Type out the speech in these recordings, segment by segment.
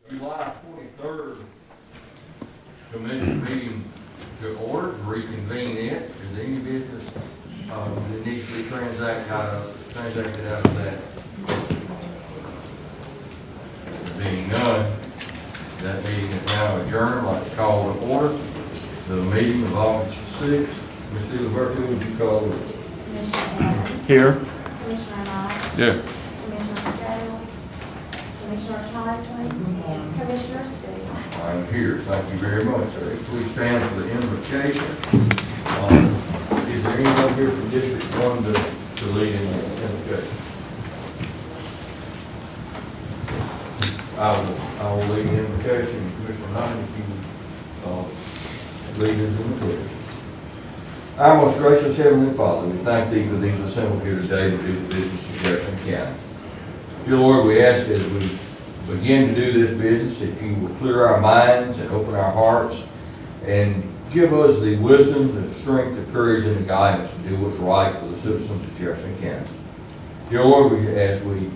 July 23rd commission meeting to order, reconvene it. Is there any business that needs to be transacted out of that? Being none, that meeting is now adjourned. I'd like to call to order the meeting of August 6th. Ms. Steele-Berkeley, would you call it? Commissioner Adams. Here. Commissioner Knight. Yeah. Commissioner Gale. Commissioner Tyson. Commissioner Steele. I'm here. Thank you very much, sir. Please stand for the invocation. Is there anyone here from District 1 to lead in the invocation? I will lead the invocation. Commissioner Knight, if you lead us in the prayer. Our most gracious Heavenly Father, we thank Thee for these assembled here today to do the business of Jefferson County. Dear Lord, we ask as we begin to do this business, if You will clear our minds and open our hearts and give us the wisdom, the strength, the courage, and the guidance to do what's right for the citizens of Jefferson County. Dear Lord, as we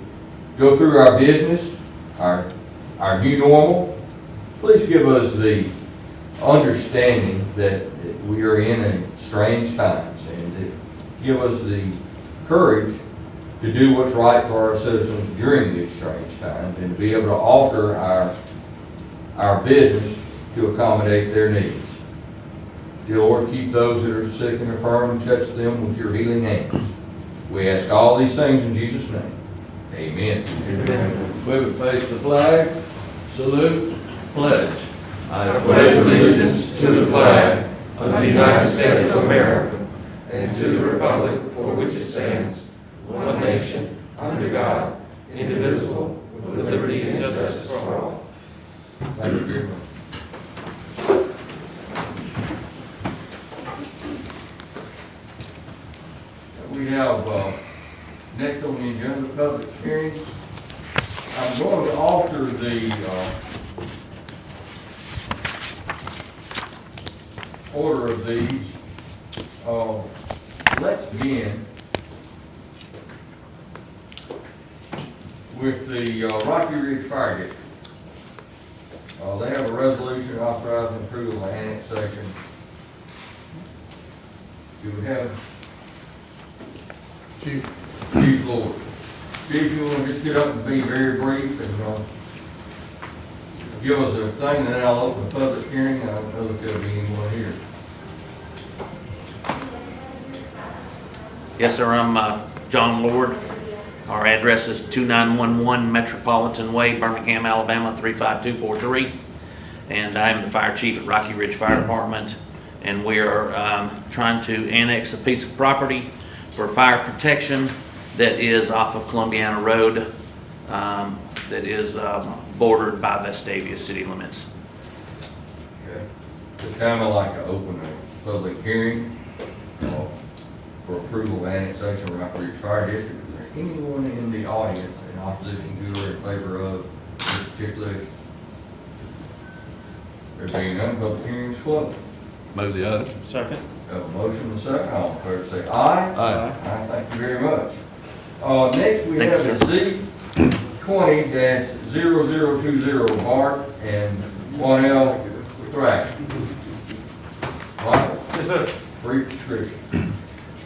go through our business, our new normal, please give us the understanding that we are in strange times, and to give us the courage to do what's right for our citizens during these strange times, and to be able to alter our business to accommodate their needs. Dear Lord, keep those that are sick and infirm and touch them with Your healing hands. We ask all these things in Jesus' name. Amen. Amen. We would face the flag, salute, pledge. I pledge allegiance to the flag of the United States of America and to the republic for which it stands, one nation, under God, indivisible, with liberty and justice for all. Thank you very much. We have next on the agenda, public hearing. I'm going to alter the order of these. Let's begin with the Rocky Ridge Fire District. They have a resolution authorizing approval of annexation. Do we have Chief Lord? Chief, you want to just get up and be very brief and give us a thing, and then I'll open the public hearing. I don't know if there'll be anyone here. Yes, sir. I'm John Lord. Our address is 2911 Metropolitan Way, Birmingham, Alabama 35243. And I'm the fire chief at Rocky Ridge Fire Department. And we are trying to annex a piece of property for fire protection that is off of Columbiana Road, that is bordered by Vestavia city limits. Okay. It's kind of like to open a public hearing for approval of annexation of Rocky Ridge Fire District. Is there anyone in the audience in opposition to or in favor of this particular issue? There being none, public hearing is closed. Move the item. Second. Have a motion and a second. All in favor say aye. Aye. Thank you very much. Next we have a Z20-0020 Mark and 1L Thrash. Michael, Yes, sir. brief description.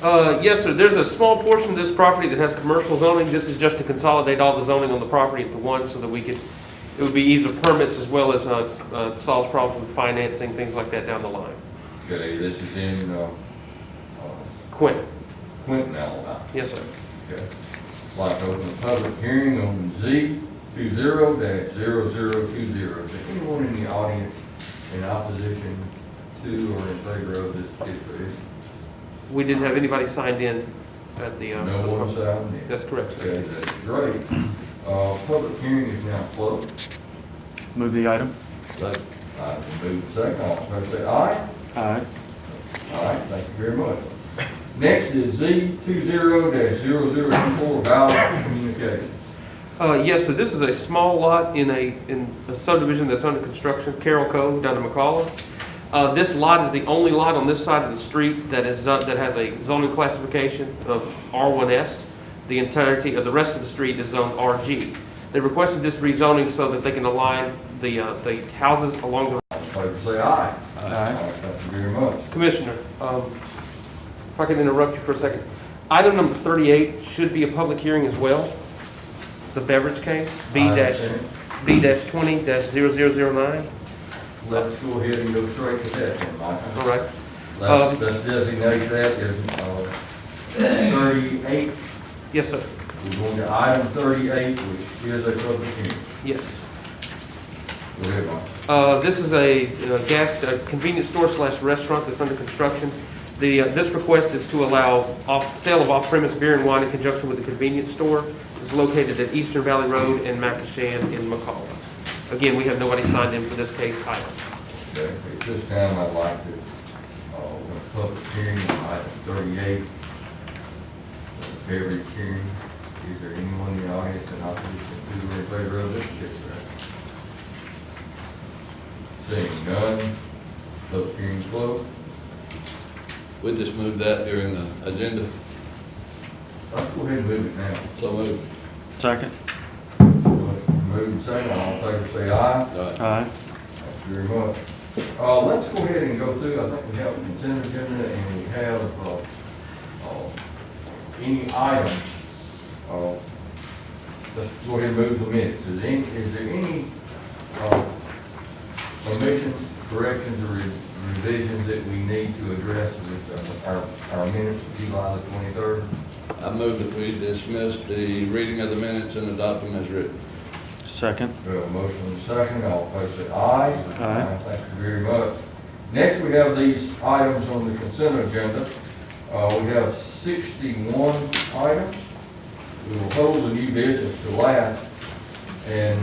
Yes, sir. There's a small portion of this property that has commercial zoning. This is just to consolidate all the zoning on the property into one so that it would be ease of permits as well as solves problems with financing, things like that down the line. Okay, this is in Quentin. Clinton, Alabama. Yes, sir. Okay. I'd like to open the public hearing on Z20-0020. Is there anyone in the audience in opposition to or in favor of this particular issue? We didn't have anybody signed in at the... No one signed in. That's correct, sir. Okay, that's great. Public hearing is now closed. Move the item. Second. Move second. All in favor say aye. Aye. All right, thank you very much. Next is Z20-0024 Valley Communications. Yes, so this is a small lot in a subdivision that's under construction, Carroll Cove down in McCalla. This lot is the only lot on this side of the street that has a zoning classification of R1S. The entirety of the rest of the street is zoned RG. They requested this rezoning so that they can align the houses along the. All in favor, say aye. Aye. Thank you very much. Commissioner, if I could interrupt you for a second. Item number 38 should be a public hearing as well. It's a beverage case, B-20-0009. Let's go ahead and go straight to that then, Michael. All right. Let's designate that as 38. Yes, sir. We're going to item 38, which is a public hearing. Yes. Go ahead, Mike. This is a convenience store / restaurant that's under construction. This request is to allow sale of off-premise beer and wine in conjunction with the convenience store. It's located at Eastern Valley Road and Macashan in McCalla. Again, we have nobody signed in for this case either. Okay, at this time, I'd like to, with a public hearing, on item 38, beverage hearing. Is there anyone in the audience in opposition to or in favor of this particular item? Seeing none, public hearing is closed. We just moved that during the agenda, Let's go ahead and move it now. so moved. Second. Move and second, all in favor say aye. Aye. Thank you very much. Let's go ahead and go through, I think we have a consent agenda and we have, any items. Let's go ahead and move the minutes. Is there any, omissions, corrections, or revisions that we need to address with our minutes of July the 23rd? I move that we dismiss the reading of the minutes and adopt them as written. Second. We have a motion and a second, all in favor say aye. Aye. Thank you very much. Next, we have these items on the consent agenda. We have 61 items. We will hold the new business to last. And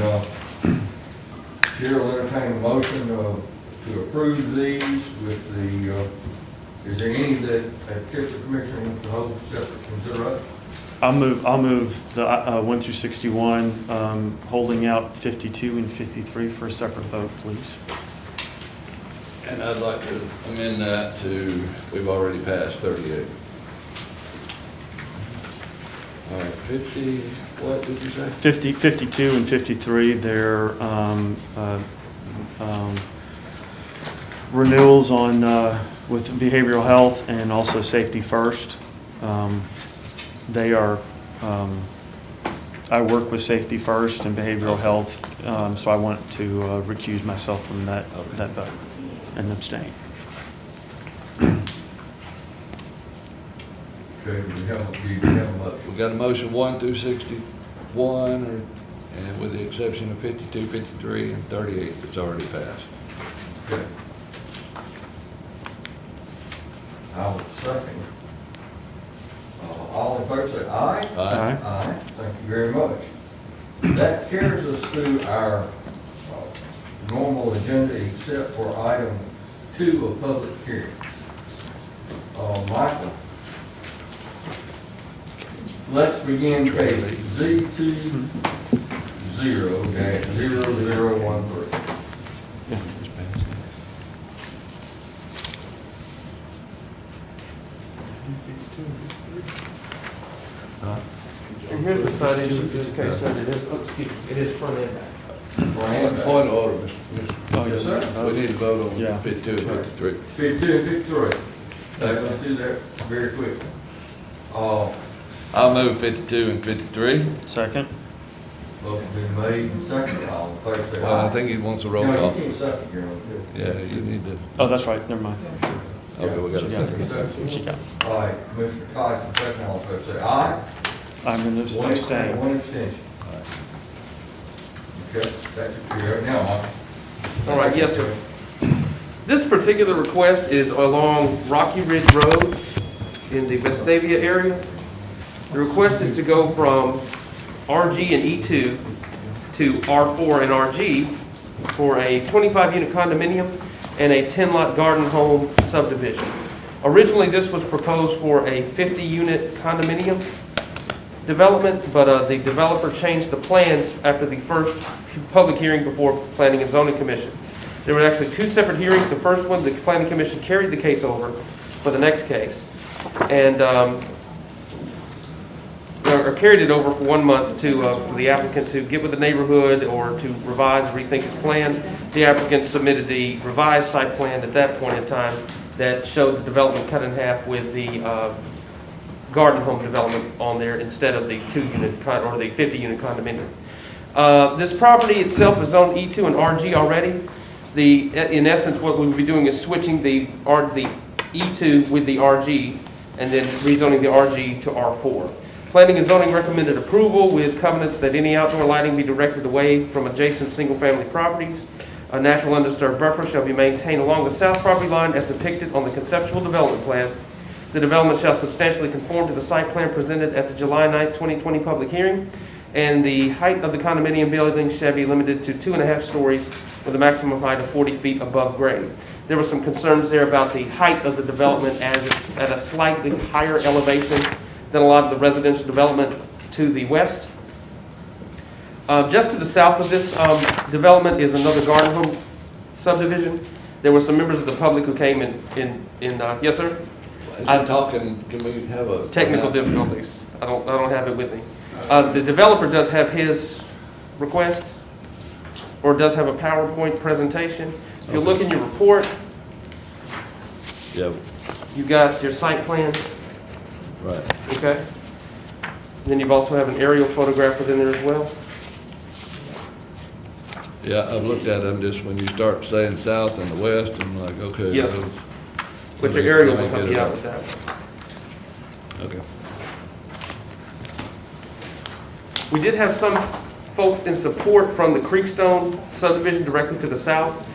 Chair will entertain a motion to approve these with the, is there any that the Commissioner wants to hold separate consideration? I'll move the 1 through 61, holding out 52 and 53 for a separate vote, please. And I'd like to amend that to, we've already passed 38. All right, 50, what did you say? 52 and 53, they're renewals on with behavioral health and also safety first. They are, I work with safety first and behavioral health, so I want to recuse myself from that vote and abstain. Okay, do we have a motion? We got a motion 1 through 61, and with the exception of 52, 53, and 38 that's already passed. Okay. I would second. All in favor say aye. Aye. Aye. Thank you very much. That carries us through our normal agenda except for item 2 of public hearing. Michael, let's begin case Z20-0013. And here's the signage of this case, and it is, it is front and back. Point of order, Oh, Yes, sir. We need to vote on Yeah. 52 and 53. 52 and 53. Let's do that very quick. I'll move 52 and 53. Second. Motion been made and seconded. All in favor say Well, I aye. think he wants a roll No, call. you can't second, you're on. Yeah, you need to, Oh, that's right, never mind. okay, we got a Yeah. second. She got it. All right, Commissioner Tyson, second, all in favor say aye. I'm going to abstain. One extension. Okay, that's clear now, Mike. All right, yes, sir. This particular request is along Rocky Ridge Road in the Vestavia area. The request is to go from RG and E2 to R4 and RG for a 25-unit condominium and a 10-lot garden home subdivision. Originally, this was proposed for a 50-unit condominium development, but the developer changed the plans after the first public hearing before Planning and Zoning Commission. There were actually 2 separate hearings. The first one, the Planning Commission carried the case over for the next case. And or carried it over for 1 month to, for the applicant to get with the neighborhood or to revise, rethink his plan. The applicant submitted the revised site plan at that point in time that showed the development cut in half with the garden home development on there instead of the 2-unit or the 50-unit condominium. This property itself is zoned E2 and RG already. In essence, what we would be doing is switching the E2 with the RG and then rezoning the RG to R4. Planning and zoning recommended approval with covenants that any outdoor lighting be directed away from adjacent single-family properties. A natural undisturbed buffer shall be maintained along the south property line as depicted on the conceptual development plan. The development shall substantially conform to the site plan presented at the July 9, 2020 public hearing, and the height of the condominium building shall be limited to 2.5 stories with a maximum height of 40 feet above grade. There were some concerns there about the height of the development as it's at a slightly higher elevation than a lot of the residential development to the west. Just to the south of this development is another garden home subdivision. There were some members of the public who came in yes, sir? As we're talking, can we have a? Technical difficulties. I don't have it with me. The developer does have his request, or does have a PowerPoint presentation. If you look in your report, Yeah, you got your site plan, right. okay? Then you've also have an aerial photograph within there as well. Yeah, I've looked at them just when you start saying south and the west, and like, okay. Yes. those- Which let me- aerial let will me help get you it out up. with that. Okay. We did have some folks in support from the Creekstone subdivision directly to the south.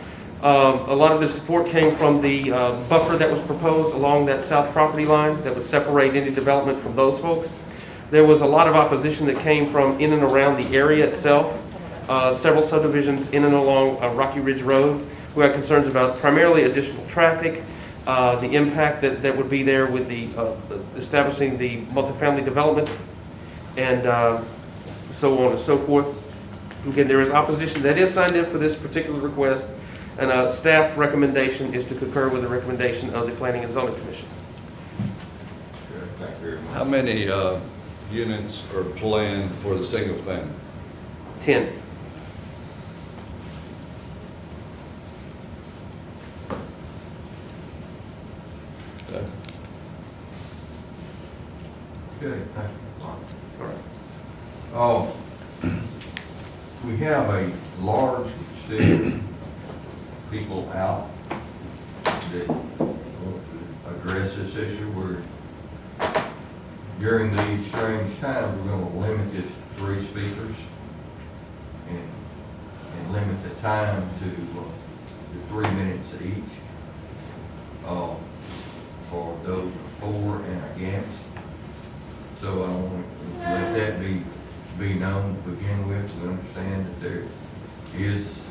A lot of the support came from the buffer that was proposed along that south property line that would separate any development from those folks. There was a lot of opposition that came from in and around the area itself. Several subdivisions in and along Rocky Ridge Road who had concerns about primarily additional traffic, the impact that would be there with the establishing the multifamily development, and so on and so forth. Again, there is opposition that is signed in for this particular request, and staff recommendation is to concur with the recommendation of the Planning and Zoning Commission. Okay, thank you very much. How many units are planned for the single family? 10. Okay. Okay, thank you. All right. We have a large set of people out that want to address this issue. During these strange times, we're going to limit this to 3 speakers and limit the time to 3 minutes each for those for and against. So I want to let that be known to begin with. We understand that there is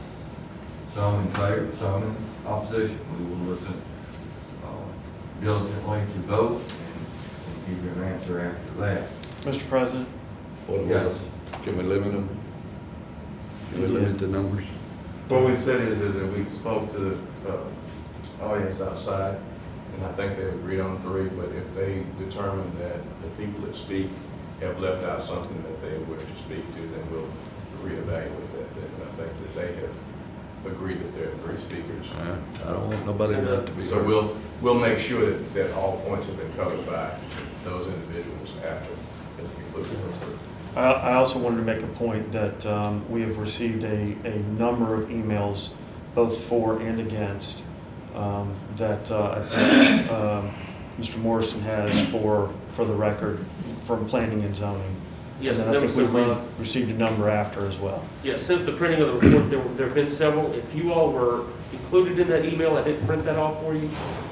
some in favor, some in opposition. We will listen diligently to both and give you an answer after that. Mr. President? Yes. Can we limit them? Can we limit the numbers? What we said is that we spoke to the audience outside, and I think they agreed on 3, but if they determine that the people that speak have left out something that they wish to speak to, then we'll reevaluate that. And I think that they have agreed that there are 3 speakers. I don't want nobody not to be So heard. we'll make sure that all points have been covered by those individuals after it's concluded. I also wanted to make a point that we have received a number of emails, both for and against, that I think Mr. Morrison has for the record from planning and zoning. Yes, And there I was think some, we've received a number after as well. yeah, since the printing of the report, there have been several. If you all were included in that email, I didn't print that off for you.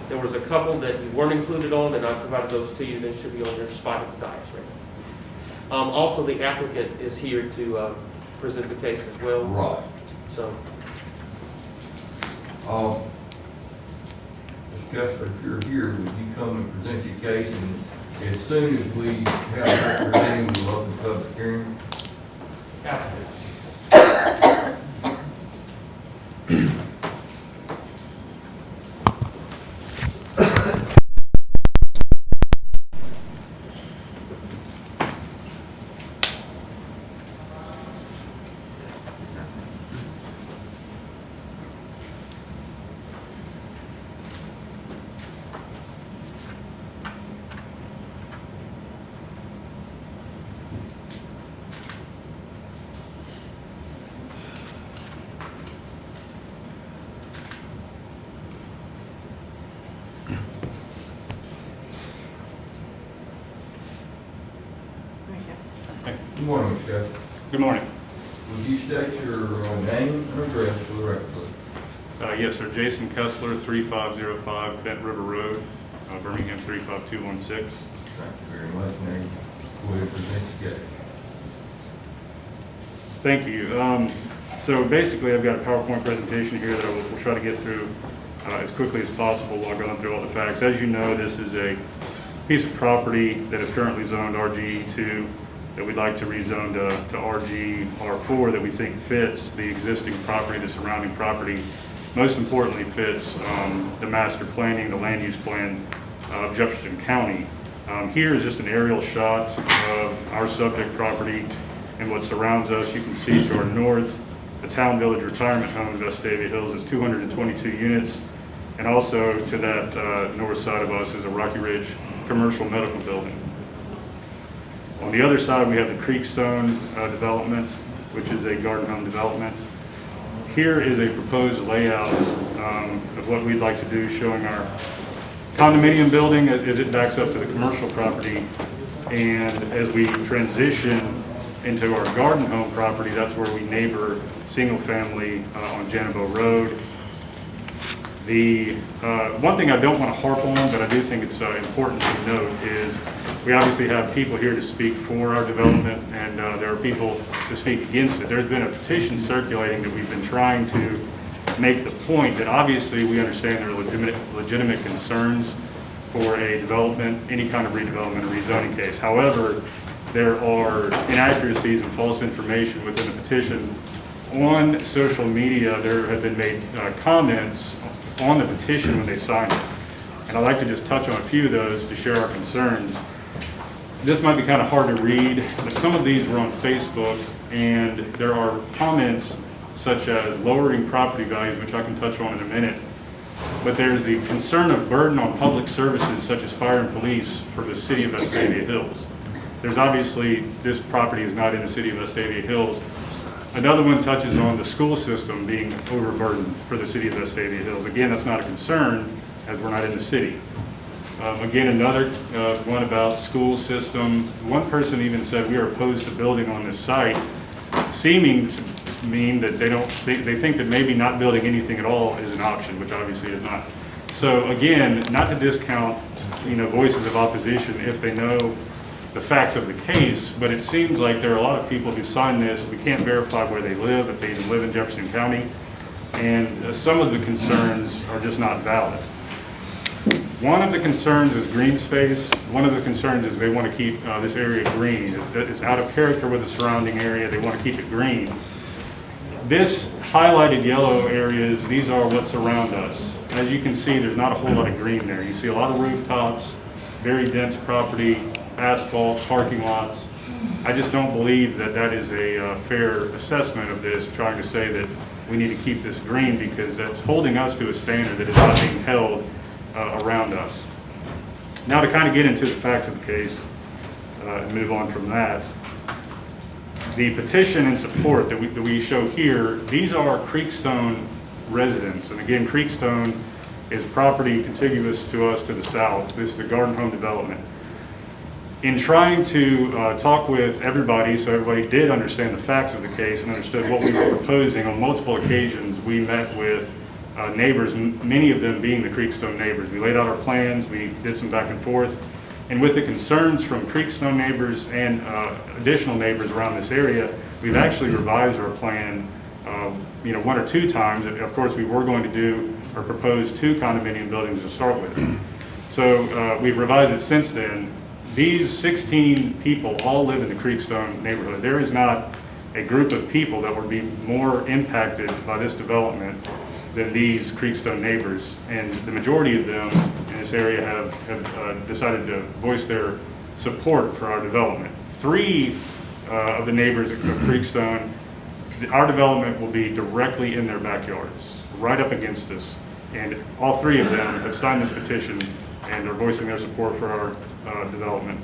There was a couple that you weren't included on, and I provided those to you. They should be on your spot at the dais right now. Also, the applicant is here to present the case as well. Right. So, Mr. Kessler, if you're here, would you come and present your case? And as soon as we have that presenting, we'll open the public hearing. Good morning, Mr. Kessler. Good morning. Would you state your name and address for the record, please? Yes, sir. Jason Kessler, 3505 Bent River Road, Birmingham 35216. Thank you very much. Now, go ahead and present your case. Thank you. So basically, I've got a PowerPoint presentation here that we'll try to get through as quickly as possible while going through all the facts. As you know, this is a piece of property that is currently zoned RG2 that we'd like to rezone to RG-R4 that we think fits the existing property, the surrounding property. Most importantly, fits the master planning, the land use plan of Jefferson County. Here is just an aerial shot of our subject property and what surrounds us. You can see to our north, the Town Village Retirement Home in Vestavia Hills is 222 units. And also to that north side of us is a Rocky Ridge commercial medical building. On the other side, we have the Creekstone development, which is a garden home development. Here is a proposed layout of what we'd like to do, showing our condominium building as it backs up to the commercial property. And as we transition into our garden home property, that's where we neighbor single family on Janibo Road. The one thing I don't want to harp on, but I do think it's important to note, is we obviously have people here to speak for our development, and there are people to speak against it. There's been a petition circulating that we've been trying to make the point that obviously we understand there are legitimate concerns for a development, any kind of redevelopment or rezoning case. However, there are inaccuracies and false information within the petition. On social media, there have been made comments on the petition when they signed it. And I'd like to just touch on a few of those to share our concerns. This might be kind of hard to read, but some of these were on Facebook, and there are comments such as lowering property values, which I can touch on in a minute. But there's the concern of burden on public services such as fire and police for the city of Vestavia Hills. There's obviously, this property is not in the city of Vestavia Hills. Another one touches on the school system being overburdened for the city of Vestavia Hills. Again, that's not a concern as we're not in the city. Again, another one about school system. One person even said we are opposed to building on this site, seeming to mean that they think that maybe not building anything at all is an option, which obviously is not. So again, not to discount, voices of opposition if they know the facts of the case, but it seems like there are a lot of people who signed this. We can't verify where they live, if they even live in Jefferson County, and some of the concerns are just not valid. One of the concerns is green space. One of the concerns is they want to keep this area green. It's out of character with the surrounding area. They want to keep it green. This highlighted yellow areas, these are what surround us. As you can see, there's not a whole lot of green there. You see a lot of rooftops, very dense property, asphalt, parking lots. I just don't believe that that is a fair assessment of this, trying to say that we need to keep this green, because that's holding us to a standard that is not being held around us. Now to kind of get into the facts of the case and move on from that, the petition and support that we show here, these are Creekstone residents. And again, Creekstone is property contiguous to us to the south. This is a garden home development. In trying to talk with everybody, so everybody did understand the facts of the case and understood what we were proposing, on multiple occasions we met with neighbors, many of them being the Creekstone neighbors. We laid out our plans, we did some back and forth, and with the concerns from Creekstone neighbors and additional neighbors around this area, we've actually revised our plan one or two times. Of course, we were going to do or propose 2 condominium buildings to start with. So we've revised it since then. These 16 people all live in the Creekstone neighborhood. There is not a group of people that would be more impacted by this development than these Creekstone neighbors. And the majority of them in this area have decided to voice their support for our development. 3 of the neighbors of Creekstone, our development will be directly in their backyards, right up against us. And all 3 of them have signed this petition and are voicing their support for our development.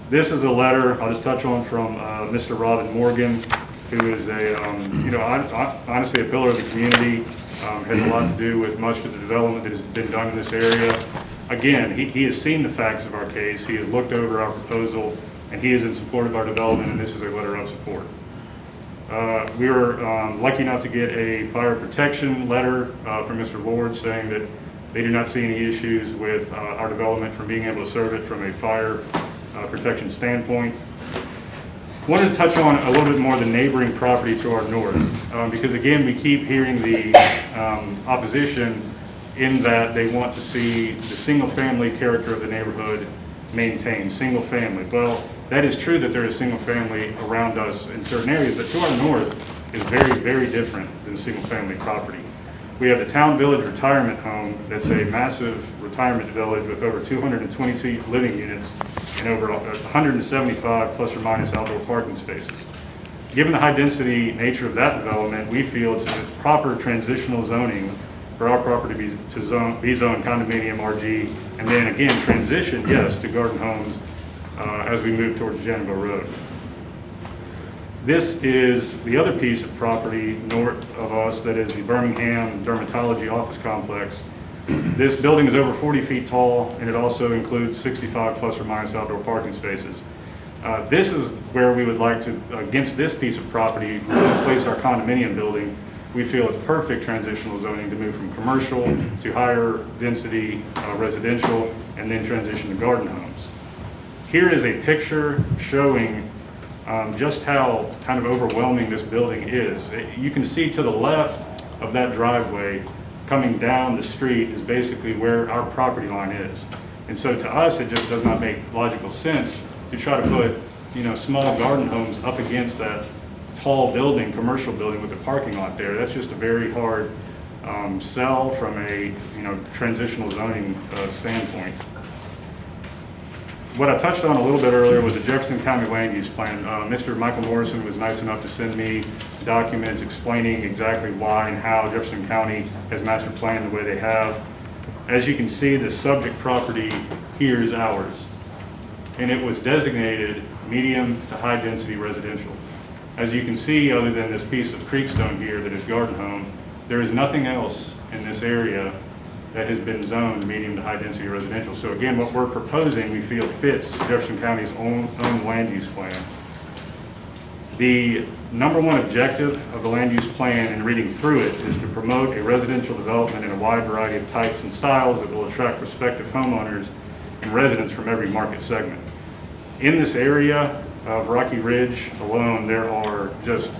This is a letter I'll just touch on from Mr. Robin Morgan, who is honestly a pillar of the community, has a lot to do with much of the development that has been done in this area. Again, he has seen the facts of our case. He has looked over our proposal and he is in support of our development, and this is a letter of support. We were lucky enough to get a fire protection letter from Mr. Lord saying that they do not see any issues with our development from being able to serve it from a fire protection standpoint. Wanted to touch on a little bit more the neighboring property to our north, because again, we keep hearing the opposition in that they want to see the single-family character of the neighborhood maintained, single family. Well, that is true that there is single family around us in certain areas, but to our north is very, very different than single-family property. We have the Town Village Retirement Home that's a massive retirement village with over 222 living units and over 175 plus or minus outdoor parking spaces. Given the high-density nature of that development, we feel it's proper transitional zoning for our property to be zoned condominium, RG, and then again, transition, yes, to garden homes as we move towards Janesville Road. This is the other piece of property north of us that is the Birmingham Dermatology Office Complex. This building is over 40 feet tall, and it also includes 65 plus or minus outdoor parking spaces. This is where we would like to, against this piece of property, place our condominium building. We feel it's perfect transitional zoning to move from commercial to higher density residential, and then transition to garden homes. Here is a picture showing just how kind of overwhelming this building is. You can see to the left of that driveway coming down the street is basically where our property line is. And so to us, it just does not make logical sense to try to put, small garden homes up against that tall building, commercial building with a parking lot there. That's just a very hard sell from a, transitional zoning standpoint. What I touched on a little bit earlier was the Jefferson County Land Use Plan. Mr. Michael Morrison was nice enough to send me documents explaining exactly why and how Jefferson County has master planned the way they have. As you can see, the subject property here is ours, and it was designated medium to high density residential. As you can see, other than this piece of Creekstone here that is garden home, there is nothing else in this area that has been zoned medium to high density residential. So again, what we're proposing, we feel fits Jefferson County's own land use plan. The number one objective of the land use plan, in reading through it, is to promote a residential development in a wide variety of types and styles that will attract prospective homeowners and residents from every market segment. In this area of Rocky Ridge alone, there are just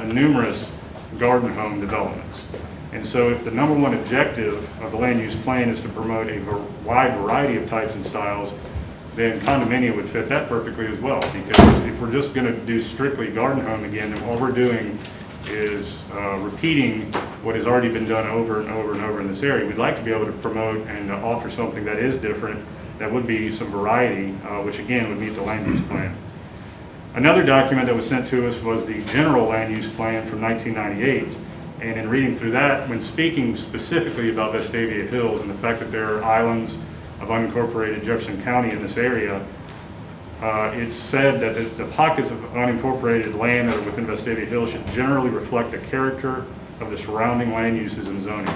numerous garden home developments. And so if the number one objective of the land use plan is to promote a wide variety of types and styles, then condominium would fit that perfectly as well. Because if we're just going to do strictly garden home again, then all we're doing is repeating what has already been done over and over and over in this area. We'd like to be able to promote and offer something that is different, that would be some variety, which again would meet the land use plan. Another document that was sent to us was the general land use plan from 1998. And in reading through that, when speaking specifically about Vestavia Hills and the fact that there are islands of unincorporated Jefferson County in this area, it's said that the pockets of unincorporated land that are within Vestavia Hills should generally reflect the character of the surrounding land uses and zoning.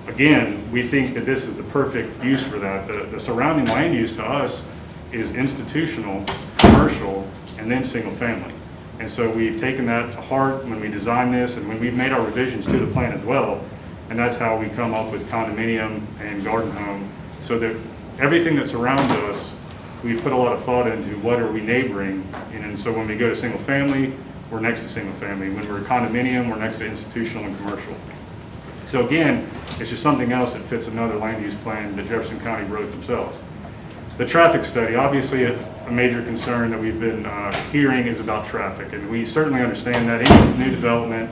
Again, we think that this is the perfect use for that. The surrounding land use to us is institutional, commercial, and then single family. And so we've taken that to heart when we designed this and when we've made our revisions to the plan as well. And that's how we come up with condominium and garden home, so that everything that surrounds us, we've put a lot of thought into what are we neighboring. And so when we go to single family, we're next to single family. When we're condominium, we're next to institutional and commercial. So again, it's just something else that fits another land use plan that Jefferson County wrote themselves. The traffic study, obviously a major concern that we've been hearing is about traffic. And we certainly understand that any new development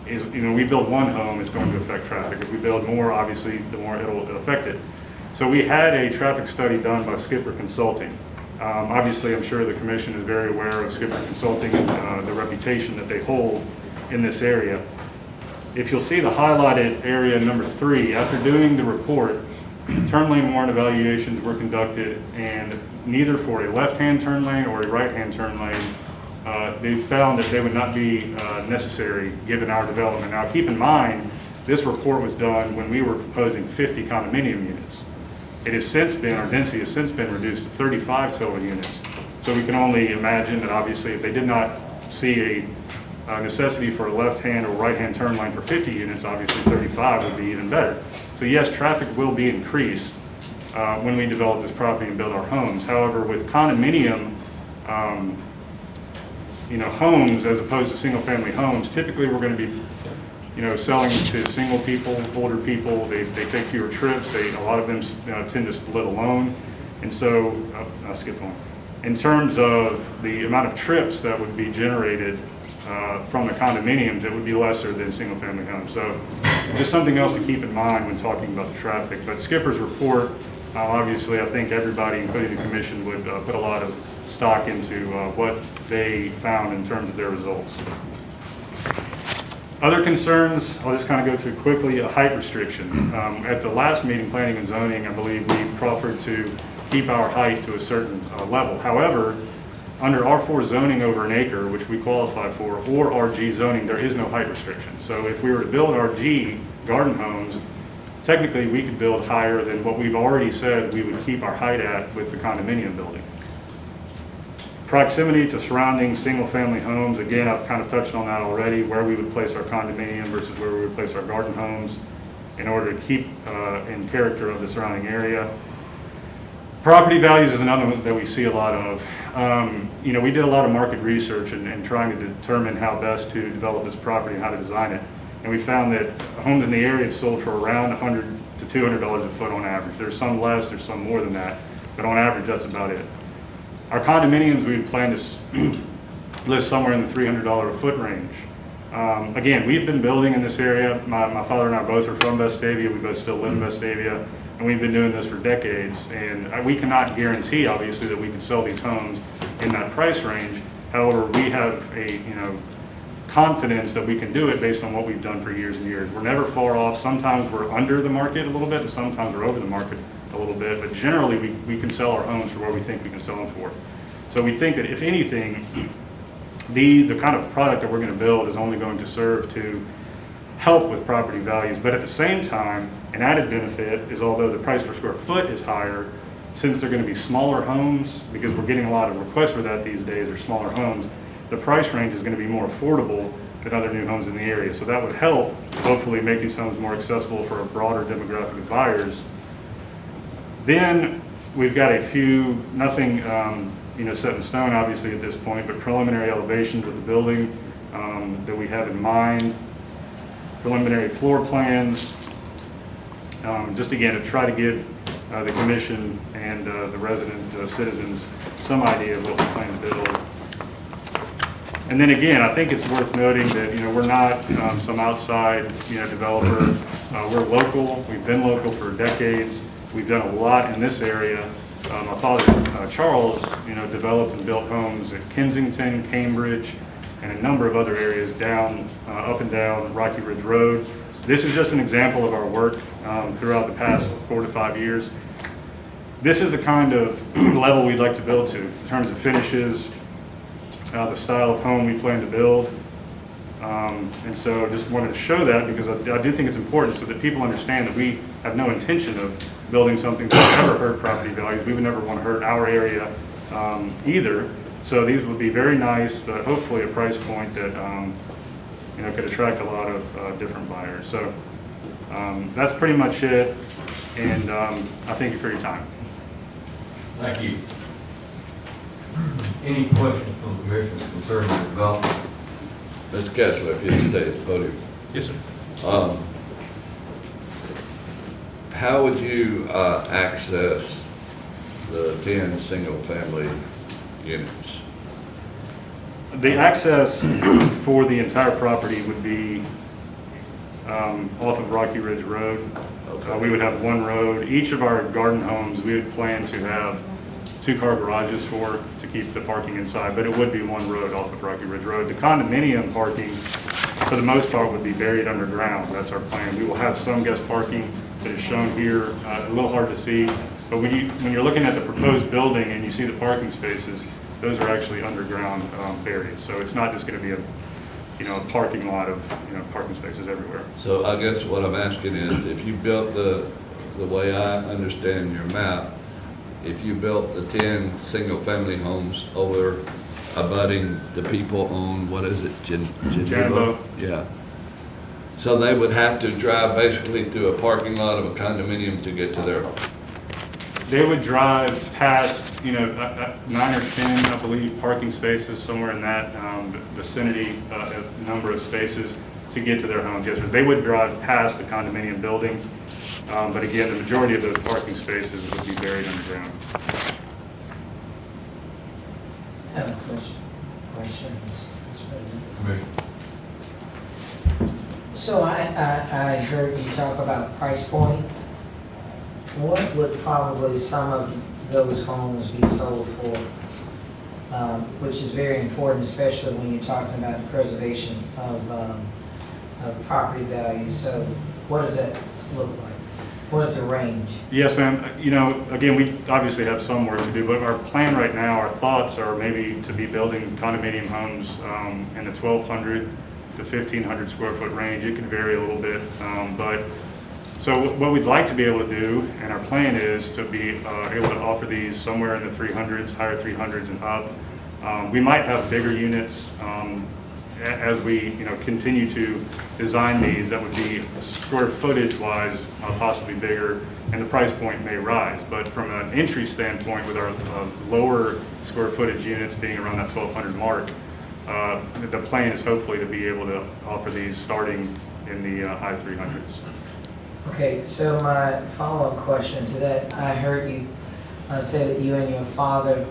is, we build one home, it's going to affect traffic. If we build more, obviously, the more it'll affect it. So we had a traffic study done by Skipper Consulting. Obviously, I'm sure the commission is very aware of Skipper Consulting and the reputation that they hold in this area. If you'll see the highlighted area number 3, after doing the report, turn lane warrant evaluations were conducted, and neither for a left-hand turn lane or a right-hand turn lane, they found that they would not be necessary given our development. Now, keep in mind, this report was done when we were proposing 50 condominium units. It has since been, our density has since been reduced to 35 total units. So So we can only imagine that obviously if they did not see a necessity for a left-hand or right-hand turn lane for 50 units, obviously 35 would be even better. So yes, traffic will be increased when we develop this property and build our homes. However, with condominium, homes as opposed to single-family homes, typically we're going to be, selling to single people, older people. They take fewer trips. A lot of them tend to live alone, and so I'll skip on. In terms of the amount of trips that would be generated from the condominiums, it would be lesser than single-family homes. So just something else to keep in mind when talking about the traffic. But Skipper's report, obviously, I think everybody, including the commission, would put a lot of stock into what they found in terms of their results. Other concerns, I'll just kind of go through quickly, a height restriction. At the last meeting, Planning and Zoning, I believe we proffered to keep our height to a certain level. However, under R4 zoning over an acre, which we qualify for, or RG zoning, there is no height restriction. So if we were to build RG garden homes, technically we could build higher than what we've already said we would keep our height at with the condominium building. Proximity to surrounding single-family homes, again, I've kind of touched on that already, where we would place our condominium versus where we would place our garden homes in order to keep in character of the surrounding area. Property values is another one that we see a lot of. We did a lot of market research and trying to determine how best to develop this property and how to design it. And we found that homes in the area have sold for around $100 to $200 a foot on average. There's some less, there's some more than that, but on average, that's about it. Our condominiums, we plan to list somewhere in the $300 a foot range. Again, we've been building in this area. My father and I both are from Vestavia. We both still live in Vestavia, and we've been doing this for decades. And we cannot guarantee, obviously, that we can sell these homes in that price range. However, we have a confidence that we can do it based on what we've done for years and years. We're never far off. Sometimes we're under the market a little bit, and sometimes we're over the market a little bit, but generally we can sell our homes for where we think we can sell them for. So we think that if anything, the kind of product that we're going to build is only going to serve to help with property values, but at the same time, an added benefit is although the price per square foot is higher, since they're going to be smaller homes, because we're getting a lot of requests for that these days, or smaller homes, the price range is going to be more affordable than other new homes in the area. So that would help, hopefully, make these homes more accessible for a broader demographic of buyers. Then we've got a few, nothing set in stone obviously at this point, but preliminary elevations of the building that we have in mind, preliminary floor plans, just again to try to give the commission and the resident citizens some idea of what we plan to build. And then again, I think it's worth noting that we're not some outside developer. We're local. We've been local for decades. We've done a lot in this area. My father, Charles, developed and built homes at Kensington, Cambridge, and a number of other areas up and down Rocky Ridge Road. This is just an example of our work throughout the past 4 to 5 years. This is the kind of level we'd like to build to in terms of finishes, the style of home we plan to build. And so just wanted to show that because I do think it's important so that people understand that we have no intention of building something that would ever hurt property values. We would never want to hurt our area either. So these would be very nice, but hopefully a price point that could attract a lot of different buyers. So that's pretty much it, and I thank you for your time. Thank you. Any questions from the commission concerning the development? Mr. Kessler, if you'd stay at the podium. Yes, sir. How would you access the 10 single-family units? The access for the entire property would be off of Rocky Ridge Road. Okay. We would have one road. Each of our garden homes, we would plan to have 2-car garages to keep the parking inside, but it would be one road off of Rocky Ridge Road. The condominium parking, for the most part, would be buried underground. That's our plan. We will have some guest parking that is shown here, a little hard to see, but when you're looking at the proposed building and you see the parking spaces, those are actually underground buried. So it's not just going to be a parking lot of parking spaces everywhere. So I guess what I'm asking is, if you built the way I understand your map, if you built the 10 single-family homes over abutting the people on, what is it, Geneva? Yeah. So they would have to drive basically through a parking lot of a condominium to get to their home. They would drive past, 9 or 10, I believe, parking spaces, somewhere in that vicinity, number of spaces to get to their homes. Yes, sir. They would drive past the condominium building, but again, the majority of those parking spaces would be buried underground. I have a question, Mr. President. Commissioner. So I heard you talk about price point. What would probably some of those homes be sold for? Which is very important, especially when you're talking about the preservation of property values. So what does that look like? What is the range? Yes, ma'am. Again, we obviously have some work to do, but our plan right now, our thoughts are maybe to be building condominium homes in the 1,200 to 1,500 square foot range. It can vary a little bit, but so what we'd like to be able to do, and our plan is to be able to offer these somewhere in the 300s, higher 300s and up. We might have bigger units as we continue to design these that would be square footage wise possibly bigger, and the price point may rise. But from an entry standpoint, with our lower square footage units being around that 1,200 mark, the plan is hopefully to be able to offer these starting in the high 300s. Okay, so my follow-up question to that, I heard you say that you and your father,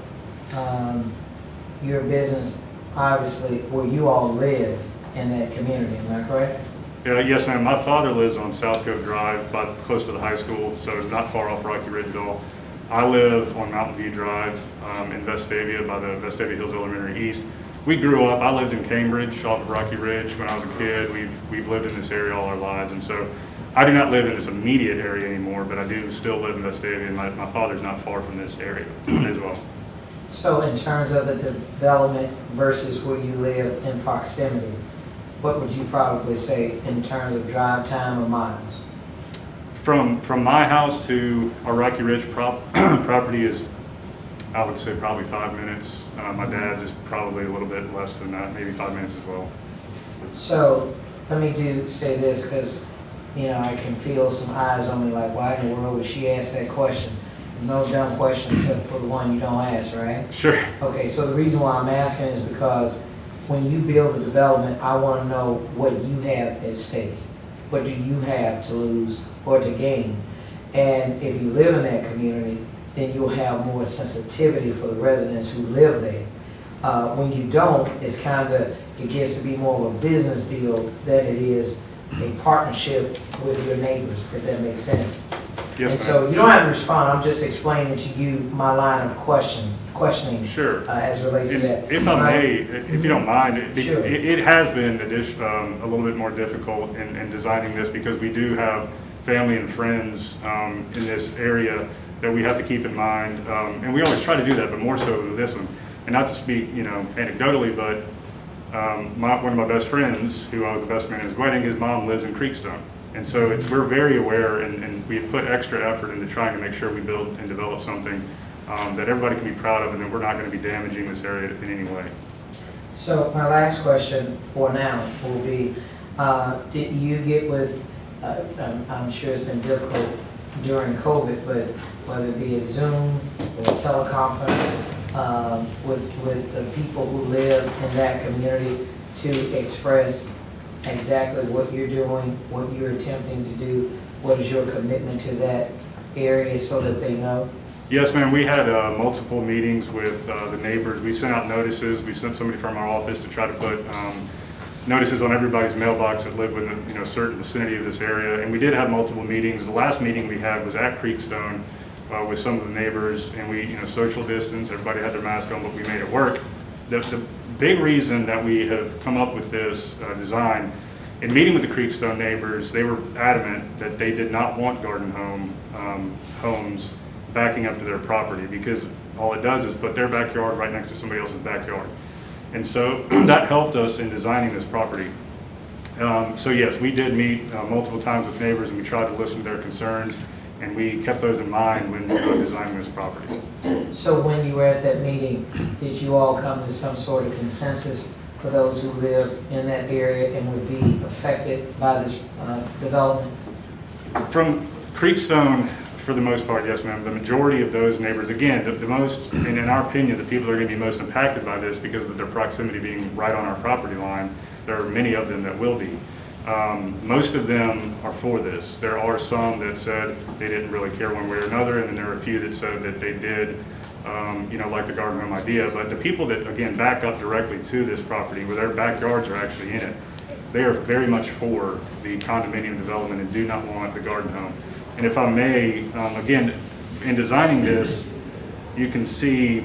your business, obviously, where you all live in that community, am I correct? Yes, ma'am. My father lives on South Cove Drive, close to the high school, so not far off Rocky Ridge at all. I live on Mountain View Drive in Vestavia, by the Vestavia Hills Elementary East. We grew up, I lived in Cambridge off of Rocky Ridge when I was a kid. We've lived in this area all our lives, and so I do not live in this immediate area anymore, but I do still live in Vestavia, and my father's not far from this area as well. So in terms of the development versus where you live in proximity, what would you probably say in terms of drive time or miles? From my house to our Rocky Ridge property is, I would say, probably 5 minutes. My dad's is probably a little bit less than that, maybe 5 minutes as well. So let me say this, because I can feel some eyes on me like, why in the world would she ask that question? No dumb question except for the one you don't ask, right? Sure. Okay, so the reason why I'm asking is because when you build a development, I want to know what you have at stake. What do you have to lose or to gain? And if you live in that community, then you'll have more sensitivity for the residents who live there. When you don't, it gets to be more of a business deal than it is a partnership with your neighbors, if that makes sense. Yes, And so you don't have to respond, I'm just explaining to you my line of questioning Sure. as relates to that. If I may, if you don't mind, Sure. it has been a little bit more difficult in designing this because we do have family and friends in this area that we have to keep in mind. And we always try to do that, but more so with this one. And not to speak, anecdotally, but one of my best friends, who I was the best man at his wedding, his mom lives in Creekstone. And so we're very aware, and we put extra effort into trying to make sure we build and develop something that everybody can be proud of, and that we're not going to be damaging this area in any way. So my last question for now will be, did you get with, I'm sure it's been difficult during COVID, but whether it be a Zoom or a teleconference, with the people who live in that community to express exactly what you're doing, what you're attempting to do, what is your commitment to that area so that they know? Yes, ma'am. We had multiple meetings with the neighbors. We sent out notices. We sent somebody from our office to try to put notices on everybody's mailbox that lived within a certain vicinity of this area. And we did have multiple meetings. The last meeting we had was at Creekstone with some of the neighbors, and we social distance. Everybody had their mask on, but we made it work. The big reason that we have come up with this design, in meeting with the Creekstone neighbors, they were adamant that they did not want garden homes backing up to their property, because all it does is put their backyard right next to somebody else's backyard. And so that helped us in designing this property. So yes, we did meet multiple times with neighbors, and we tried to listen to their concerns. And we kept those in mind when designing this property. So when you were at that meeting, did you all come to some sort of consensus for those who live in that area and would be affected by this development? From Creekstone, for the most part, yes, ma'am. The majority of those neighbors, again, the most, and in our opinion, the people that are going to be most impacted by this because of their proximity being right on our property line, there are many of them that will be. Most of them are for this. There are some that said they didn't really care one way or another, and then there are a few that said that they did, like the garden home idea. But the people that, again, back up directly to this property, where their backyards are actually in it, they are very much for the condominium development and do not want the garden home. And if I may, again, in designing this, you can see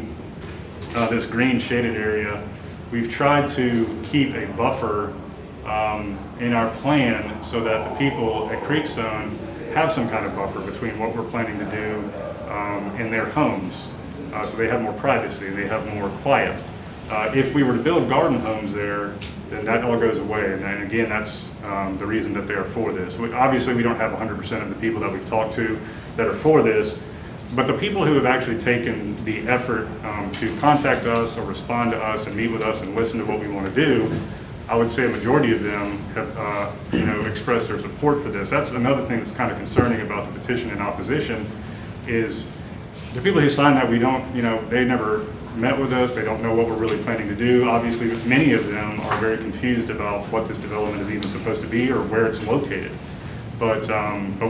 this green shaded area. We've tried to keep a buffer in our plan so that the people at Creekstone have some kind of buffer between what we're planning to do in their homes. So they have more privacy, they have more quiet. If we were to build garden homes there, then that all goes away. And then again, that's the reason that they are for this. Obviously, we don't have 100% of the people that we've talked to that are for this, but the people who have actually taken the effort to contact us or respond to us and meet with us and listen to what we want to do, I would say a majority of them have expressed their support for this. That's another thing that's kind of concerning about the petition in opposition is the people who signed that, we don't, they never met with us, they don't know what we're really planning to do. Obviously, many of them are very confused about what this development is even supposed to be or where it's located. But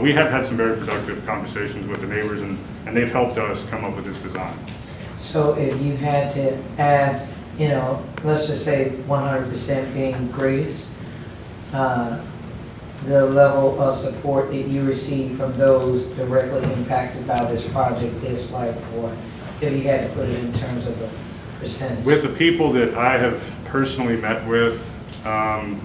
we have had some very productive conversations with the neighbors, and they've helped us come up with this design. So if you had to ask, let's just say 100% being greatest, the level of support that you receive from those directly impacted by this project is like what? If you had to put it in terms of a percentage. With the people that I have personally met with, I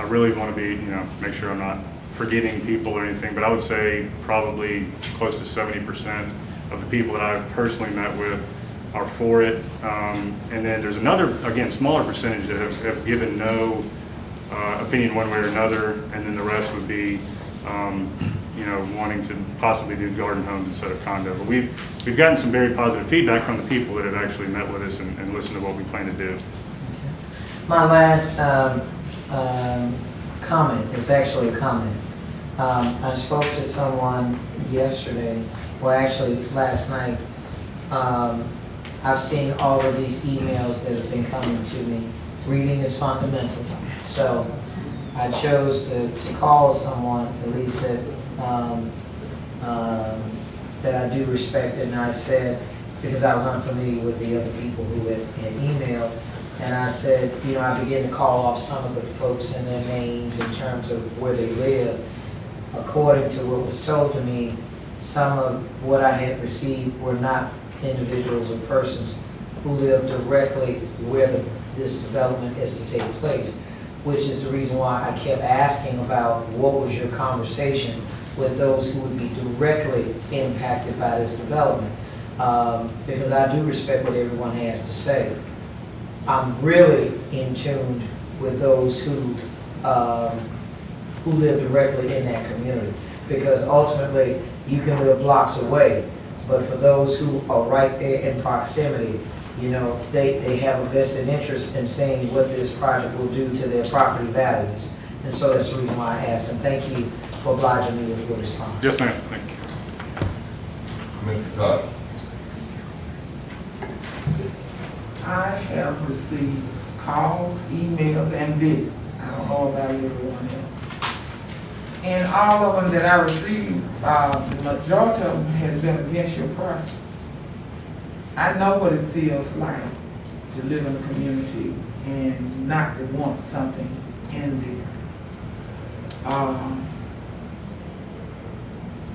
really want to be, make sure I'm not forgetting people or anything, but I would say probably close to 70% of the people that I've personally met with are for it. And then there's another, again, smaller percentage that have given no opinion one way or another, and then the rest would be, wanting to possibly do garden homes instead of condo. But we've gotten some very positive feedback from the people that have actually met with us and listened to what we plan to do. My last comment, it's actually a comment. I spoke to someone yesterday, well actually last night. I've seen all of these emails that have been coming to me. Reading is fundamental. So I chose to call someone, at least that I do respect, and I said, because I was unfamiliar with the other people who had emailed, and I said, I began to call off some of the folks and their names in terms of where they live. According to what was told to me, some of what I had received were not individuals or persons who live directly where this development is to take place, which is the reason why I kept asking about what was your conversation with those who would be directly impacted by this development, because I do respect what everyone has to say. I'm really in tune with those who live directly in that community, because ultimately you can live blocks away, but for those who are right there in proximity, they have a vested interest in seeing what this project will do to their property values. And so that's the reason why I asked, and thank you for obliging me with your response. Yes, ma'am. Thank you. Mr. Todd. I have received calls, emails, and visits. I don't know about everyone else. And all of them that I received, the majority of them has been against your project. I know what it feels like to live in a community and not to want something in there.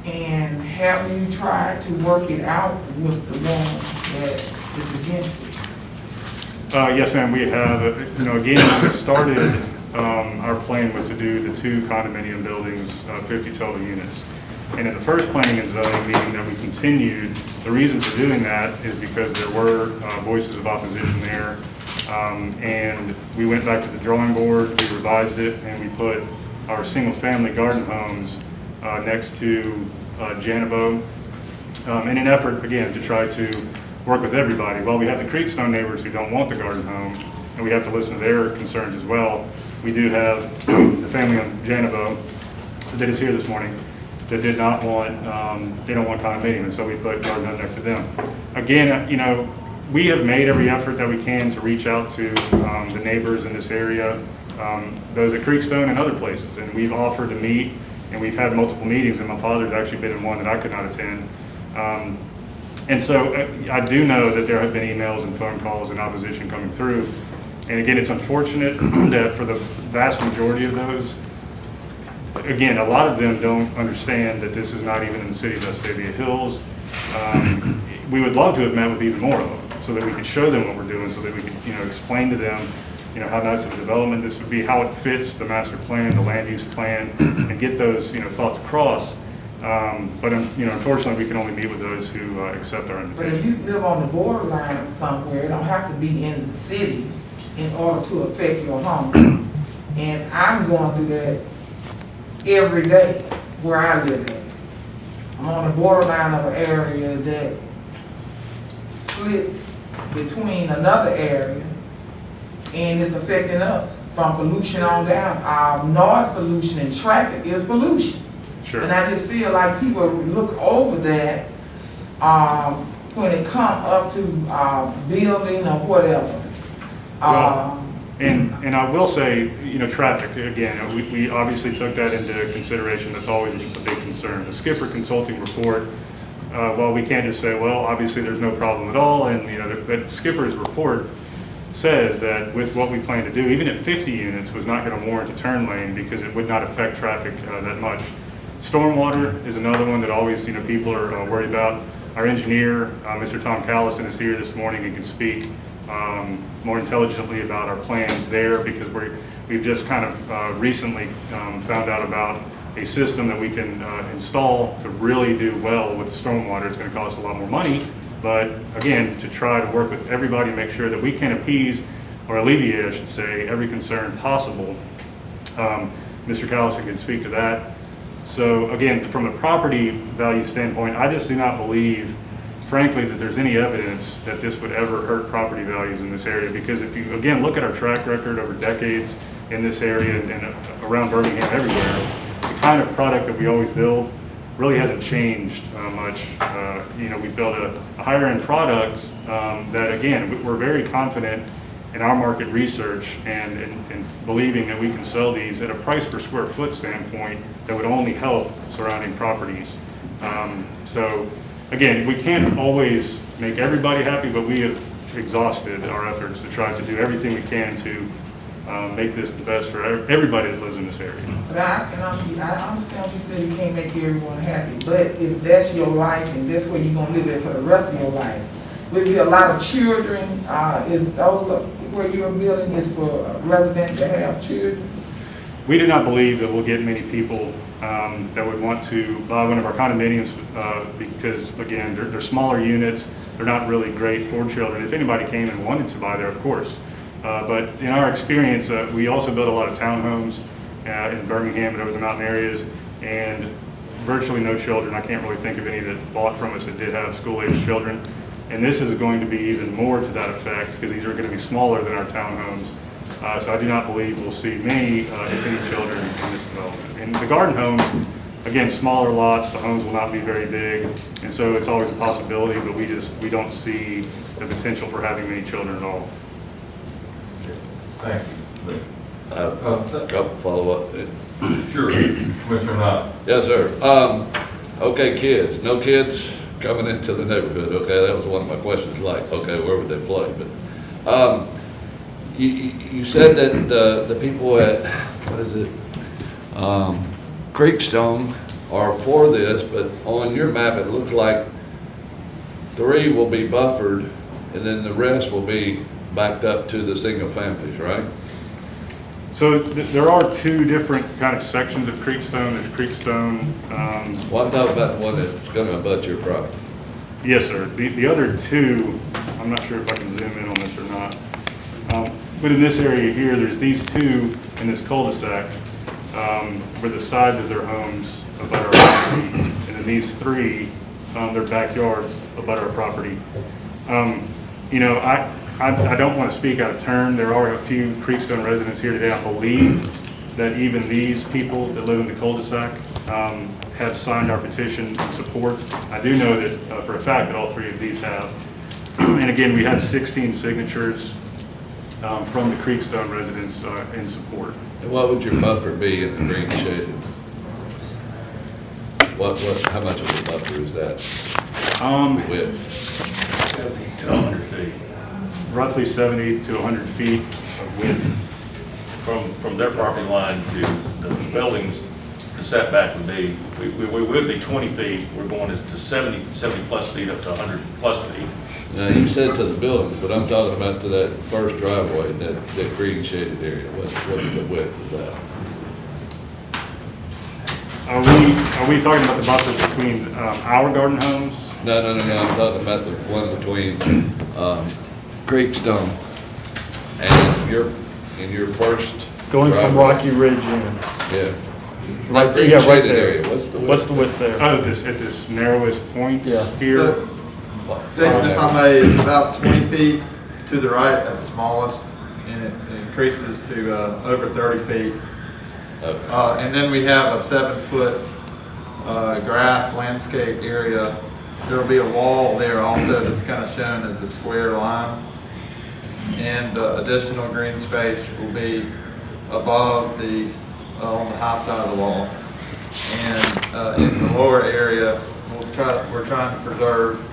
And have you tried to work it out with the ones that is against it? Yes, ma'am, we have. Again, when we started, our plan was to do the 2 condominium buildings, 50 total units. And in the first planning and zoning meeting that we continued, the reason for doing that is because there were voices of opposition there. And we went back to the drawing board, we revised it, and we put our single-family garden homes next to Janibo, in an effort, again, to try to work with everybody. While we have the Creekstone neighbors who don't want the garden home, and we have to listen to their concerns as well, we do have the family on Janibo that is here this morning that did not want, they don't want condominium, and so we put garden home next to them. Again, you know, we have made every effort that we can to reach out to the neighbors in this area, those at Creekstone and other places, and we've offered to meet, and we've had multiple meetings, and my father's actually been in one that I could not attend. And so I do know that there have been emails and phone calls and opposition coming through. And again, it's unfortunate that for the vast majority of those, again, a lot of them don't understand that this is not even in the city of Vestavia Hills. We would love to have met with even more of them so that we could show them what we're doing, so that we could, you know, explain to them, you know, how nice of a development this would be, how it fits the master plan, the land use plan, and get those, you know, thoughts across. But you know, unfortunately, we can only meet with those who accept our But if invitation. you live on the borderline of somewhere, it don't have to be in the city in order to affect your home. And I'm going through that every day where I live at. I'm on the borderline of an area that splits between another area, and it's affecting us from pollution on down. Noise pollution and traffic is pollution. Sure. And I just feel like people look over that when it come up to building or whatever. Well, and I will say, you know, traffic, again, we obviously took that into consideration. That's always a big concern. The Skipper Consulting report, while we can't just say, well, obviously there's no problem at all, and, you know, but Skipper's report says that with what we plan to do, even at 50 units, was not going to warrant a turn lane because it would not affect traffic that much. Stormwater is another one that always, you know, people are worried about. Our engineer, Mr. Tom Callison, is here this morning and can speak more intelligently about our plans there, because we've just kind of recently found out about a system that we can install to really do well with the stormwater. It's going to cost a lot more money, but again, to try to work with everybody, make sure that we can appease, or alleviate, I should say, every concern possible. Mr. Callison can speak to that. So again, from a property value standpoint, I just do not believe, frankly, that there's any evidence that this would ever hurt property values in this area. Because if you, again, look at our track record over decades in this area and around Birmingham everywhere, the kind of product that we always build really hasn't changed much. You know, we built a higher end product that, again, we're very confident in our market research and believing that we can sell these at a price per square foot standpoint that would only help surrounding properties. So again, we can't always make everybody happy, but we have exhausted our efforts to try to do everything we can to make this the best for everybody that lives in this area. But I understand what you said, you can't make everyone happy, but if that's your life and that's where you're gonna live it for the rest of your life, will be a lot of children, is those where you're building is for residents that have children? We do not believe that we'll get many people that would want to buy one of our condominiums because, again, they're smaller units. They're not really great for children. If anybody came and wanted to buy there, of course. But in our experience, we also built a lot of townhomes in Birmingham and over the mountain areas, and virtually no children. I can't really think of any that bought from us that did have school-age children. And this is going to be even more to that effect because these are going to be smaller than our townhomes. So I do not believe we'll see many, if any, children in this development. And the garden homes, again, smaller lots, the homes will not be very big, and so it's always a possibility, but we don't see the potential for having many children at all. Thank you. Couple follow-up. Sure, Commissioner Knight. Yes, sir. Okay, kids, no kids coming into the neighborhood. Okay, that was one of my questions, like, okay, where would they play? But you said that the people at, what is it, Creekstone are for this, but on your map, it looks like 3 will be buffered, and then the rest will be backed up to the single families, right? So there are 2 different kind of sections of Creekstone. There's Creekstone. Well, I'm talking about the one that's going to abut your property. Yes, sir. The other 2, I'm not sure if I can zoom in on this or not. But in this area here, there's these 2 in this cul-de-sac where the sides of their homes abut our property. And then these three, their backyards abut our property. You know, I don't want to speak out of turn. There are a few Creekstone residents here today. I believe that even these people that live in the cul-de-sac have signed our petition in support. I do know that for a fact that all three of these have. And again, we have 16 signatures from the Creekstone residents in support. And what would your buffer be in the green shaded? How much of a buffer is that? Width? 70 to 100 feet. Roughly 70 to 100 feet of width. From their property line to the buildings, the setback would be, we would be 20 feet, we're going to 70 plus feet up to 100 plus feet. Now, you said to the buildings, but I'm talking about to that first driveway, that green shaded area. What's the width of that? Are we talking about the buffer between our garden homes? No, I'm talking about the one between Creekstone and your first Going from driveway. Rocky Ridge in. Yeah. Right, Green yeah, right shaded there. area. What's the width? What's the width there? Oh, at this narrowest point Yeah. here. So, Jason, if I may, it's about 20 feet to the right at the smallest, and it increases to over 30 feet. Okay. And then we have a 7-foot grass landscape area. There'll be a wall there also that's kind of shown as a square line. And the additional green space will be above on the high side of the wall. And in the lower area, we're trying to preserve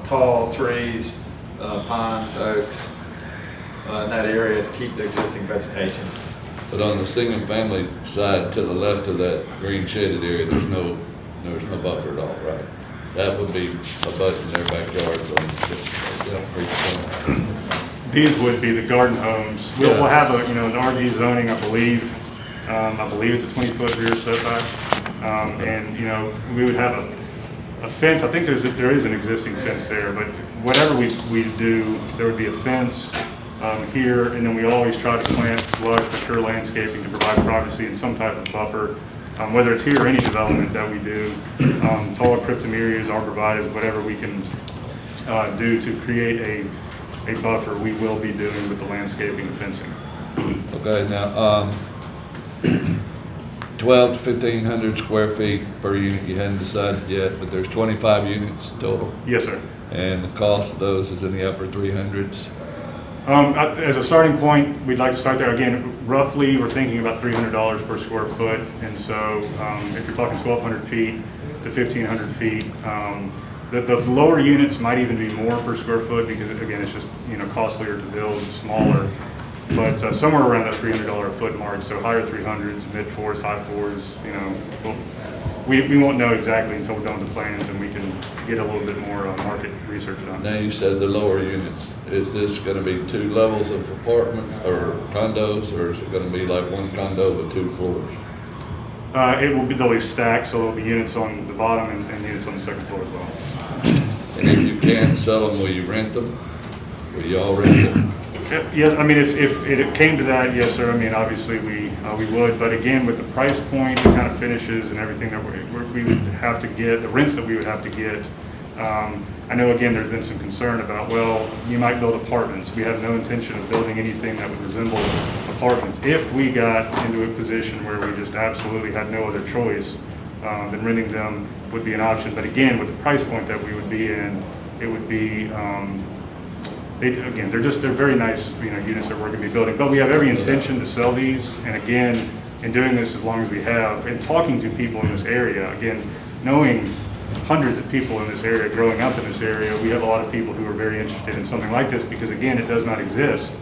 tall trees, pines, oaks, in that area to keep the existing vegetation. But on the single family side to the left of that green shaded area, there's no buffer at all, right? That would be abutting their backyards on Creekstone. These would be the garden homes. We'll have an RG zoning, I believe. I believe it's a 20-foot rear setback. And, we would have a fence. I think there is an existing fence there, but whatever we do, there would be a fence here, and then we always try to plant lush, mature landscaping to provide privacy and some type of buffer. Whether it's here or any development that we do, taller cryptomerias, arborvitaes, whatever we can do to create a buffer, we will be doing with the landscaping and fencing. Okay, now, 12 to 1,500 square feet per unit, you hadn't decided yet, but there's 25 units total. Yes, sir. And the cost of those is in the upper 300s. As a starting point, we'd like to start there. Again, roughly, we're thinking about $300 per square foot. And so if you're talking 1,200 feet to 1,500 feet, the lower units might even be more per square foot because, again, it's just costlier to build, smaller. But somewhere around that $300 a foot mark, so higher 300s, mid 4s, high 4s, we won't know exactly until we're done with the plans and we can get a little bit more market research done. Now, you said the lower units. Is this going to be 2 levels of apartments or condos, or is it going to be like one condo with 2 floors? They'll be stacked, so there'll be units on the bottom and units on the second floor as well. And if you can't sell them, will you rent them? Will you all rent them? Yeah, I mean, if it came to that, yes, sir. I mean, obviously we would, but again, with the price point, the kind of finishes and everything that we would have to get, the rents that we would have to get. I know, again, there's been some concern about, well, you might build apartments. We have no intention of building anything that would resemble apartments. If we got into a position where we just absolutely had no other choice, then renting them would be an option. But again, with the price point that we would be in, it would be, they're very nice, units that we're going to be building. But we have every intention to sell these. And again, in doing this as long as we have, and talking to people in this area, again, knowing hundreds of people in this area, growing up in this area, we have a lot of people who are very interested in something like this because, again, it does not exist.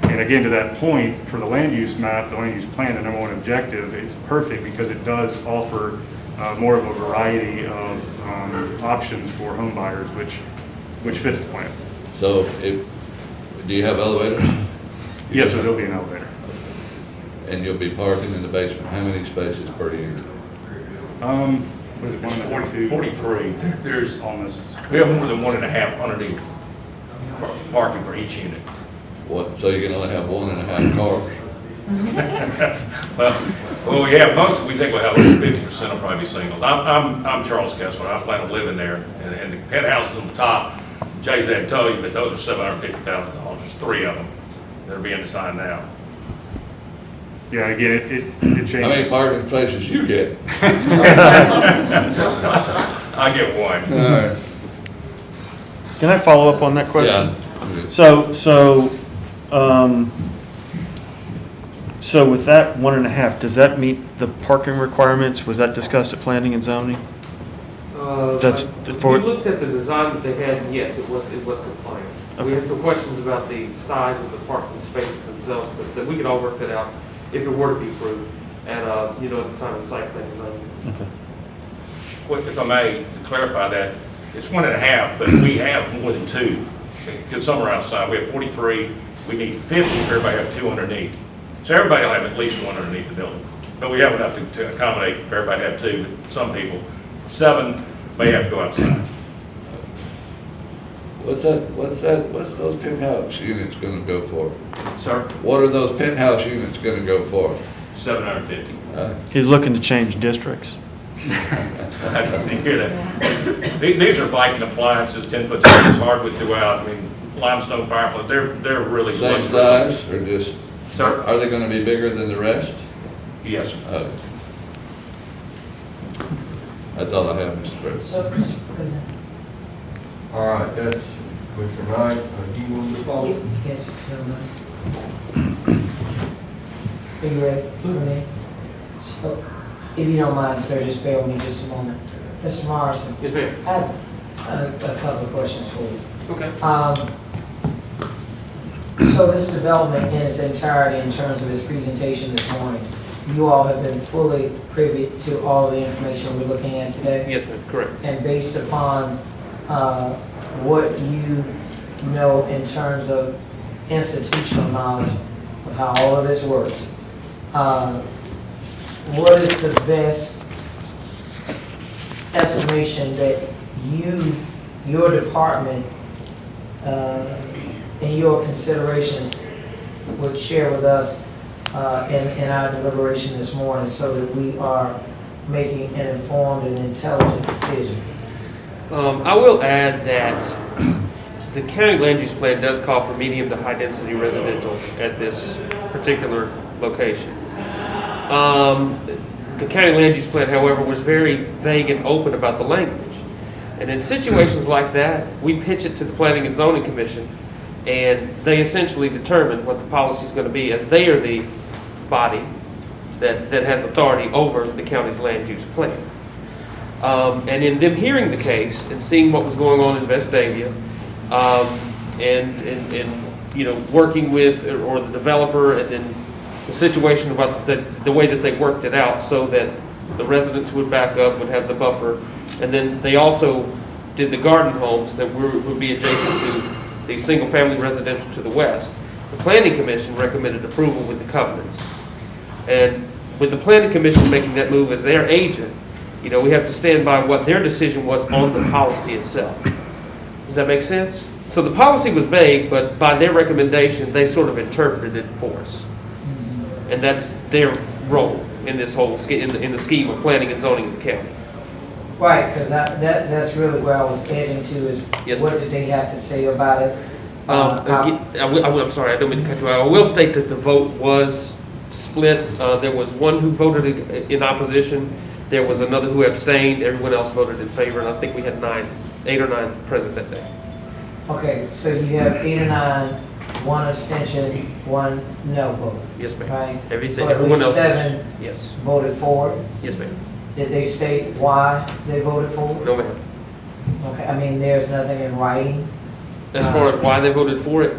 And again, to that point, for the land use map, the land use plan, the number one objective, it's perfect because it does offer more of a variety of options for home buyers, which fits the plan. So, do you have elevators? Yes, sir, there'll be an elevator. And you'll be parking in the basement. How many spaces per unit? Was it 1 43. There's on this? we have more than 1.5 underneath parking for each unit. What? So you can only have 1.5 cars? Well, Well, yeah, we think we'll have over 50% will probably be singles. I'm Charles Kessler, I plan on living there, and the penthouses on the top, Jay's didn't tell you, but those are $750,000, there's 3 of them that are being designed now. Yeah, again, it changes. How many parking places you get? I get one. All right. Can I follow up on that question? Yeah. So with that 1.5, does that meet the parking requirements? Was that discussed at planning and zoning? That's for- We looked at the design that they had, and yes, it was compliant. We had some questions about the size of the parking spaces themselves, but that we could all work that out if it were to be approved at, at the time of site plan design. Okay. Well, if I may, to clarify that, it's 1.5, but we have more than 2. Because some are outside, we have 43, we need 50 if everybody have 2 underneath. So everybody will have at least 1 underneath the building. But we have enough to accommodate for everybody to have 2, but some people, 7 may have to go outside. What's those penthouse units gonna go for? Sir? What are those penthouse units gonna go for? 750. He's looking to change districts. I didn't hear that. These are Viking appliances, 10-foot stands, hardwood throughout, I mean, limestone fireplace, they're really. Same size, or just? Sir? Are they gonna be bigger than the rest? Yes, sir. That's all I have, Mr. President. So, Mr. President. All right, that's Commissioner Knight, you want to follow? Yes, are you ready? Okay. So, if you don't mind, sir, just bear with me just a moment. Mr. Morrison, Yes, ma'am. I have a couple of questions for you. Okay. So this development in its entirety, in terms of its presentation this morning, you all have been fully privy to all of the information we're looking at today? Yes, ma'am, correct. And based upon what you know in terms of institutional knowledge of how all of this works, what is the best estimation that your department, and your considerations would share with us in our deliberation this morning, so that we are making an informed and intelligent decision? I will add that the county land use plan does call for medium to high density residential at this particular location. The county land use plan, however, was very vague and open about the language. And in situations like that, we pitch it to the Planning and Zoning Commission, and they essentially determine what the policy is going to be, as they are the body that has authority over the county's land use plan. And in them hearing the case and seeing what was going on in Vestavia, and working with or the developer, and then the situation about the way that they worked it out so that the residents would back up, would have the buffer, and then they also did the garden homes that would be adjacent to the single-family residential to the west. The Planning Commission recommended approval with the covenants. And with the Planning Commission making that move as their agent, we have to stand by what their decision was on the policy itself. Does that make sense? So the policy was vague, but by their recommendation, they sort of interpreted it for us. And that's their role in this whole, in the scheme of planning and zoning in the county. Right, because that's really where I was edging to, is Yes, what ma'am. did they have to say about it? I'm sorry, I don't mean to cut you out. I will state that the vote was split. There was one who voted in opposition. There was another who abstained. Everyone else voted in favor, and I think we had 8 or 9 present that day. Okay, so you have 8 or 9, 1 abstention, 1 no vote, Yes, ma'am. right? Everything, So at everyone least else. 7 Yes, voted for it. yes, ma'am. Did they state why they voted for it? No, ma'am. Okay, I mean, there's nothing in writing. As far as why they voted for it,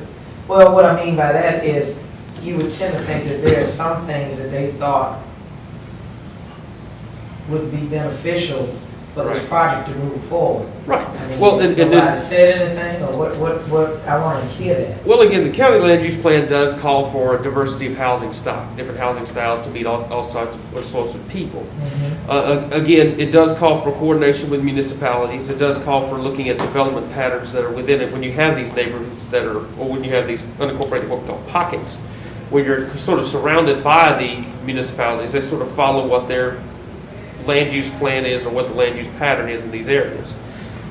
Well, what I mean by that is, you would tend to think that there are some things that they thought would be beneficial for this Right. project to move forward. right. I mean, Well, and nobody then, said anything, or what, I want to hear that. well, again, the county land use plan does call for a diversity of housing stock, different housing styles to meet all sorts of people. Again, it does call for coordination with municipalities. It does call for looking at development patterns that are within it when you have these neighborhoods that are, or when you have these unincorporated, what we call pockets, when you're sort of surrounded by the municipalities, they sort of follow what their land use plan is or what the land use pattern is in these areas.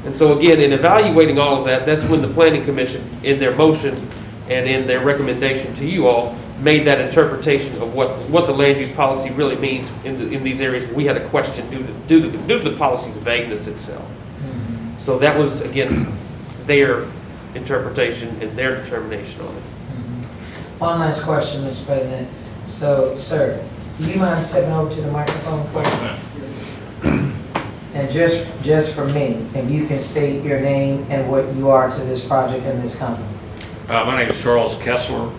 And so again, in evaluating all of that, that's when the Planning Commission, in their motion and in their recommendation to you all, made that interpretation of what the land use policy really means in these areas. We had a question due to the policy's vagueness itself. So that was, again, their interpretation and their determination on it. One last question, Mr. President. So, sir, do you mind stepping over to the microphone for me? And just for me, if you can state your name and what you are to this project and this company. My name is Charles Kessler.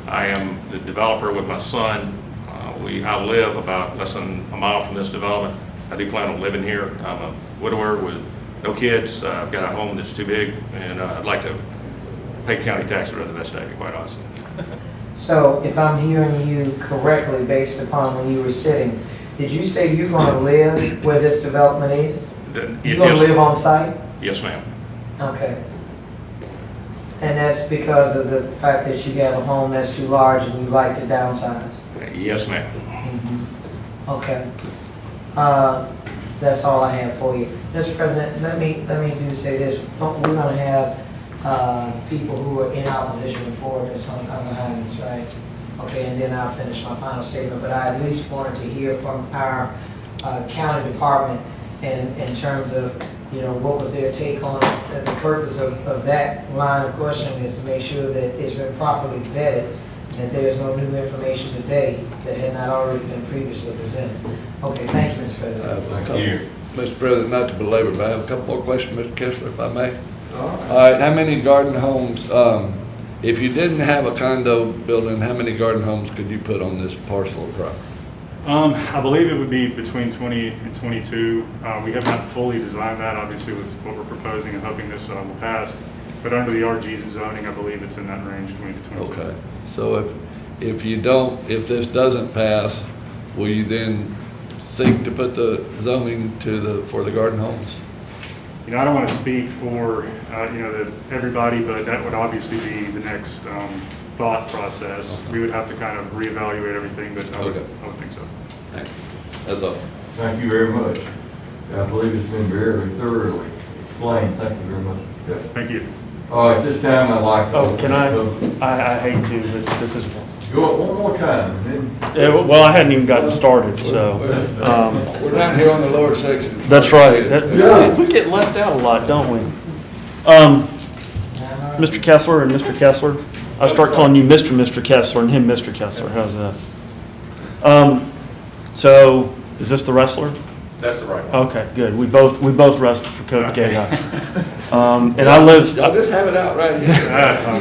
I am the developer with my son. I live about less than a mile from this development. I do plan on living here. I'm a widower with no kids. I've got a home that's too big, and I'd like to pay county taxes rather than state, quite honestly. So if I'm hearing you correctly, based upon when you were sitting, did you say you're going to live where this development is? You're going to live on site? Yes, ma'am. Okay. And that's because of the fact that you got a home that's too large and you like to downsize? Yes, ma'am. Okay. That's all I have for you. Mr. President, let me do say this. We're going to have people who are in opposition for this going to come behind us, right? Okay, and then I'll finish my final statement. But I at least wanted to hear from our county department in terms of, you know, what was their take on it. The purpose of that line of questioning is to make sure that it's been properly vetted, that there's no new information today that had not already been previously presented. Okay, thank you, Mr. President. Thank you. Mr. President, not to belabor, but I have a couple more questions, Mr. Kessler, if I may. All right, how many garden homes, if you didn't have a condo building, how many garden homes could you put on this parcel of property? I believe it would be between 20 and 22. We have not fully designed that, obviously, with what we're proposing and hoping this will pass. But under the RG's zoning, I believe it's in that range, 20 to 22. Okay, so if this doesn't pass, will you then seek to put the zoning for the garden homes? You know, I don't want to speak for, everybody, but that would obviously be the next thought process. Okay. We would have to kind of reevaluate everything, but I would think so. Thanks. That's all. Thank you very much. I believe it's been very thoroughly explained. Thank you very much. Yes. Thank you. All right, this time I'd like to... Oh, can I hate to, but this is... Go up one more time, then. Well, I hadn't even gotten started, so... We're down here on the lower section. That's right. Yeah. We get left out a lot, don't we? Mr. Kessler and Mr. Kessler. I start calling you Mr. Kessler and him Mr. Kessler. How's that? So, is this the wrestler? That's the right one. Okay, good. We both wrestled for Coach Gay. And I live... I'll just have it out right here.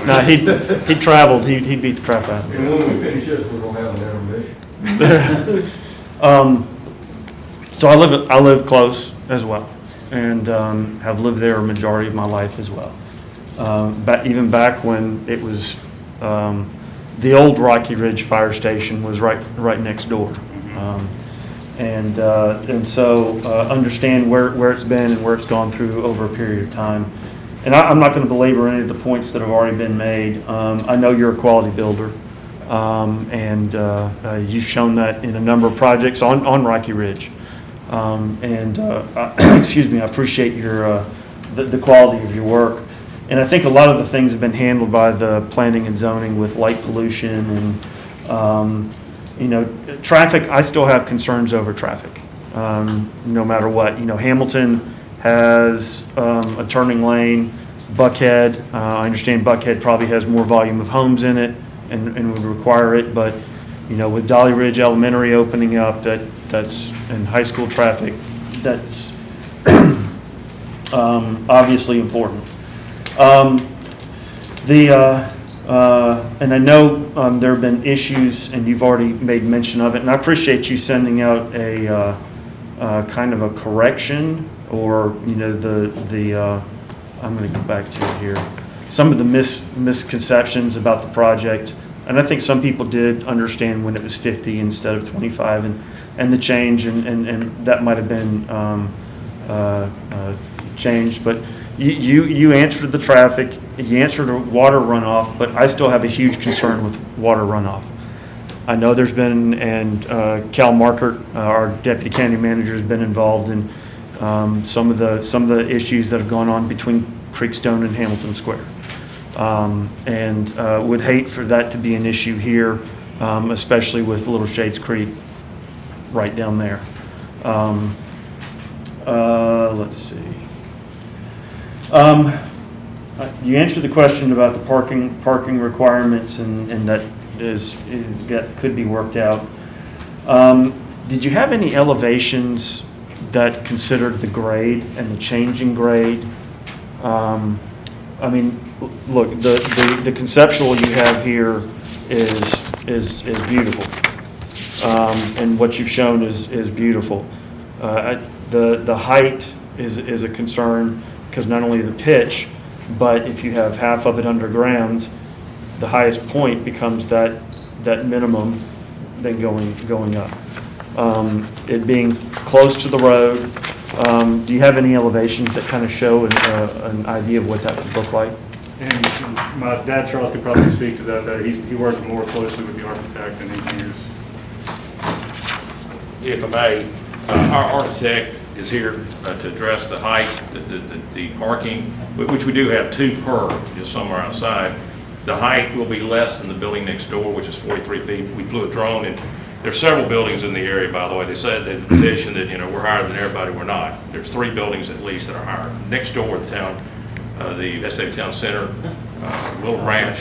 No, he traveled. He beat the crap out of me. And when we finish this, we're gonna have an intermission. So I live close as well, and have lived there a majority of my life as well. Even back when it was the old Rocky Ridge Fire Station was right next door, and so understand where it's been and where it's gone through over a period of time. And I'm not going to belabor any of the points that have already been made. I know you're a quality builder, and you've shown that in a number of projects on Rocky Ridge. Excuse me, I appreciate the quality of your work. And I think a lot of the things have been handled by the planning and zoning with light pollution and, traffic. I still have concerns over traffic, no matter what. Hamilton has a turning lane. Buckhead, I understand Buckhead probably has more volume of homes in it and would require it, but with Dolly Ridge Elementary opening up, that's in high school traffic, that's obviously important. And I know there have been issues, and you've already made mention of it, and I appreciate you sending out a kind of a correction, or I'm going to go back to it here. Some of the misconceptions about the project, and I think some people did understand when it was 50 instead of 25, and the change, and that might have been changed. But you answered the traffic, you answered the water runoff, but I still have a huge concern with water runoff. I know there's been, and Cal Markert, our deputy county manager, has been involved in some of the issues that have gone on between Creekstone and Hamilton Square. And would hate for that to be an issue here, especially with Little Shades Creek right down there. Let's see. You answered the question about the parking requirements, and that could be worked out. Did you have any elevations that considered the grade and the changing grade? I mean, look, the conceptual you have here is beautiful, and what you've shown is beautiful. The height is a concern, because not only the pitch, but if you have half of it underground, the highest point becomes that minimum, then going up. It being close to the road, do you have any elevations that kind of show an idea of what that would look like? And my dad, Charles, could probably speak to that better. He worked more closely with the architect and engineers. If I may, our architect is here to address the height, the parking, which we do have 2 per, just somewhere outside. The height will be less than the building next door, which is 43 feet. We flew a drone, and there's several buildings in the area, by the way. They said that the petition that, we're higher than everybody. We're not. There's 3 buildings at least that are higher. Next door, the town, the Vestavia Town Center, Little Branch.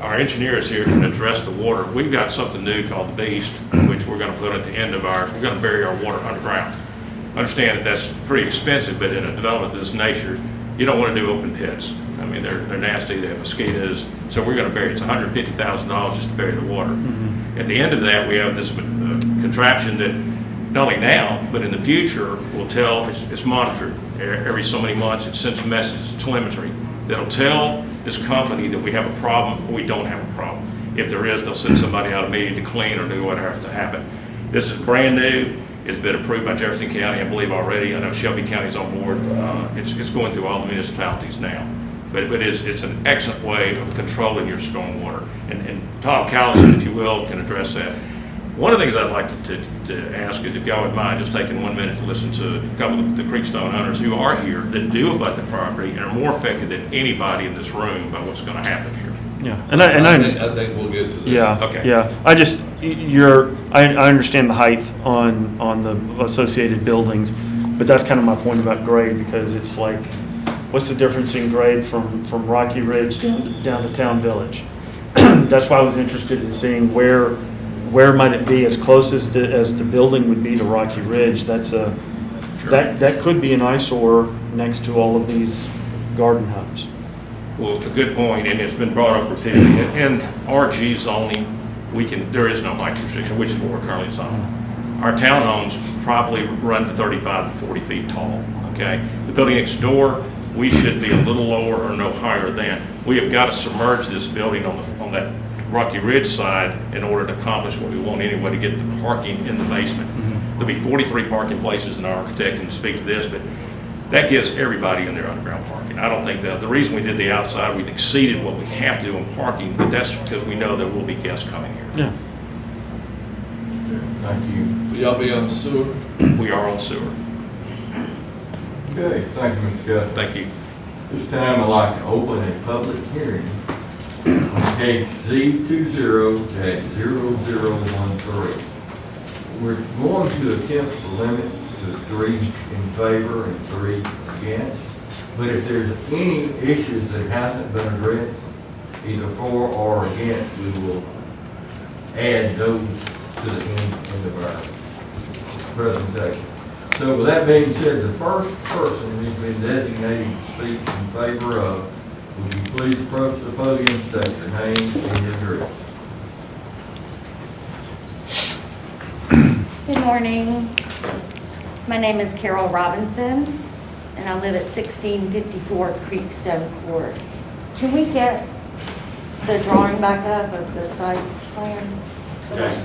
Our engineers here can address the water. We've got something new called the Beast, which we're going to put at the end of ours. We're going to bury our water underground. Understand that that's pretty expensive, but in a development of this nature, you don't want to do open pits. I mean, they're nasty, they have mosquitoes, so we're going to bury it. It's $150,000 just to bury the water. Mm-hmm. At the end of that, we have this contraption that not only now, but in the future, will tell, it's monitored every so many months. It sends messages, telemetry, that'll tell this company that we have a problem or we don't have a problem. If there is, they'll send somebody out immediately to clean or do whatever has to happen. This is brand new. It's been approved by Jefferson County, I believe, already. I know Shelby County's on board. It's going through all the municipalities now. But it's an excellent way of controlling your stormwater. And Tom Callison, if you will, can address that. One of the things I'd like to ask is if y'all would mind just taking 1 minute to listen to a couple of the Creekstone owners who are here that do abut the property and are more affected than anybody in this room by what's going to happen here. Yeah, I think we'll get to that. Yeah, Okay. yeah. I understand the height on the associated buildings, but that's kind of my point about grade, because it's like, what's the difference in grade from Rocky Ridge down to Town Village? That's why I was interested in seeing where might it be as close as the building would be to Rocky Ridge. That's that could be an eyesore next to all of these garden homes. Well, a good point, and it's been brought up repeatedly. In RG zoning, there is no height restriction, which is what we're currently zoning. Our townhomes probably run to 35 to 40 feet tall, okay? The building next door, we should be a little lower or no higher than. We have got to submerge this building on that Rocky Ridge side in order to accomplish what we want anyway, to get the parking in the basement. There'll be 43 parking places, and our architect can speak to this, but that gives everybody in their underground parking. I don't think that, the reason we did the outside, we've exceeded what we have to do in parking, but that's because we know there will be guests coming here. Yeah. Thank you. Will y'all be on sewer? We are on sewer. Okay, thank you, Mr. Gus. Thank you. This time I'd like to open a public hearing on case Z20-0013. We're going to attempt to limit to 3 in favor and 3 against. But if there's any issues that hasn't been addressed, either for or against, we will add those to the end of our presentation. So with that being said, the first person who's been designated to speak in favor of, would you please approach the podium, state your name and your address. Good morning. My name is Carol Robinson, and I live at 1654 Creekstone Court. Can we get the drawing back up of the site plan? Okay.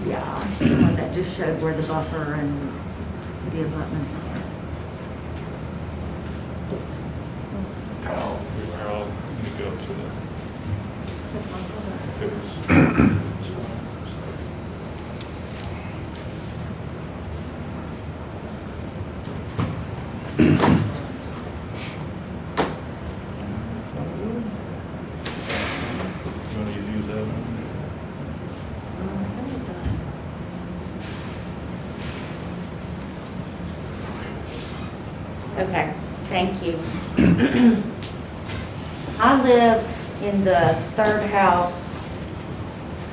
Yeah, the one that just showed where the buffer and who the abutments are. Well, you go to the, it was. You want to use that one? Okay, thank you. I live in the third house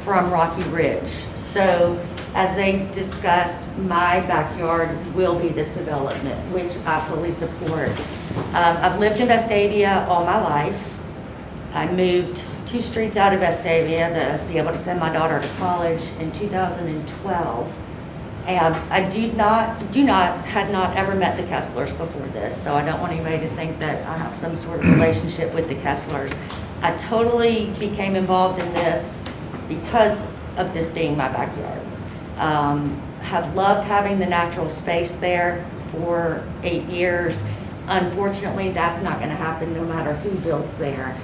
from Rocky Ridge. So as they discussed, my backyard will be this development, which I fully support. I've lived in Vestavia all my life. I moved 2 streets out of Vestavia to be able to send my daughter to college in 2012. And I had not ever met the Kesslers before this, so I don't want anybody to think that I have some sort of relationship with the Kesslers. I totally became involved in this because of this being my backyard. Have loved having the natural space there for 8 years. Unfortunately, that's not going to happen no matter who builds there.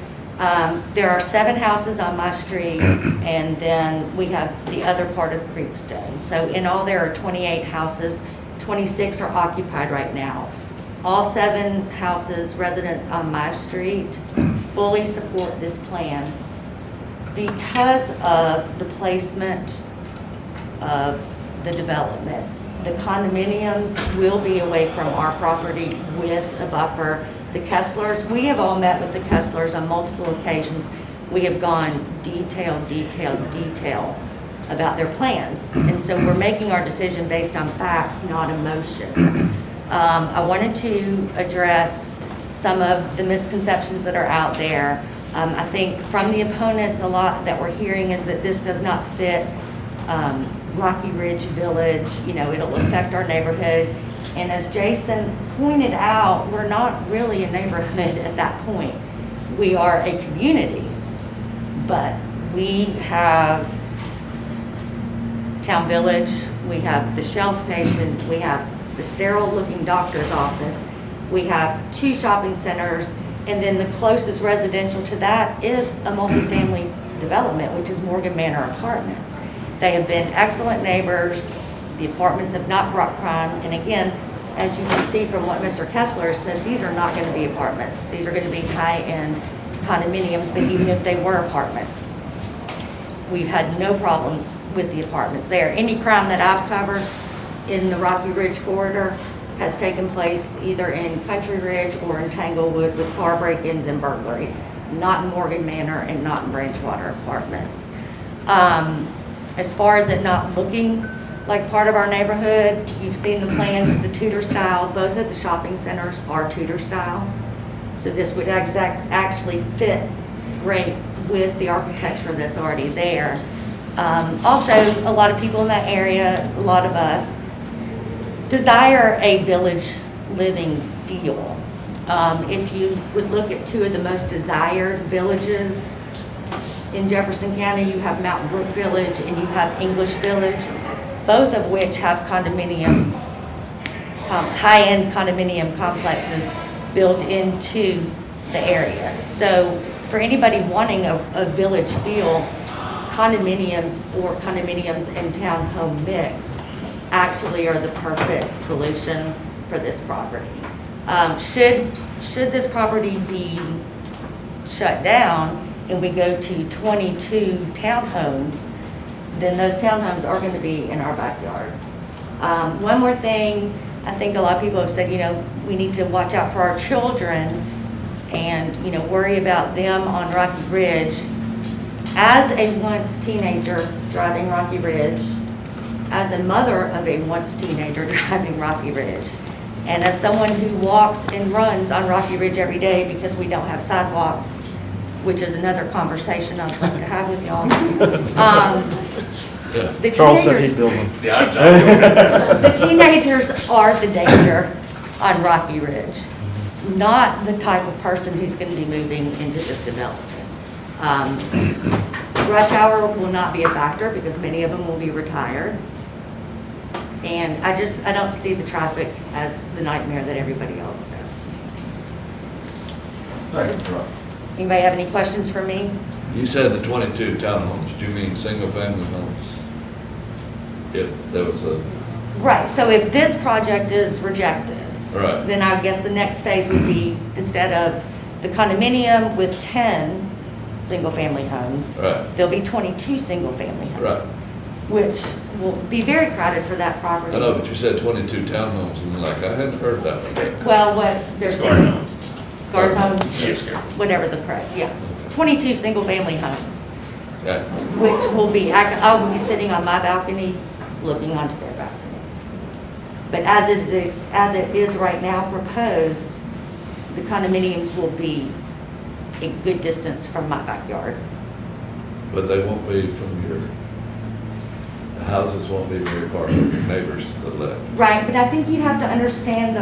There are 7 houses on my street, and then we have the other part of Creekstone. So in all, there are 28 houses. 26 are occupied right now. All 7 houses, residents on my street, fully support this plan because of the placement of the development. The condominiums will be away from our property with a buffer. The Kesslers, we have all met with the Kesslers on multiple occasions. We have gone detail about their plans. And so we're making our decision based on facts, not emotions. I wanted to address some of the misconceptions that are out there. I think from the opponents, a lot that we're hearing is that this does not fit Rocky Ridge Village, it'll affect our neighborhood. And as Jason pointed out, we're not really a neighborhood at that point. We are a community, but we have Town Village, we have the Shell Station, we have the sterile-looking doctor's office, we have 2 shopping centers, and then the closest residential to that is a multifamily development, which is Morgan Manor Apartments. They have been excellent neighbors. The apartments have not brought crime. And again, as you can see from what Mr. Kessler says, these are not going to be apartments. These are going to be high-end condominiums, but even if they were apartments, we've had no problems with the apartments there. Any crime that I've covered in the Rocky Ridge corridor has taken place either in Country Ridge or in Tanglewood with car break-ins and burglaries, not in Morgan Manor and not in Branchwater Apartments. As far as it not looking like part of our neighborhood, you've seen the plans, it's a Tudor style. Both of the shopping centers are Tudor style. So this would actually fit great with the architecture that's already there. Also, a lot of people in that area, a lot of us, desire a village living feel. If you would look at 2 of the most desired villages in Jefferson County, you have Mountain Brook Village and you have English Village, both of which have condominium, high-end condominium complexes built into the area. So for anybody wanting a village feel, condominiums or condominiums and townhome mixed actually are the perfect solution for this property. Should this property be shut down and we go to 22 townhomes, then those townhomes are going to be in our backyard. One more thing, I think a lot of people have said, we need to watch out for our children and, worry about them on Rocky Ridge. As a once teenager driving Rocky Ridge, as a mother of a once teenager driving Rocky Ridge, and as someone who walks and runs on Rocky Ridge every day because we don't have sidewalks, which is another conversation I'd like to have with y'all. The Charles said he'd teenagers, build them. the teenagers are the danger on Rocky Ridge, not the type of person who's going to be moving into this development. Rush hour will not be a factor because many of them will be retired. And I don't see the traffic as the nightmare that everybody else does. Thank you, Rob. Anybody have any questions for me? You said the 22 townhomes, do you mean single-family homes? If there was a, Right, so if this project is rejected, right, then I guess the next phase would be, instead of the condominium with 10 single-family homes, right, there'll be 22 single-family homes. Right. Which will be very crowded for that property. I know, but you said 22 townhomes, and like, I hadn't heard that one. Well, there's Garden homes. garden homes, Yes, Carol. whatever the correct, yeah. 22 single-family homes, Okay, which will be, I will be sitting on my balcony, looking onto their balcony. But as it is right now proposed, the condominiums will be a good distance from my backyard. but they won't be from the houses won't be very far from your neighbors to the left. Right, but I think you have to understand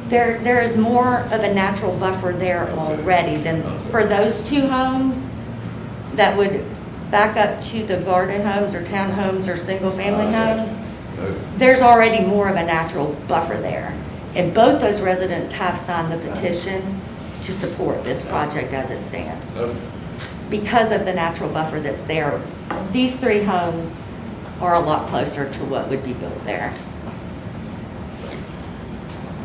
there is more of a natural buffer there already than for those two homes that would back up to the garden homes or townhomes or single-family homes. Okay. There's already more of a natural buffer there. And both those residents have signed the petition to support this project as it stands. Okay. Because of the natural buffer that's there, these three homes are a lot closer to what would be built there.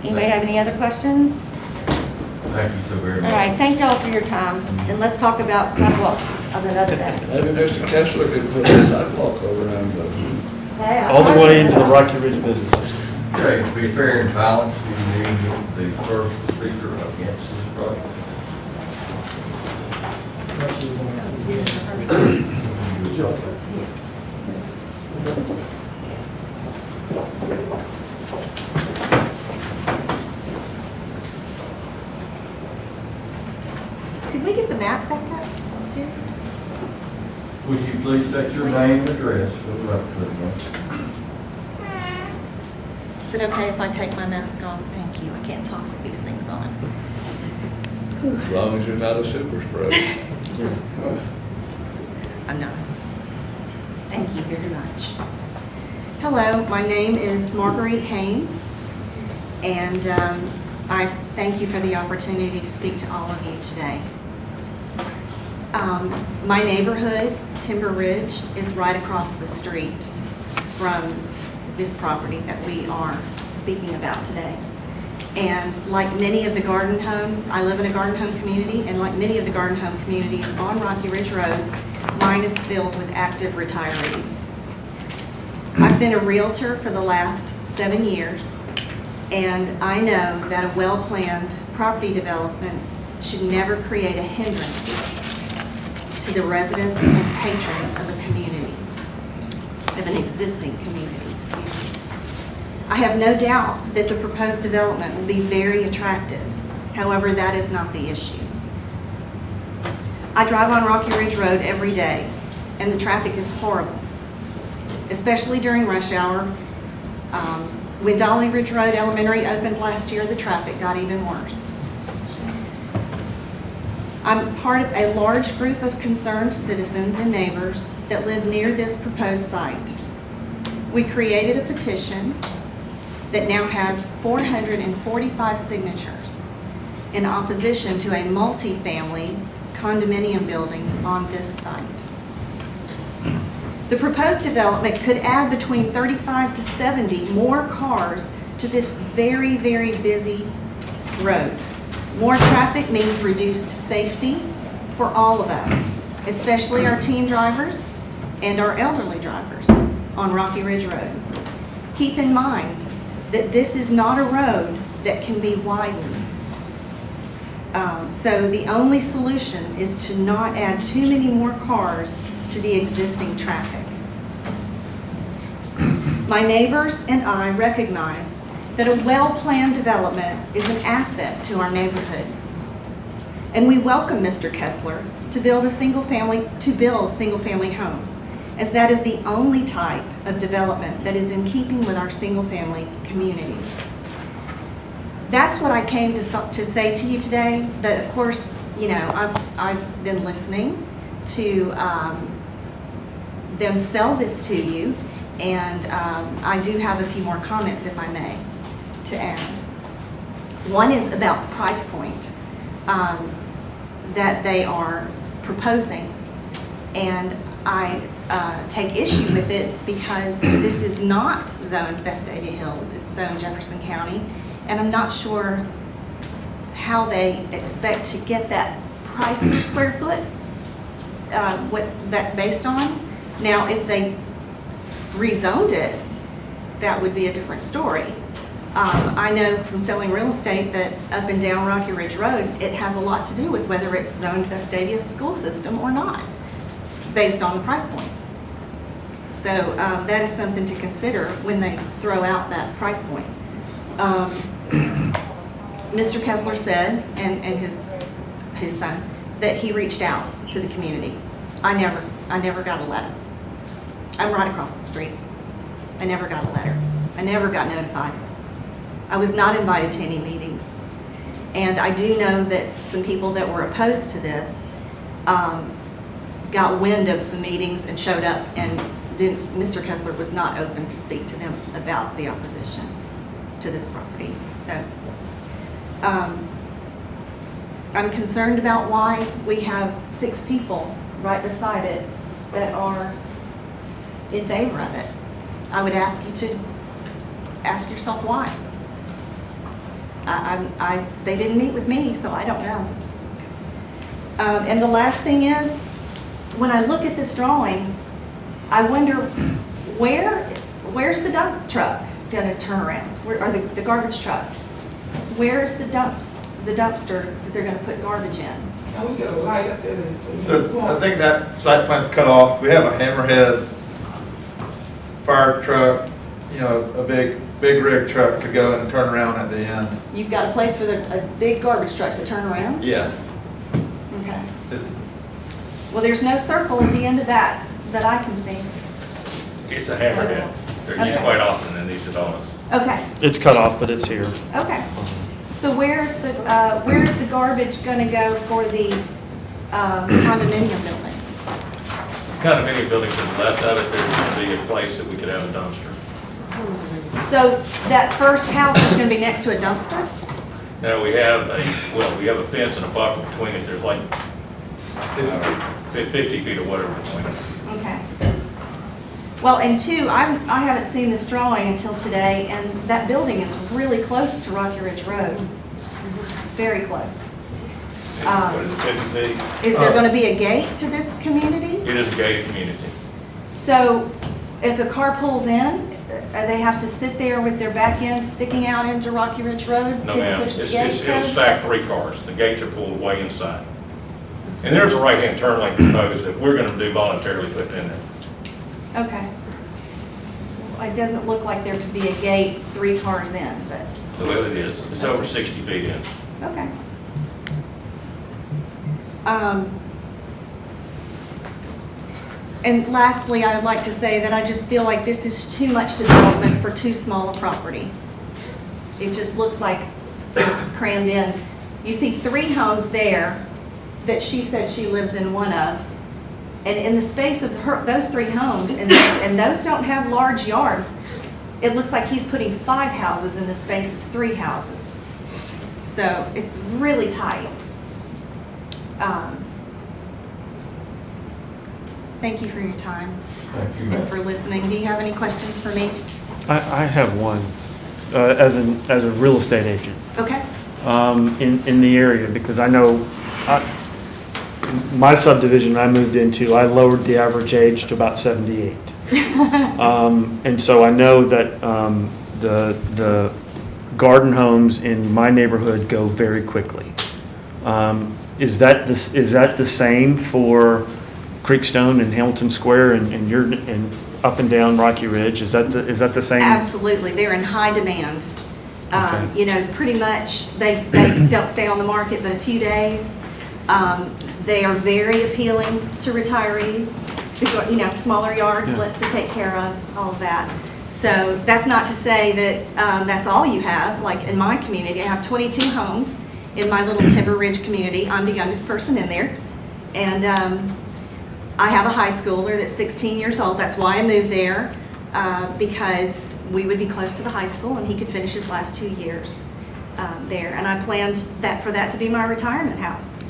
Anybody have any other questions? Thank you so very All much. right, thank y'all for your time, and let's talk about sidewalks on another day. Maybe Mr. Kessler could put a sidewalk over around the, Okay, All the way into the Rocky Ridge Business District. Okay, to be fair and balanced, we need the first speaker against this project. Could we get the map back up, too? Would you please state your name and address for the record? Is it okay if I take my mask off? Thank you. I can't talk with these things on. as long as you're not a super spreader. I'm not. Thank you very much. Hello, my name is Marguerite Haynes, and I thank you for the opportunity to speak to all of you today. My neighborhood, Timber Ridge, is right across the street from this property that we are speaking about today. And like many of the garden homes, I live in a garden home community, and like many of the garden home communities on Rocky Ridge Road, mine is filled with active retirees. I've been a realtor for the last 7 years, and I know that a well-planned property development should never create a hindrance to the residents and patrons of a community, of an existing community, excuse me. I have no doubt that the proposed development will be very attractive. However, that is not the issue. I drive on Rocky Ridge Road every day, and the traffic is horrible, especially during rush hour. When Dolly Ridge Road Elementary opened last year, the traffic got even worse. I'm part of a large group of concerned citizens and neighbors that live near this proposed site. We created a petition that now has 445 signatures in opposition to a multifamily condominium building on this site. The proposed development could add between 35 to 70 more cars to this very, very busy road. More traffic means reduced safety for all of us, especially our teen drivers and our elderly drivers on Rocky Ridge Road. Keep in mind that this is not a road that can be widened. So the only solution is to not add too many more cars to the existing traffic. My neighbors and I recognize that a well-planned development is an asset to our neighborhood. And we welcome Mr. Kessler to build single-family homes, as that is the only type of development that is in keeping with our single-family community. That's what I came to say to you today, but of course, you know, I've been listening to them sell this to you, And I do have a few more comments, if I may, to add. One is about the price point that they are proposing. And I take issue with it because this is not zoned Vestavia Hills, it's zoned Jefferson County. And I'm not sure how they expect to get that price per square foot, what that's based on. Now, if they rezoned it, that would be a different story. I know from selling real estate that up and down Rocky Ridge Road, it has a lot to do with whether it's zoned Vestavia's school system or not, based on the price point. So that is something to consider when they throw out that price point. Mr. Kessler said, and his son, that he reached out to the community. I never got a letter. I'm right across the street. I never got a letter. I never got notified. I was not invited to any meetings. And I do know that some people that were opposed to this got wind of some meetings and showed up, and Mr. Kessler was not open to speak to them about the opposition to this property. So I'm concerned about why we have 6 people right beside it that are in favor of it. I would ask you to ask yourself why. They didn't meet with me, so I don't know. And the last thing is, when I look at this drawing, I wonder where's the dump truck gonna turn around? Or the garbage truck? Where's the dumpster that they're gonna put garbage in? And we got a light up there. So I think that site plan's cut off. We have a hammerhead fire truck, you know, a big rig truck could go and turn around at the end. You've got a place for a big garbage truck to turn around? Yes. Okay. It's, Well, there's no circle at the end of that I can see. It's a hammerhead. They're used Okay. quite often in these developments. Okay, It's cut off, but it's here. okay. So where's the garbage gonna go for the condominium building? Condominium building to the left of it, there's going to be a place that we could have a dumpster. So that first house is gonna be next to a dumpster? Now, we have a fence and a buffer between it. There's like 50 feet or whatever between it. Okay. Well, and 2, I haven't seen this drawing until today, and that building is really close to Rocky Ridge Road. It's very close. What is it, 50 feet? Is there gonna be a gate to this community? It is a gated community. So if a car pulls in, they have to sit there with their back end sticking out into Rocky Ridge Road No, to ma'am. push the It'll gate code? stack 3 cars. The gates are pulled way inside. And there's a right-hand turn lane proposed that we're going to do voluntarily put in there. Okay. Well, it doesn't look like there could be a gate 3 cars in, but, Well, it is. It's over 60 feet in. okay. And lastly, I would like to say that I just feel like this is too much development for too small a property. It just looks like they're crammed in. You see 3 homes there that she said she lives in one of. And in the space of those 3 homes, and those don't have large yards, it looks like he's putting 5 houses in the space of 3 houses. So it's really tight. Thank you for your time Thank you, and ma'am. for listening. Do you have any questions for me? I have one, as a real estate agent, Okay. in the area, because I know, my subdivision I moved into, I lowered the average age to about 78. And so I know that the garden homes in my neighborhood go very quickly. Is that the same for Creekstone and Hamilton Square and up and down Rocky Ridge? Is that the same? Absolutely. They're in high demand. Okay. You know, pretty much they don't stay on the market but a few days. They are very appealing to retirees. You know, smaller yards, Yeah. less to take care of, all of that. So that's not to say that that's all you have. Like in my community, I have 22 homes in my little Timber Ridge community. I'm the youngest person in there. And I have a high schooler that's 16 years old. That's why I moved there. because we would be close to the high school and he could finish his last 2 years there. And I planned for that to be my retirement house.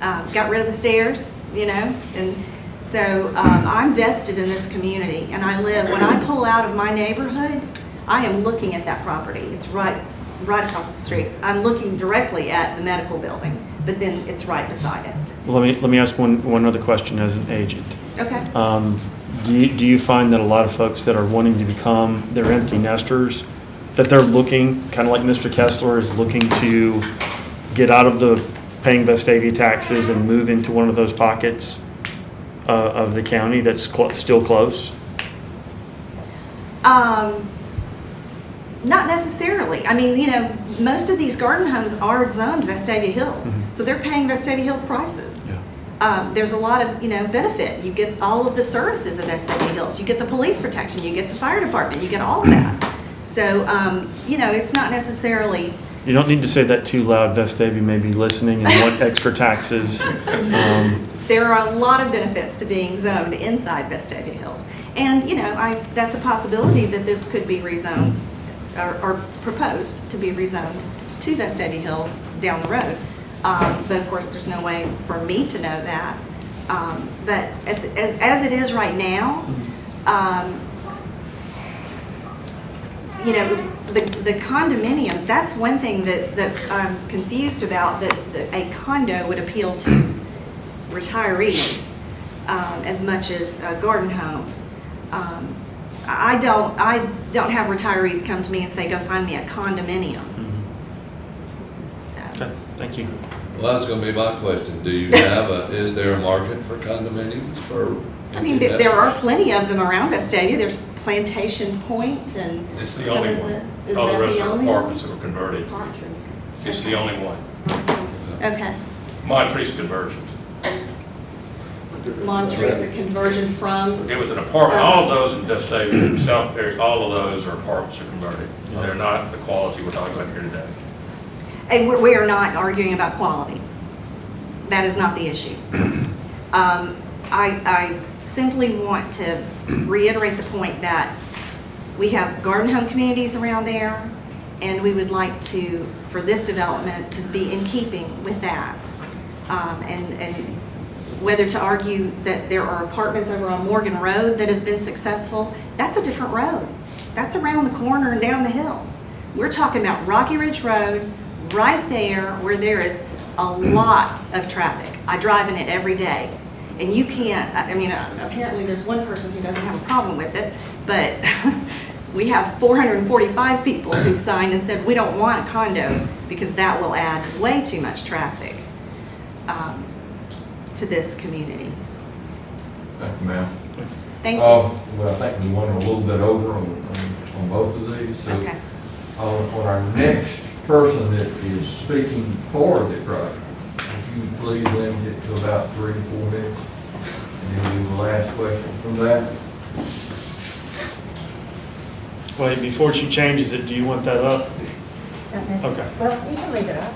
Got rid of the stairs, and so I'm vested in this community, and when I pull out of my neighborhood, I am looking at that property. It's right across the street. I'm looking directly at the medical building, but then it's right beside it. Well, let me ask one other question as an agent. Okay. Do you find that a lot of folks that are wanting to become their empty nesters, that they're looking, kind of like Mr. Kessler is looking to get out of the paying Vestavia taxes and move into one of those pockets of the county that's still close? Not necessarily. I mean, most of these garden homes are zoned Vestavia Hills, so they're paying Vestavia Hills prices. Yeah. There's a lot of, benefit. You get all of the services of Vestavia Hills. You get the police protection. You get the fire department. You get all of that. So, it's not necessarily. You don't need to say that too loud. Vestavia may be listening and want extra taxes. There are a lot of benefits to being zoned inside Vestavia Hills. And, that's a possibility that this could be rezoned or proposed to be rezoned to Vestavia Hills down the road. But of course, there's no way for me to know that. But as it is right now, the condominium, that's one thing that I'm confused about, that a condo would appeal to retirees as much as a garden home. I don't have retirees come to me and say, go find me a condominium. So. Okay, thank you. Well, that's gonna be my question. Do you is there a market for condominiums for? I mean, there are plenty of them around Vestavia. There's Plantation Point and It's the some only of one. Is All the that rest the are only apartments that were converted. one? It's the only one. Okay. Montree's conversion. Montree's a conversion from, It was an apartment, all of those in Vestavia, South Perry, all of those are apartments that are converted. They're not the quality we're talking about here today. and we are not arguing about quality. That is not the issue. I simply want to reiterate the point that we have garden home communities around there, and we would like for this development to be in keeping with that. And whether to argue that there are apartments over on Morgan Road that have been successful, that's a different road. That's around the corner and down the hill. We're talking about Rocky Ridge Road, right there where there is a lot of traffic. I drive in it every day. And you can't, apparently there's one person who doesn't have a problem with it, but we have 445 people who signed and said, we don't want a condo because that will add way too much traffic to this community. Thank you, ma'am. Thank you. Well, I think we went a little bit over on both of these. So, Okay. on our next person that is speaking for the project, if you please limit it to about 3 to 4 minutes, and then we will ask questions from that. Wait, before she changes it, do you want that up? Okay. Well, you can leave it up.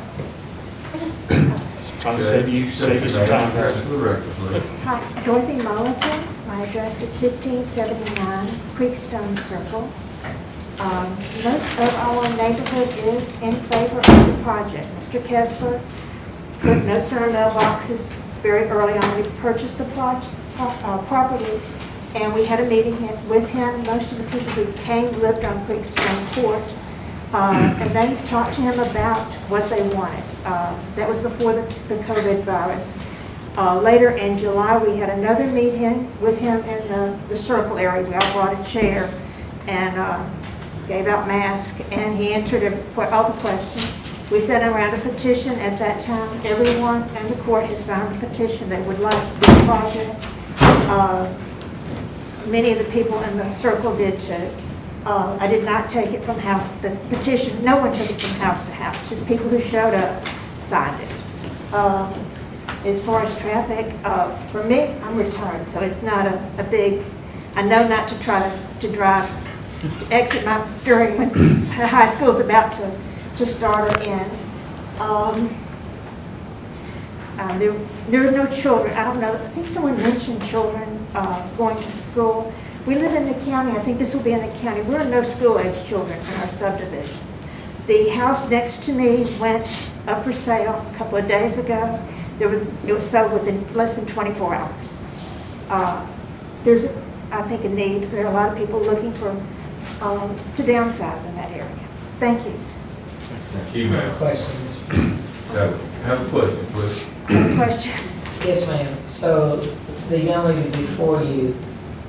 Trying to save you some time. Pass to the record, please. Hi, Dorothy Mulligan. My address is 1579 Creekstone Circle. Most of our neighborhood is in favor of the project. Mr. Kessler put notes in our mailboxes very early on. We purchased the property, and we had a meeting with him. Most of the people who came lived on Creekstone Court, and they talked to him about what they wanted. That was before the COVID virus. Later in July, we had another meeting with him in the circle area. We all brought a chair and gave out masks, and he answered all the questions. We sent around a petition at that time. Everyone in the court has signed the petition. They would like this project. Many of the people in the circle did too. I did not take it from house, the petition, no one took it from house to house, just people who showed up signed it. As far as traffic, for me, I'm retired, so it's not a big, I know not to try to drive, to exit during when high school is about to start or end. There are no children, I don't know, I think someone mentioned children going to school. We live in the county, I think this will be in the county. We're no school-age children in our subdivision. The house next to me went up for sale a couple of days ago. It was sold within less than 24 hours. There's, I think, a need. There are a lot of people looking for, to downsize in that area. Thank you. Thank you, ma'am. Questions? So, have a question, please. Any question? Yes, ma'am. So the young lady before you,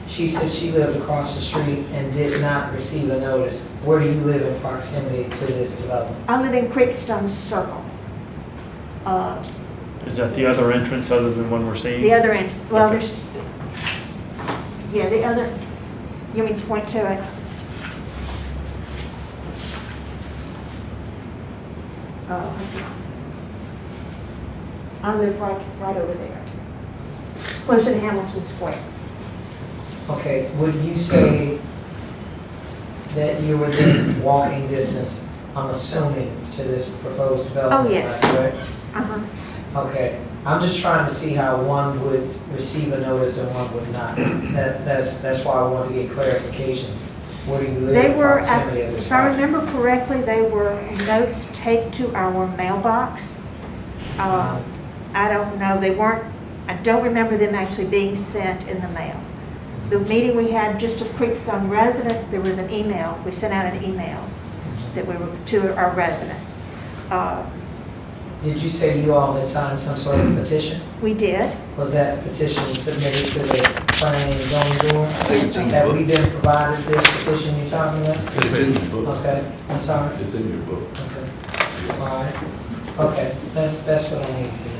she said she lived across the street and did not receive a notice. Where do you live in proximity to this development? I live in Creekstone Circle. Is that the other entrance other than one we're seeing? The other end, well, Okay. there's, yeah, the other, you mean to point to it? I live right over there, closer to Hamilton Square. Okay, would you say that you were within walking distance, I'm assuming, to this proposed development? Oh, yes. Correct? Uh-huh. Okay, I'm just trying to see how one would receive a notice and one would not. That's why I wanted to get clarification. Where do you live They in were, proximity of this if I project? remember correctly, they were notes taped to our mailbox. I don't know, they weren't, I don't remember them actually being sent in the mail. The meeting we had just of Creekstone residents, there was an email, we sent out an email that we were to our residents. Did you say you all had signed some sort of petition? We did. Was that petition submitted to the planning and zoning board? think it's in your Have book. we been provided this petition you're talking about? It's in your book. Okay, I'm sorry. It's in your book. Okay. All right. Okay, that's what I need to know.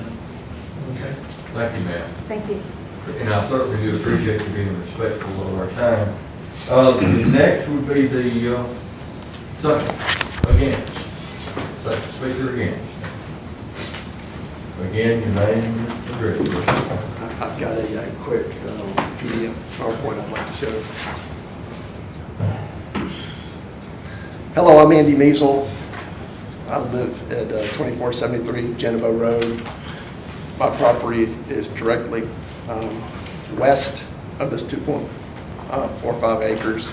Okay. Thank you, ma'am. Thank you. And I certainly do appreciate you being respectful of our time. The next would be the, second, against. Second speaker against. Again, your name and address. I've got a quick PDF PowerPoint I'd like to show. Hello, I'm Andy Measle. I live at 2473 Geneva Road. My property is directly west of this 2.45 acres.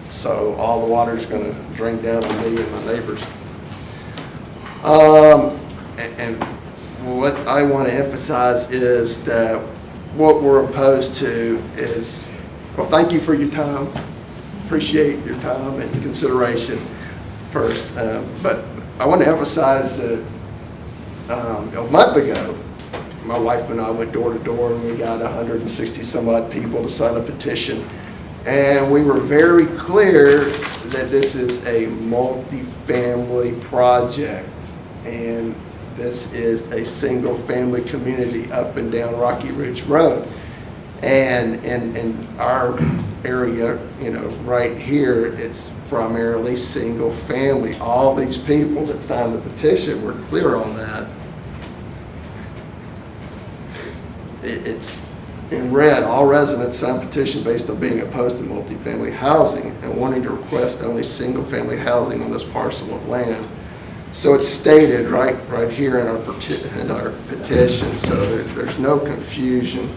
So all the water is going to drain down on me and my neighbors. And what I want to emphasize is that what we're opposed to is, well, thank you for your time. Appreciate your time and consideration first. But I want to emphasize that a month ago, my wife and I went door to door and we got 160 some odd people to sign a petition. And we were very clear that this is a multi-family project. And this is a single-family community up and down Rocky Ridge Road. And in our area, you know, right here, it's primarily single-family. All these people that signed the petition were clear on that. It's in red, all residents signed petition based on being opposed to multifamily housing and wanting to request only single-family housing on this parcel of land. So it's stated right here in our petition, so there's no confusion.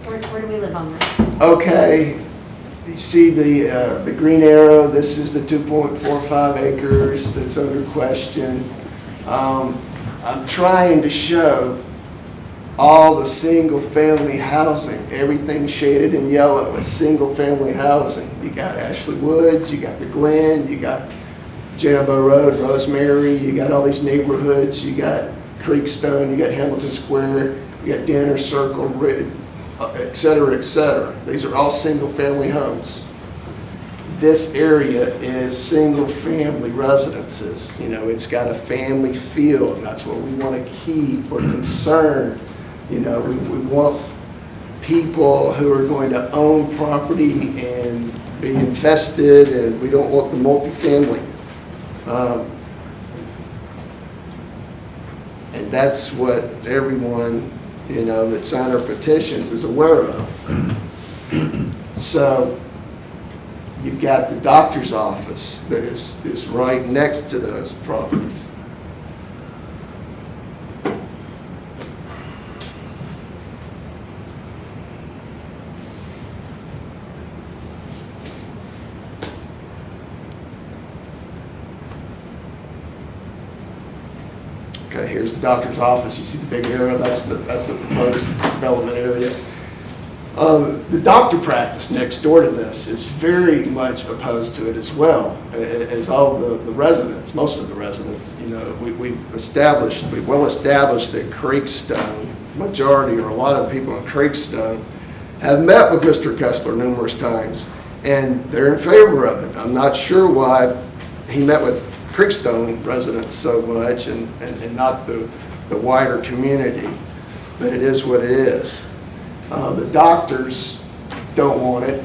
Where do we live on this? Okay, you see the green arrow, this is the 2.45 acres that's under question. I'm trying to show all the single-family housing, everything shaded in yellow is single-family housing. You got Ashley Woods, you got the Glen, you got Geneva Road, Rosemary, you got all these neighborhoods, you got Creekstone, you got Hamilton Square, you got Danner Circle, et cetera, et cetera. These are all single-family homes. This area is single-family residences. You know, it's got a family feel, and that's what we want to keep. We're concerned. You know, we want people who are going to own property and be invested, and we don't want the multifamily. And that's what everyone, you know, that signed our petitions is aware of. So You've got the doctor's office that is right next to those properties. Okay, here's the doctor's office. You see the big area? That's the proposed development area. The doctor practice next door to this is very much opposed to it as well, as all the residents, most of the residents. You know, we've well established that Creekstone, majority or a lot of people in Creekstone, have met with Mr. Kessler numerous times, and they're in favor of it. I'm not sure why he met with Creekstone residents so much and not the wider community, but it is what it is. The doctors don't want it.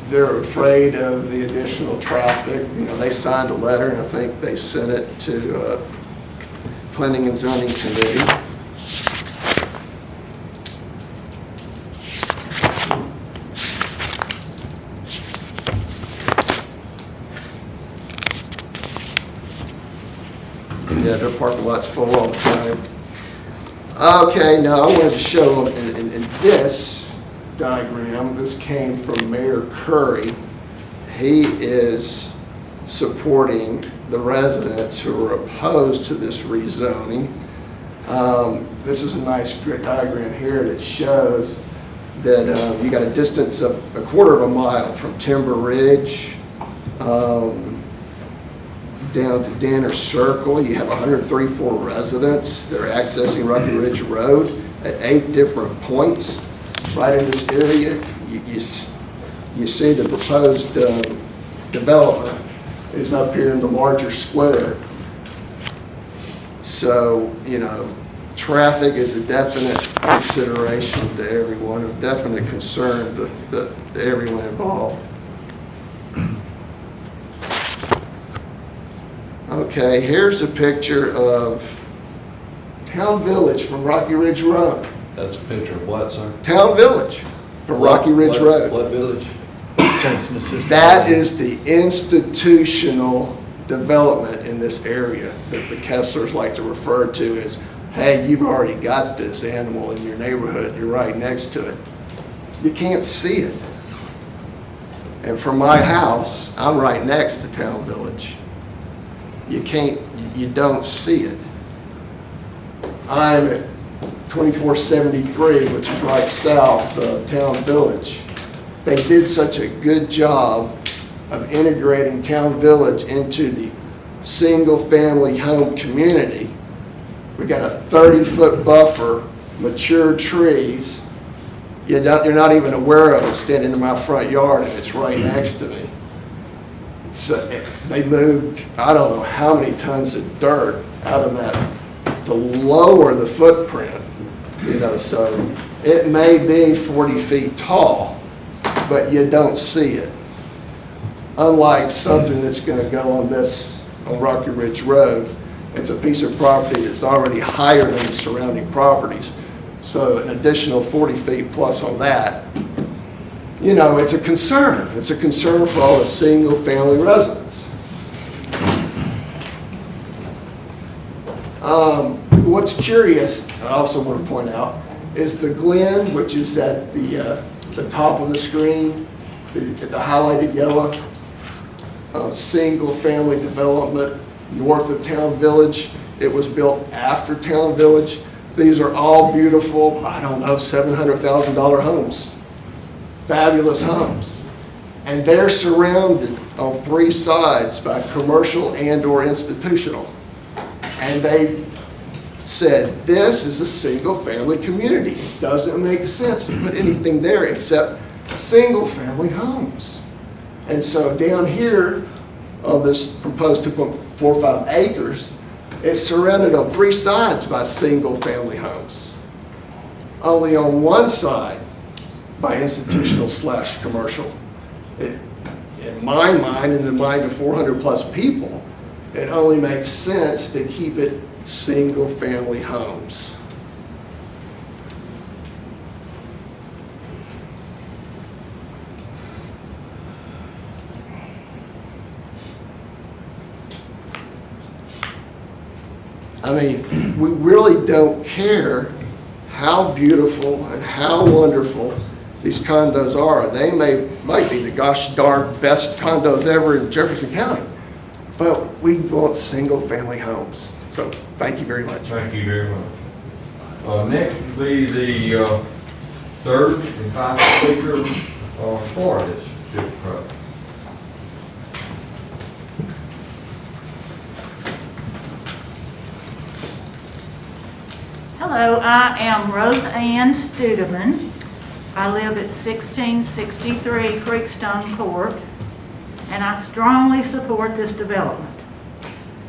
They're afraid of the additional traffic. You know, they signed a letter, and I think they sent it to Planning and Zoning Committee. Yeah, their parking lot's full all the time. Okay, now I wanted to show them in this diagram, this came from Mayor Curry. He is supporting the residents who are opposed to this rezoning. This is a nice grid diagram here that shows that you got a distance of 1/4 mile from Timber Ridge down to Danner Circle. You have 134 residents. They're accessing Rocky Ridge Road at 8 different points right in this area. You see the proposed development is up here in the larger square. So, you know, traffic is a definite consideration to everyone, a definite concern to everyone involved. Okay, here's a picture of Town Village from Rocky Ridge Road. That's a picture of what, sir? Town Village from Rocky Ridge Road. What village? That is the institutional development in this area that the Kesslers like to refer to as, hey, you've already got this animal in your neighborhood, you're right next to it. You can't see it. And from my house, I'm right next to Town Village. You don't see it. I'm at 2473, which is right south of Town Village. They did such a good job of integrating Town Village into the single-family home community. We got a 30-foot buffer, mature trees. You're not even aware of it standing in my front yard, and it's right next to me. So they moved, I don't know how many tons of dirt out of that to lower the footprint, you know, so it may be 40 feet tall, but you don't see it. Unlike something that's going to go on Rocky Ridge Road, it's a piece of property that's already higher than the surrounding properties. So an additional 40 feet plus on that, you know, it's a concern. It's a concern for all the single-family residents. What's curious, I also want to point out, is the Glen, which is at the top of the screen, the highlighted yellow, single-family development north of Town Village. It was built after Town Village. These are all beautiful, I don't know, $700,000 homes. Fabulous homes. And they're surrounded on 3 sides by commercial and/or institutional. And they said, this is a single-family community. It doesn't make sense to put anything there except single-family homes. And so down here on this proposed 2.45 acres, it's surrounded on 3 sides by single-family homes. Only on one side by institutional/commercial. In my mind, in the mind of 400 plus people, it only makes sense to keep it single-family homes. I mean, we really don't care how beautiful and how wonderful these condos are. They might be the gosh darn best condos ever in Jefferson County, but we want single-family homes. So, thank you very much. Thank you very much. Next will be the third and final speaker for this project. Hello, I am Rose Ann Studeman. I live at 1663 Creekstone Court, and I strongly support this development.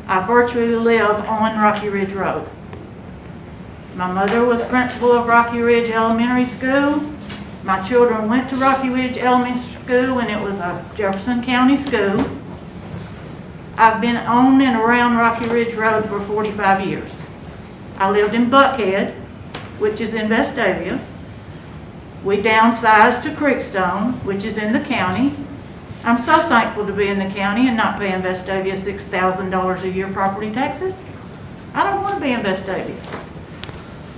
I virtually live on Rocky Ridge Road. My mother was principal of Rocky Ridge Elementary School. My children went to Rocky Ridge Elementary School when it was a Jefferson County school. I've been on and around Rocky Ridge Road for 45 years. I lived in Buckhead, which is in Vestavia. We downsized to Creekstone, which is in the county. I'm so thankful to be in the county and not paying Vestavia $6,000 a year property taxes. I don't want to be in Vestavia.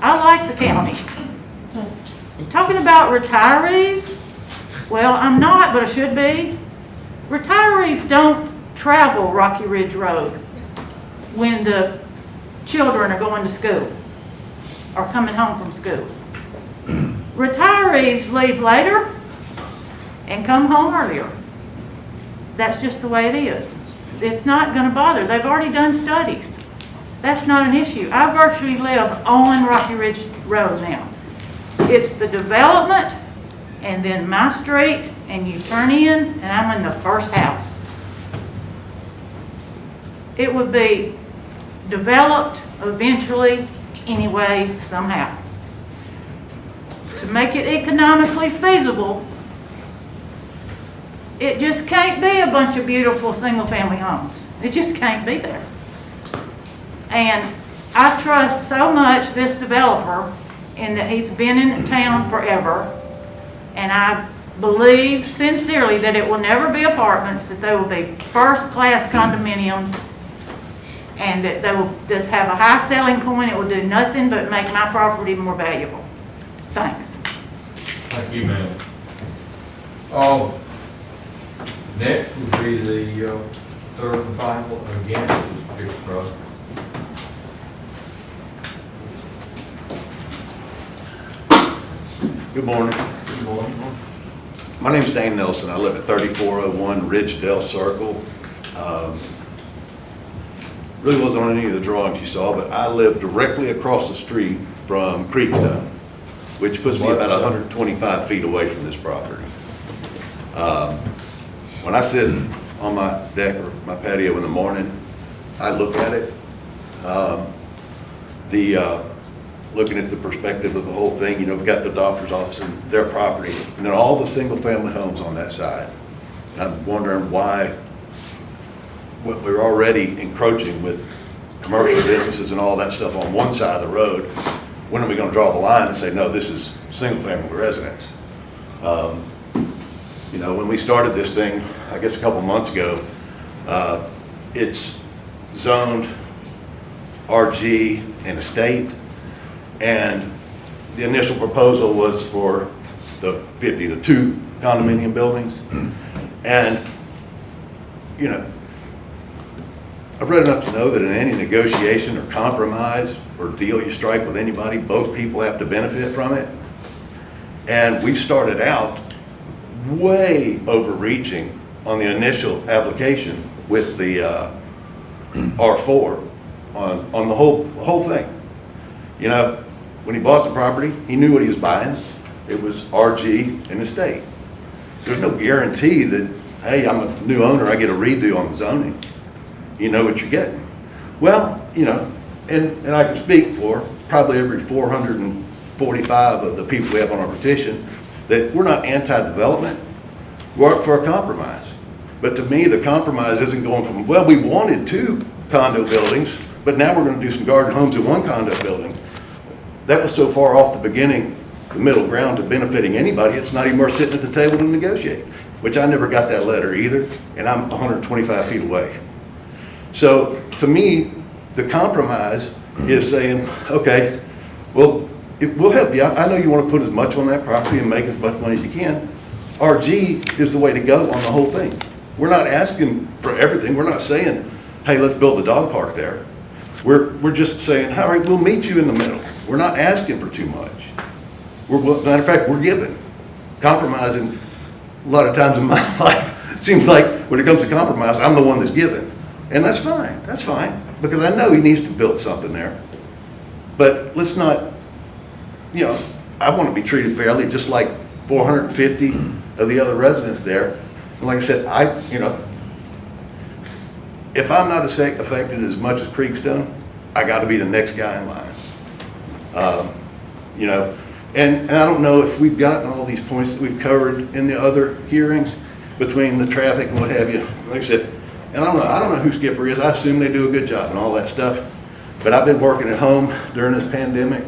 I like the county. Talking about retirees, well, I'm not, but I should be. Retirees don't travel Rocky Ridge Road when the children are going to school or coming home from school. Retirees leave later and come home earlier. That's just the way it is. It's not going to bother. They've already done studies. That's not an issue. I virtually live on Rocky Ridge Road now. It's the development and then my street, and you turn in and I'm in the first house. It would be developed eventually anyway, somehow. To make it economically feasible, it just can't be a bunch of beautiful single-family homes. It just can't be there. And I trust so much this developer in that he's been in town forever, and I believe sincerely that it will never be apartments, that they will be first-class condominiums, and that they will just have a high selling point. It will do nothing but make my property more valuable. Thanks. Thank you, ma'am. Next would be the third and final against this project. Good morning. Good morning. My name is Dane Nelson. I live at 3401 Ridgedale Circle. Really wasn't on any of the drawings you saw, but I live directly across the street from Creekstone, which puts me about 125 feet away from this property. When I sit on my deck or my patio in the morning, I look at it. Looking at the perspective of the whole thing, you know, we've got the doctor's office and their property, and then all the single-family homes on that side. And I'm wondering why we're already encroaching with commercial businesses and all that stuff on one side of the road. When are we going to draw the line and say, no, this is single-family residence? You know, when we started this thing, I guess a couple months ago, it's zoned RG and estate, and the initial proposal was for the 2 condominium buildings. And, you know, I've read enough to know that in any negotiation or compromise or deal you strike with anybody, both people have to benefit from it. And we started out way overreaching on the initial application with the R4 on the whole thing. You know, when he bought the property, he knew what he was buying. It was RG and estate. There's no guarantee that, hey, I'm a new owner, I get a redo on the zoning. You know what you're getting. Well, you know, and I can speak for probably every 445 of the people we have on our petition that we're not anti-development, we're up for a compromise. But to me, the compromise isn't going from, well, we wanted 2 condo buildings, but now we're going to do some garden homes in 1 condo building. That was so far off the beginning, the middle ground to benefiting anybody, it's not even worth sitting at the table to negotiate, which I never got that letter either, and I'm 125 feet away. So to me, the compromise is saying, okay, well, we'll help you. I know you want to put as much on that property and make as much money as you can. RG is the way to go on the whole thing. We're not asking for everything. We're not saying, hey, let's build a dog park there. We're just saying, all right, we'll meet you in the middle. We're not asking for too much. Matter of fact, we're giving. Compromising, a lot of times in my life, it seems like when it comes to compromise, I'm the one that's giving. And that's fine, because I know he needs to build something there. But let's not, I want to be treated fairly, just like 450 of the other residents there. And like I said, if I'm not affected as much as Creekstone, I got to be the next guy in line. And I don't know if we've gotten all these points that we've covered in the other hearings between the traffic and what have you. Like I said, and I don't know who Skipper is. I assume they do a good job and all that stuff. But I've been working at home during this pandemic.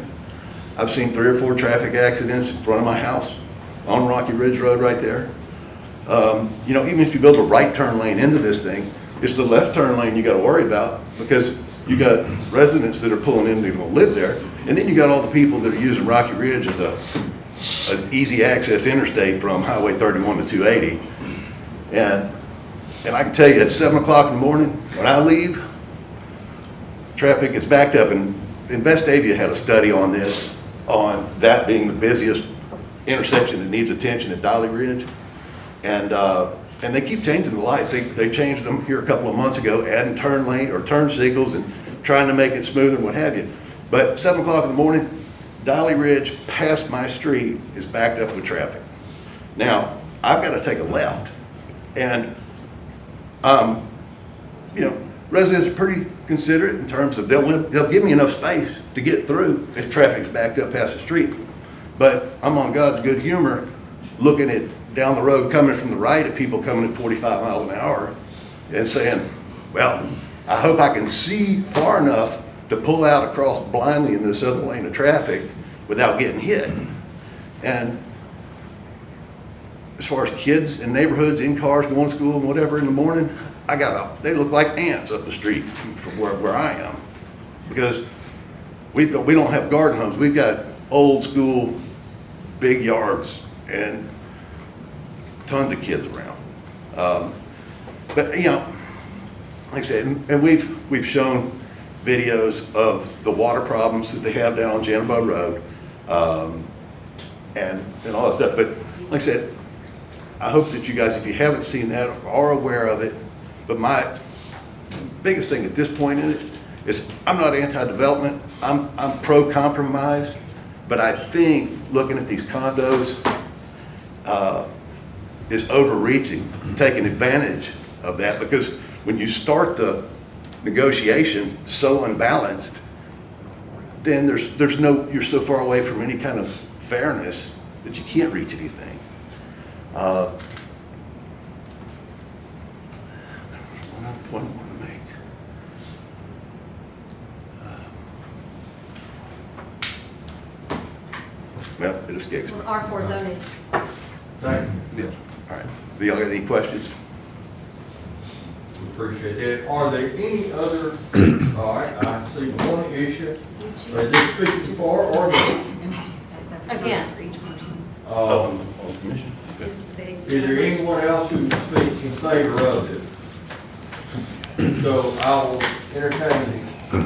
I've seen 3 or 4 traffic accidents in front of my house on Rocky Ridge Road right there. Even if you build a right turn lane into this thing, it's the left turn lane you got to worry about, because you got residents that are pulling in, they're going to live there, and then you got all the people that are using Rocky Ridge as an easy access interstate from Highway 31 to 280. And I can tell you, at 7 o'clock in the morning, when I leave, traffic is backed up. And Vestavia had a study on this, on that being the busiest intersection that needs attention at Dolly Ridge. And they keep changing the lights. They changed them here a couple of months ago, adding turn lane or turn signals and trying to make it smoother and what have you. But 7 o'clock in the morning, Dolly Ridge past my street is backed up with traffic. Now, I've got to take a left. And, residents are pretty considerate in terms of they'll give me enough space to get through if traffic's backed up past the street. But I'm on God's good humor looking at down the road coming from the right at people coming at 45 miles an hour and saying, well, I hope I can see far enough to pull out across blindly in this other lane of traffic without getting hit. And as far as kids in neighborhoods, in cars, going to school and whatever in the morning, they look like ants up the street from where I am. Because we don't have garden homes. We've got old school, big yards and tons of kids around. But like I said, and we've shown videos of the water problems that they have down on Jannabo Road, and all that stuff. But like I said, I hope that you guys, if you haven't seen that, are aware of it. But my biggest thing at this point in it is I'm not anti-development. I'm pro-compromise. But I think looking at these condos is overreaching, taking advantage of that, because when you start the negotiation so unbalanced, then you're so far away from any kind of fairness that you can't reach anything. One more to make. Well, it escapes me. R4 zoning. Thank you. Yeah. All right. Do y'all got any questions? We appreciate it. Are there any other, all right, I see one issue. Is this speaking for or against? Against. On the commission? Okay. Is there anyone else who speaks in favor of it? So I will entertain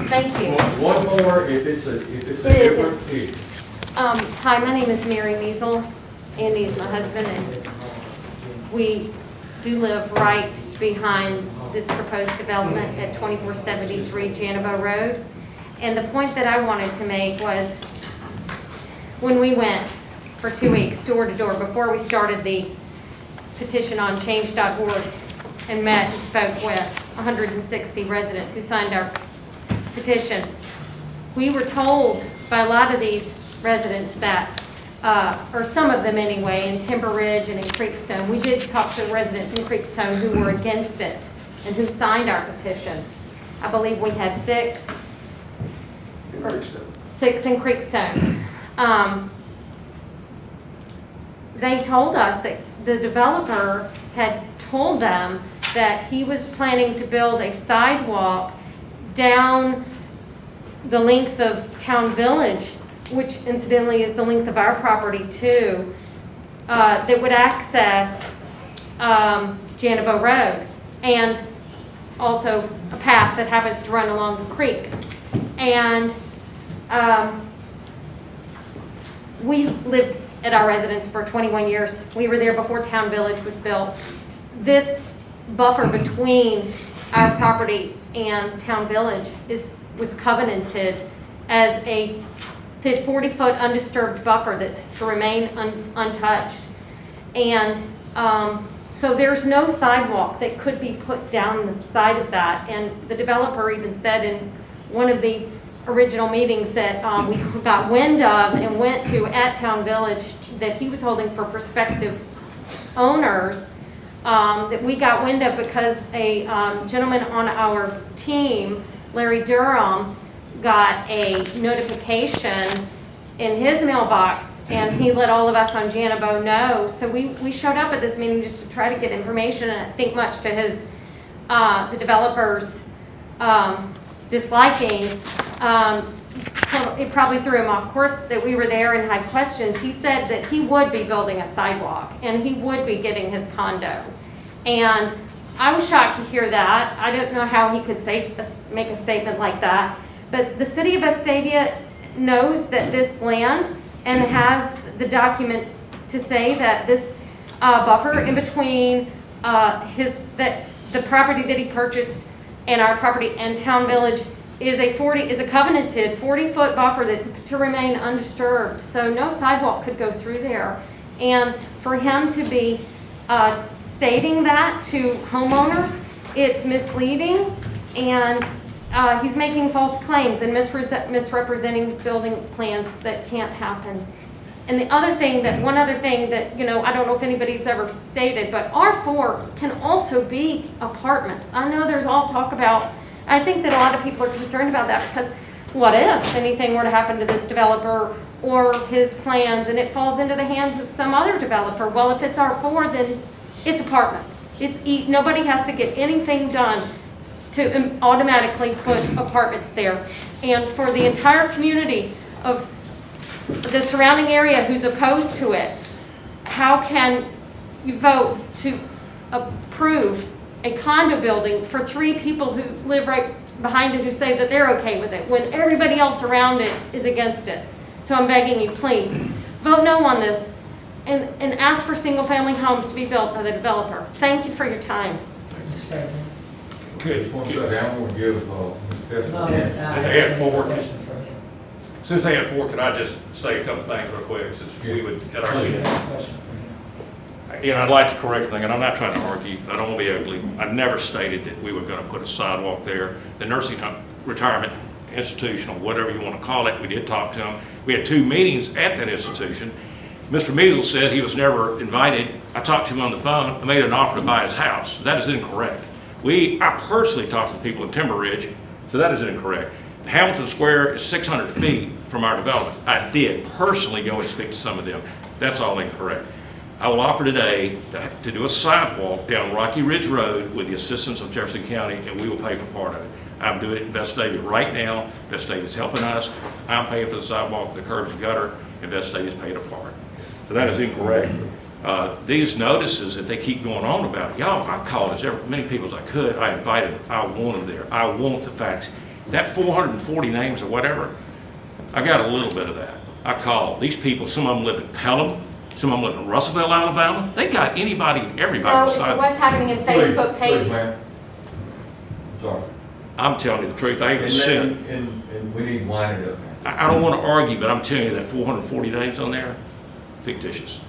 Thank you. one more if it's a It different issue. Hi, my name is Mary Measle. Andy is my husband, and we do live right behind this proposed development at 2473 Jannabo Road. And the point that I wanted to make was when we went for 2 weeks door to door before we started the petition on change.org and met and spoke with 160 residents who signed our petition, we were told by a lot of these residents that, or some of them anyway, in Timber Ridge and in Creekstone, we did talk to residents in Creekstone who were against it and who signed our petition. I believe we had 6 in Creekstone. They told us that the developer had told them that he was planning to build a sidewalk down the length of Town Village, which incidentally is the length of our property too, that would access Janibo Road, and also a path that happens to run along the creek. And we lived at our residence for 21 years. We were there before Town Village was built. This buffer between our property and Town Village was covenanted as a 40-foot undisturbed buffer that's to remain untouched. And so there's no sidewalk that could be put down the side of that. And the developer even said in one of the original meetings that we got wind of and went to at Town Village that he was holding for prospective owners, that we got wind of because a gentleman on our team, Larry Durham, got a notification in his mailbox, and he let all of us on Janibo know. So we showed up at this meeting just to try to get information, and I think much to his the developer's disliking, it probably threw him off course that we were there and had questions. He said that he would be building a sidewalk and he would be getting his condo. And I was shocked to hear that. I don't know how he could make a statement like that. But the city of Vestavia knows that this land and has the documents to say that this buffer in between the property that he purchased and our property and Town Village is a covenanted 40-foot buffer that's to remain undisturbed. So no sidewalk could go through there. And for him to be stating that to homeowners, it's misleading, and he's making false claims and misrepresenting building plans that can't happen. And one other thing that, I don't know if anybody's ever stated, but R4 can also be apartments. I know there's all talk about, I think that a lot of people are concerned about that, because what if anything were to happen to this developer or his plans and it falls into the hands of some other developer? Well, if it's R4, then it's apartments. Nobody has to get anything done to automatically put apartments there. And for the entire community of the surrounding area who's opposed to it, how can you vote to approve a condo building for 3 people who live right behind it who say that they're okay with it when everybody else around it is against it? So I'm begging you, please, vote no on this and ask for single-family homes to be built by the developer. Thank you for your time. Mr. President. Just one second, I'm going to give Petition. No, that's not. They had 4. Question for him. Since they had 4, can I just say a couple things real quick, since we would, at our meeting? Question for him. And I'd like to correct the thing, and I'm not trying to argue, I don't want to be ugly. I never stated that we were going to put a sidewalk there. The nursing home, retirement, institutional, whatever you want to call it, we did talk to them. We had 2 meetings at that institution. Mr. Measles said he was never invited. I talked to him on the phone. I made an offer to buy his house. That is incorrect. I personally talked to the people in Timber Ridge, so that is incorrect. Hamilton Square is 600 feet from our development. I did personally go and speak to some of them. That's all incorrect. I will offer today to do a sidewalk down Rocky Ridge Road with the assistance of Jefferson County, and we will pay for part of it. I'm doing it in Vestavia right now. Vestavia's helping us. I'm paying for the sidewalk, the curbs and gutter, and Vestavia's paid a part. So that is incorrect. These notices that they keep going on about, y'all, I called as many people as I could. I invited them. I want them there. I want the facts. That 440 names or whatever, I got a little bit of that. I called. These people, some of them live in Pelham, some of them live in Russellville, Alabama. They got anybody and everybody. It's what's happening in Facebook page. Please, ma'am. Sorry. I'm telling you the truth. I ain't gonna sit. And we need to wind it up now. I don't want to argue, but I'm telling you that 440 names on there, fictitious.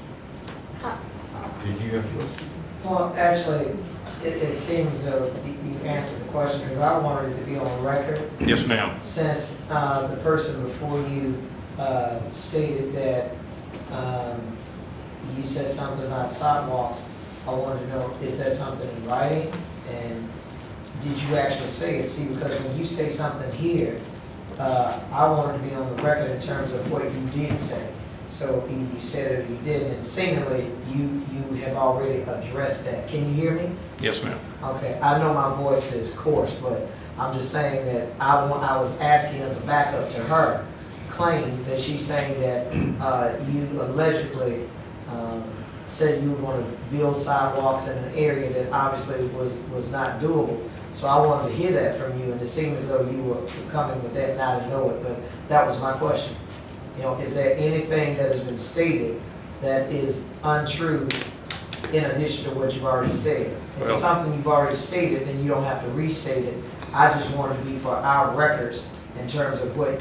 Did you have a question? Well, actually, it seems though you answered the question, because I wanted it to be on record. Yes, ma'am. Since the person before you stated that you said something about sidewalks, I wanted to know, is that something in writing? And did you actually say it? See, because when you say something here, I wanted to be on the record in terms of what you did say. So either you said it or you didn't, and seemingly you have already addressed that. Can you hear me? Yes, ma'am. Okay, I know my voice is coarse, but I'm just saying that I was asking as a backup to her claim that she's saying that you allegedly said you were going to build sidewalks in an area that obviously was not doable. So I wanted to hear that from you, and it seemed as though you were coming with that, and I didn't know it, but that was my question. You know, is there anything that has been stated that is untrue in addition to what you've already said? If it's something you've already stated, then you don't have to restate it. I just want to be for our records in terms of what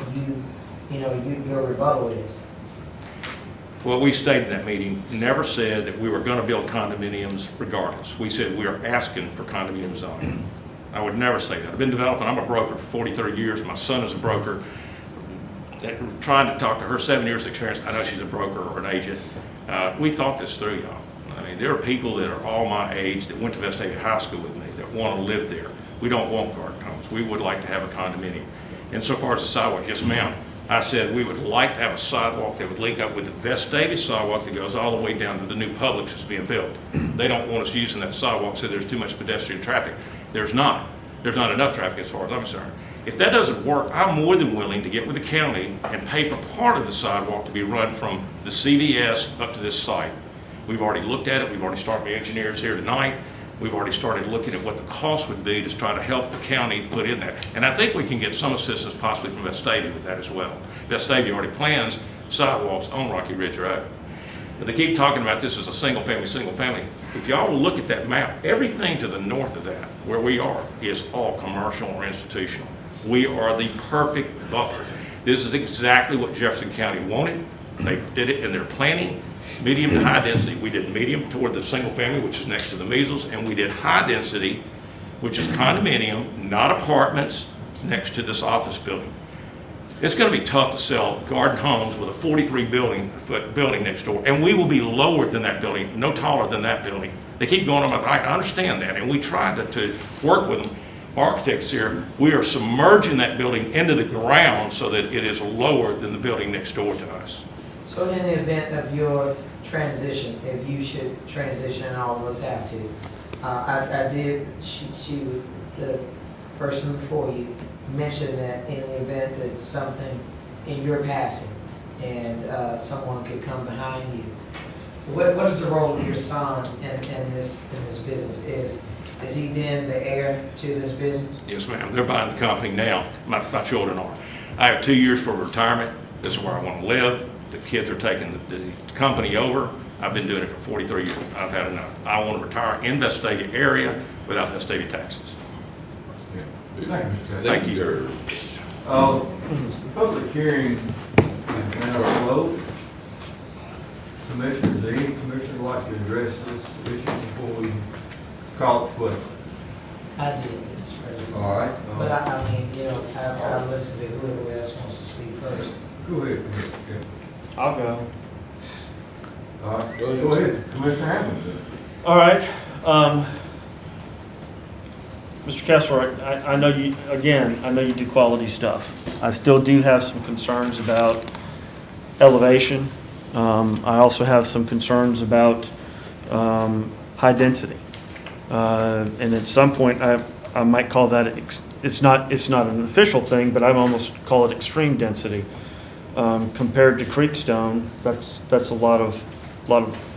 your rebuttal is. Well, we stated in that meeting, never said that we were going to build condominiums regardless. We said we are asking for condominium zoning. I would never say that. I've been developing, I'm a broker for 43 years. My son is a broker. Trying to talk to her 7 years of experience, I know she's a broker or an agent. We thought this through, y'all. I mean, there are people that are all my age that went to Vestavia High School with me that want to live there. We don't want garden homes. We would like to have a condominium. And so far as the sidewalk, yes ma'am, I said we would like to have a sidewalk that would link up with the Vestavia sidewalk that goes all the way down to the new Publix that's being built. They don't want us using that sidewalk, so there's too much pedestrian traffic. There's not enough traffic as far as I'm concerned. If that doesn't work, I'm more than willing to get with the county and pay for part of the sidewalk to be run from the CVS up to this site. We've already looked at it. We've already started my engineers here tonight. We've already started looking at what the cost would be to try to help the county put in that. And I think we can get some assistance possibly from Vestavia with that as well. Vestavia already plans sidewalks on Rocky Ridge Road. But they keep talking about this as a single family. If y'all will look at that map, everything to the north of that, where we are, is all commercial or institutional. We are the perfect buffer. This is exactly what Jefferson County wanted. They did it in their planning. Medium to high density. We did medium toward the single family, which is next to the measles, and we did high density, which is condominium, not apartments, next to this office building. It's going to be tough to sell garden homes with a 43-foot building next door, and we will be lower than that building, no taller than that building. They keep going on, I understand that, and we tried to work with them. Architects here, we are submerging that building into the ground so that it is lower than the building next door to us. So in the event of your transition, if you should transition, and all of us have to, the person before you mentioned that in the event that something in your passing and someone could come behind you, what is the role of your son in this business? Is he then the heir to this business? Yes, ma'am. They're buying the company now. My children are. I have 2 years for retirement. This is where I want to live. The kids are taking the company over. I've been doing it for 43 years. I've had enough. I want to retire in Vestavia area without Vestavia taxes. Thank you. The public hearing is now closed. Commissioners, any commissioner would like to address this issue before we call it quits? I did, Mr. President. All right. But I mean, I'll listen to whoever else wants to speak first. Go ahead. I'll go. All right, go ahead. Commissioner Hammond. All right. Mr. Kessler, I know you do quality stuff. I still do have some concerns about elevation. I also have some concerns about high density. And at some point, I might call that, it's not an official thing, but I almost call it extreme density. Compared to Creekstone, that's a lot of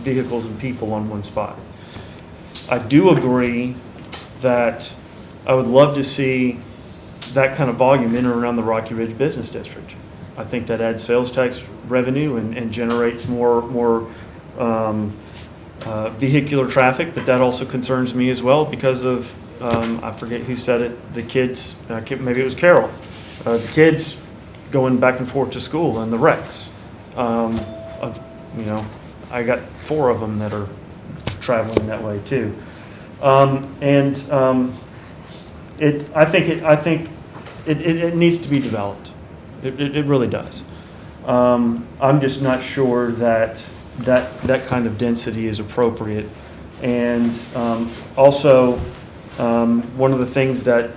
vehicles and people on one spot. I do agree that I would love to see that kind of volume in and around the Rocky Ridge Business District. I think that adds sales tax revenue and generates more vehicular traffic, but that also concerns me as well because of, I forget who said it, the kids, maybe it was Carol, the kids going back and forth to school and the wrecks. I got 4 of them that are traveling that way too. I think it needs to be developed. It really does. I'm just not sure that kind of density is appropriate. And also, one of the things that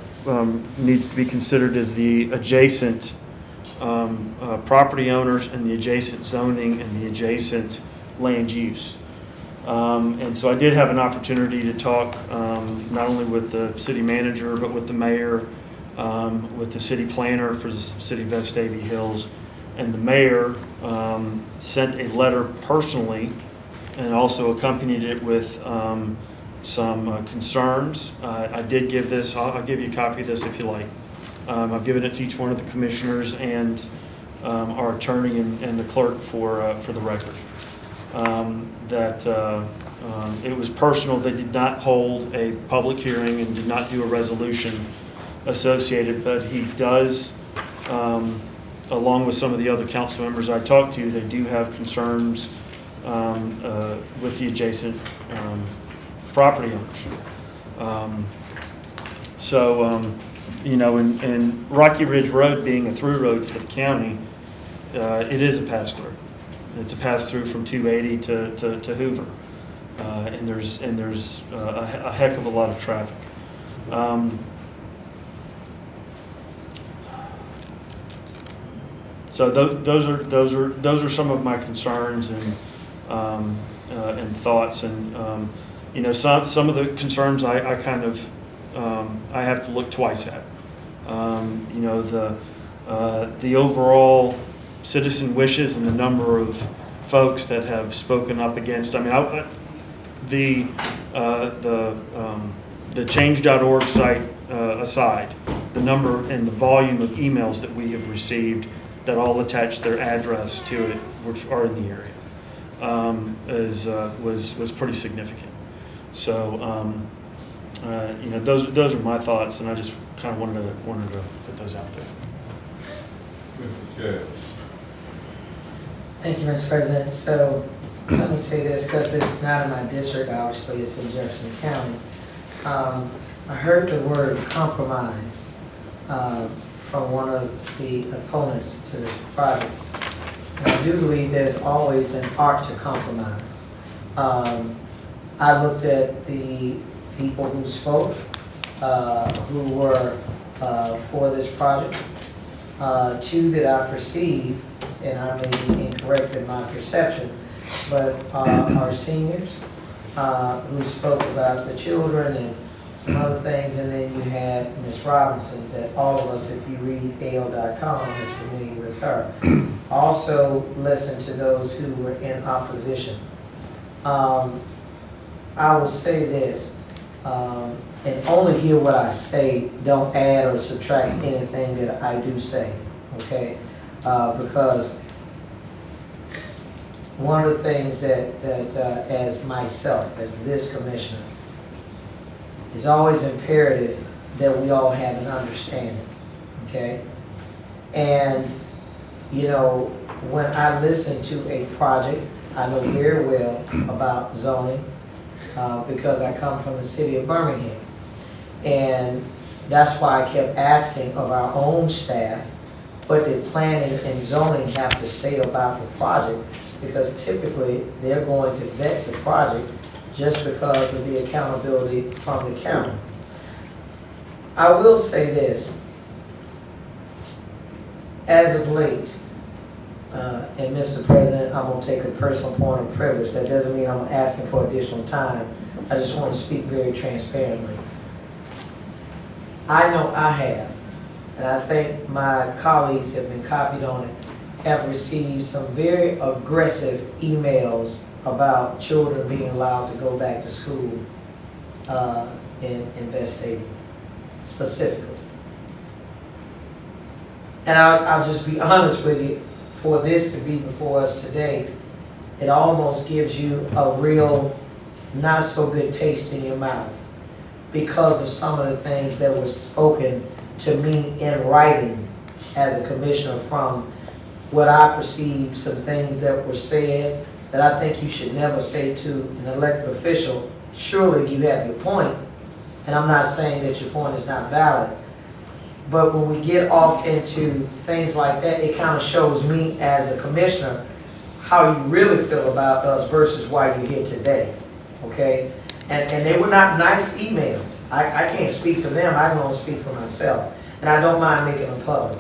needs to be considered is the adjacent property owners and the adjacent zoning and the adjacent land use. And so I did have an opportunity to talk not only with the city manager but with the mayor with the city planner for the city of Vestavia Hills, and the mayor sent a letter personally and also accompanied it with some concerns. I did give this, I'll give you a copy of this if you like. I've given it to each one of the commissioners and our attorney and the clerk for the record. It was personal. They did not hold a public hearing and did not do a resolution associated, but he does, along with some of the other council members I talked to, they do have concerns with the adjacent property owners. And Rocky Ridge Road being a through road for the county, it is a pass-through. It's a pass-through from 280 to Hoover. And there's a heck of a lot of traffic. So those are some of my concerns and thoughts, and some of the concerns I kind of I have to look twice at. The overall citizen wishes and the number of folks that have spoken up against. I mean, the change.org site aside, the number and the volume of emails that we have received that all attach their address to it, which are in the area, was pretty significant. So, those are my thoughts, and I just kind of wanted to put those out there. Mr. Sheriff. Thank you, Mr. President. So let me say this, because it's not in my district, obviously, it's in Jefferson County. I heard the word compromise from one of the opponents to this project. And I do believe there's always an art to compromise. I looked at the people who spoke, who were for this project. Two that I perceive, and I may be incorrect in my perception, but our seniors who spoke about the children and some other things, and then you had Ms. Robinson, that all of us, if you read AL.com, is familiar with her. Also listen to those who were in opposition. I will say this, and only hear what I say, don't add or subtract anything that I do say, okay? Because one of the things that as myself, as this commissioner, is always imperative that we all have an understanding, okay? And, when I listen to a project, I know very well about zoning because I come from the city of Birmingham. And that's why I kept asking of our own staff what did planning and zoning have to say about the project, because typically they're going to vet the project just because of the accountability from the county. I will say this, as of late, and Mr. President, I'm going to take a personal point of privilege. That doesn't mean I'm asking for additional time. I just want to speak very transparently. I know I have, and I think my colleagues have been copied on it, have received some very aggressive emails about children being allowed to go back to school in Vestavia, specifically. And I'll just be honest with you, for this to be before us today, it almost gives you a real not so good taste in your mouth because of some of the things that were spoken to me in writing as a commissioner, from what I perceive some things that were said that I think you should never say to an elected official. Surely you have your point, and I'm not saying that your point is not valid. But when we get off into things like that, it kind of shows me as a commissioner how you really feel about us versus why you're here today, okay? And they were not nice emails. I can't speak for them, I can only speak for myself. And I don't mind making them public.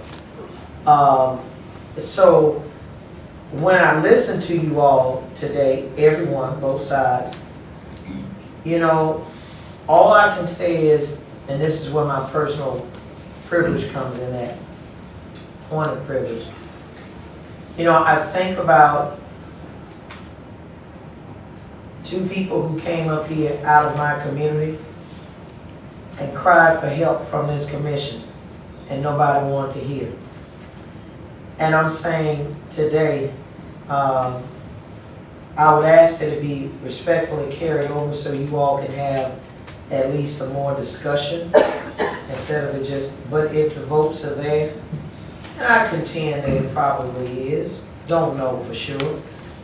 So when I listen to you all today, everyone, both sides, all I can say is, and this is where my personal privilege comes in at. Point of privilege. You know, I think about two people who came up here out of my community and cried for help from this commission, and nobody wanted to hear. And I'm saying today, I would ask that it be respectfully carried over so you all can have at least some more discussion instead of it just, but if the votes are there, and I contend that it probably is, don't know for sure,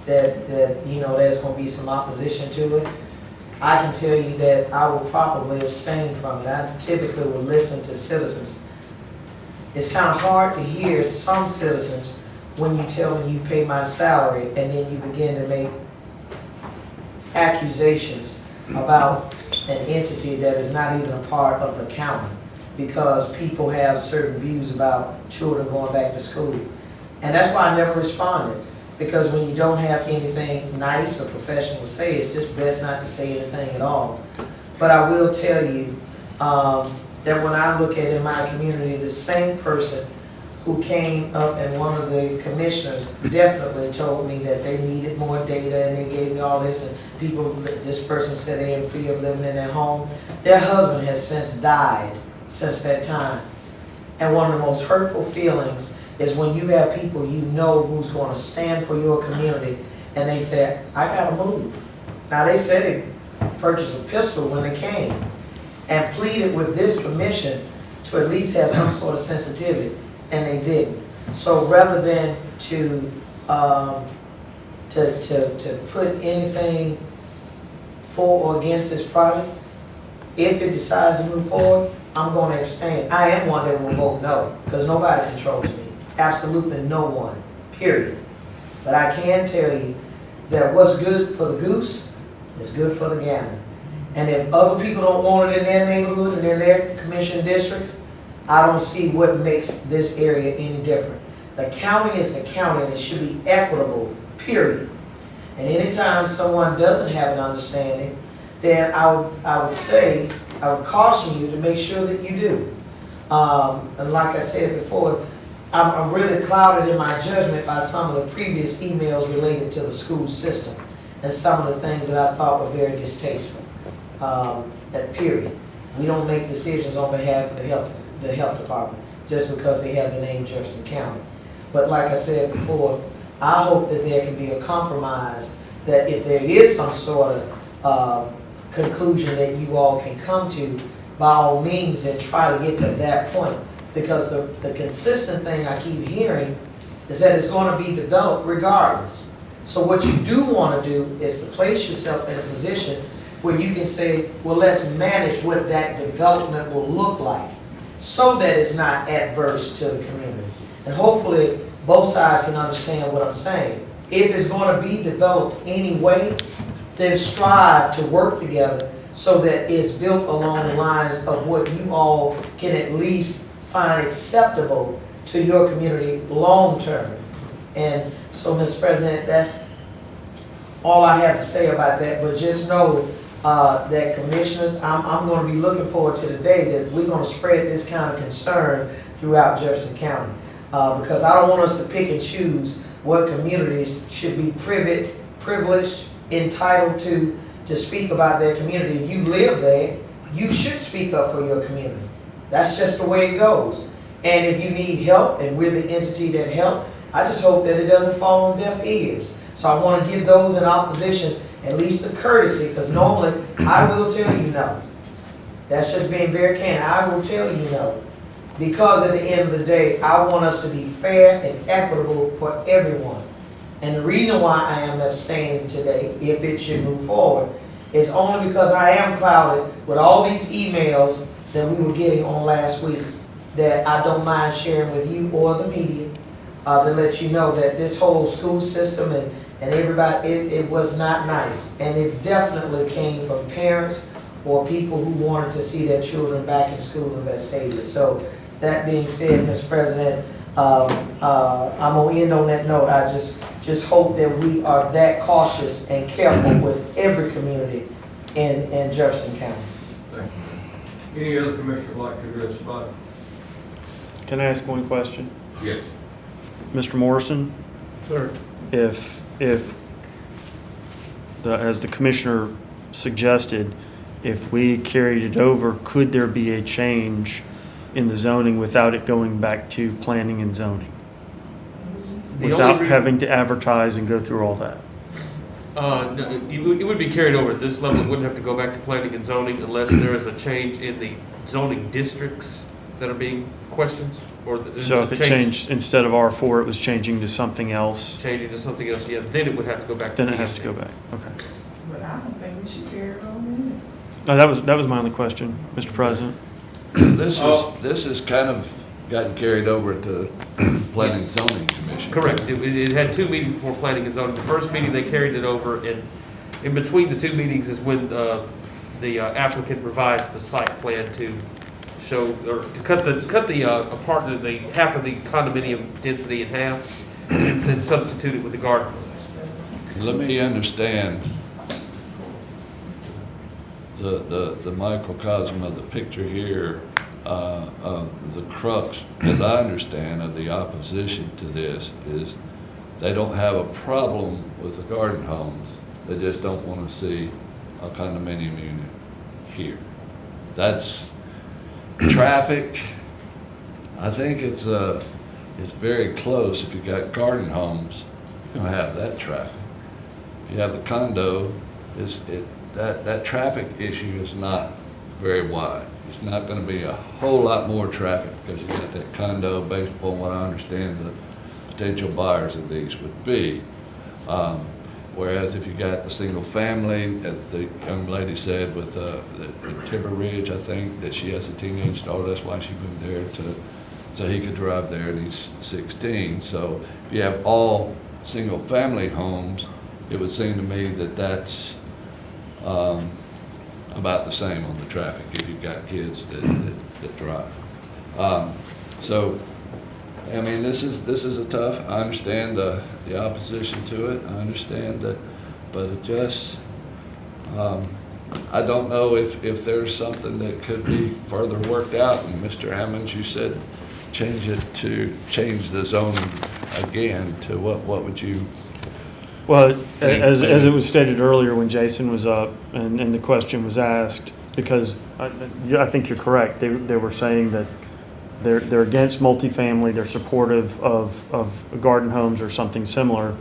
that you know, there's going to be some opposition to it. I can tell you that I will probably abstain from it. I typically will listen to citizens. It's kind of hard to hear some citizens when you tell them you pay my salary and then you begin to make accusations about an entity that is not even a part of the county, because people have certain views about children going back to school. And that's why I never responded, because when you don't have anything nice or professional to say, it's just best not to say anything at all. But I will tell you that when I look at in my community, the same person who came up and one of the commissioners definitely told me that they needed more data, and they gave me all this, and people, this person said they had fear of living in their home. Their husband has since died since that time. And one of the most hurtful feelings is when you have people you know who's going to stand for your community, and they say, I gotta move. Now they said they purchased a pistol when they came and pleaded with this commission to at least have some sort of sensitivity, and they didn't. So rather than to put anything for or against this project, if it decides to move forward, I'm going to abstain. I am one that will vote no, because nobody controls me. Absolutely no one, period. But I can tell you that what's good for the goose is good for the gander. And if other people don't want it in their neighborhood and in their commission districts, I don't see what makes this area any different. The county is the county, and it should be equitable, period. And anytime someone doesn't have an understanding, then I would caution you to make sure that you do. And like I said before, I'm really clouded in my judgment by some of the previous emails related to the school system and some of the things that I thought were very distasteful. That period. We don't make decisions on behalf of the health department just because they have the name Jefferson County. But like I said before, I hope that there can be a compromise, that if there is some sort of conclusion that you all can come to, by all means, and try to get to that point. Because the consistent thing I keep hearing is that it's going to be developed regardless. So what you do want to do is to place yourself in a position where you can say, well, let's manage what that development will look like so that it's not adverse to the community. And hopefully both sides can understand what I'm saying. If it's going to be developed anyway, then strive to work together so that it's built along the lines of what you all can at least find acceptable to your community long term. And so, Mr. President, that's all I have to say about that. But just know that commissioners, I'm going to be looking forward to the day that we're going to spread this kind of concern throughout Jefferson County. Because I don't want us to pick and choose what communities should be privileged, entitled to speak about their community. If you live there, you should speak up for your community. That's just the way it goes. And if you need help, and we're the entity that help, I just hope that it doesn't fall on deaf ears. So I want to give those in opposition at least a courtesy, because normally I will tell you no. That's just being very candid. I will tell you no. Because at the end of the day, I want us to be fair and equitable for everyone. And the reason why I am abstaining today, if it should move forward, is only because I am clouded with all these emails that we were getting on last week that I don't mind sharing with you or the media to let you know that this whole school system and everybody, it was not nice. And it definitely came from parents or people who wanted to see their children back in school in Vestavia. So that being said, Mr. President, I'm going to end on that note. I just hope that we are that cautious and careful with every community in Jefferson County. Thank you. Any other commissioner would like to address the body? Can I ask one question? Yes. Mr. Morrison, Sir. if as the commissioner suggested, if we carried it over, could there be a change in the zoning without it going back to planning and zoning? The Without only re- having to advertise and go through all that? No, it would be carried over at this level. It wouldn't have to go back to planning and zoning unless there is a change in the zoning districts that are being questioned, or So if it changed, instead of R4, it was changing to something else, changing to something else, yeah, then it would have to go back. then it has to go back, okay. But I don't think we should carry it on in. No, that was my only question, Mr. President. This is kind of gotten carried over to Planning and Zoning Commission. Correct. It had 2 meetings before planning and zoning. The first meeting, they carried it over, and in between the 2 meetings is when the applicant revised the site plan to show, or to cut the apart, the half of the condominium density in half, and substitute it with the garden. Let me understand the microcosm of the picture here. The crux, as I understand, of the opposition to this is they don't have a problem with the garden homes. They just don't want to see a condominium unit here. That's traffic. I think it's very close. If you got garden homes, you're gonna have that traffic. If you have the condo, that traffic issue is not very wide. It's not going to be a whole lot more traffic because you got that condo based upon what I understand the potential buyers of these would be. Whereas if you got the single family, as the young lady said, with the Timber Ridge, I think that she has a teenage daughter, that's why she moved there so he could drive there and he's 16. So if you have all single family homes, it would seem to me that that's about the same on the traffic if you've got kids that drive. So, I mean, this is a tough, I understand the opposition to it, I understand that, but it just, I don't know if there's something that could be further worked out. And Mr. Hammonds, you said change the zoning again to what would you? Well, as it was stated earlier when Jason was up and the question was asked, because I think you're correct. They were saying that they're against multifamily. They're supportive of garden homes or something similar,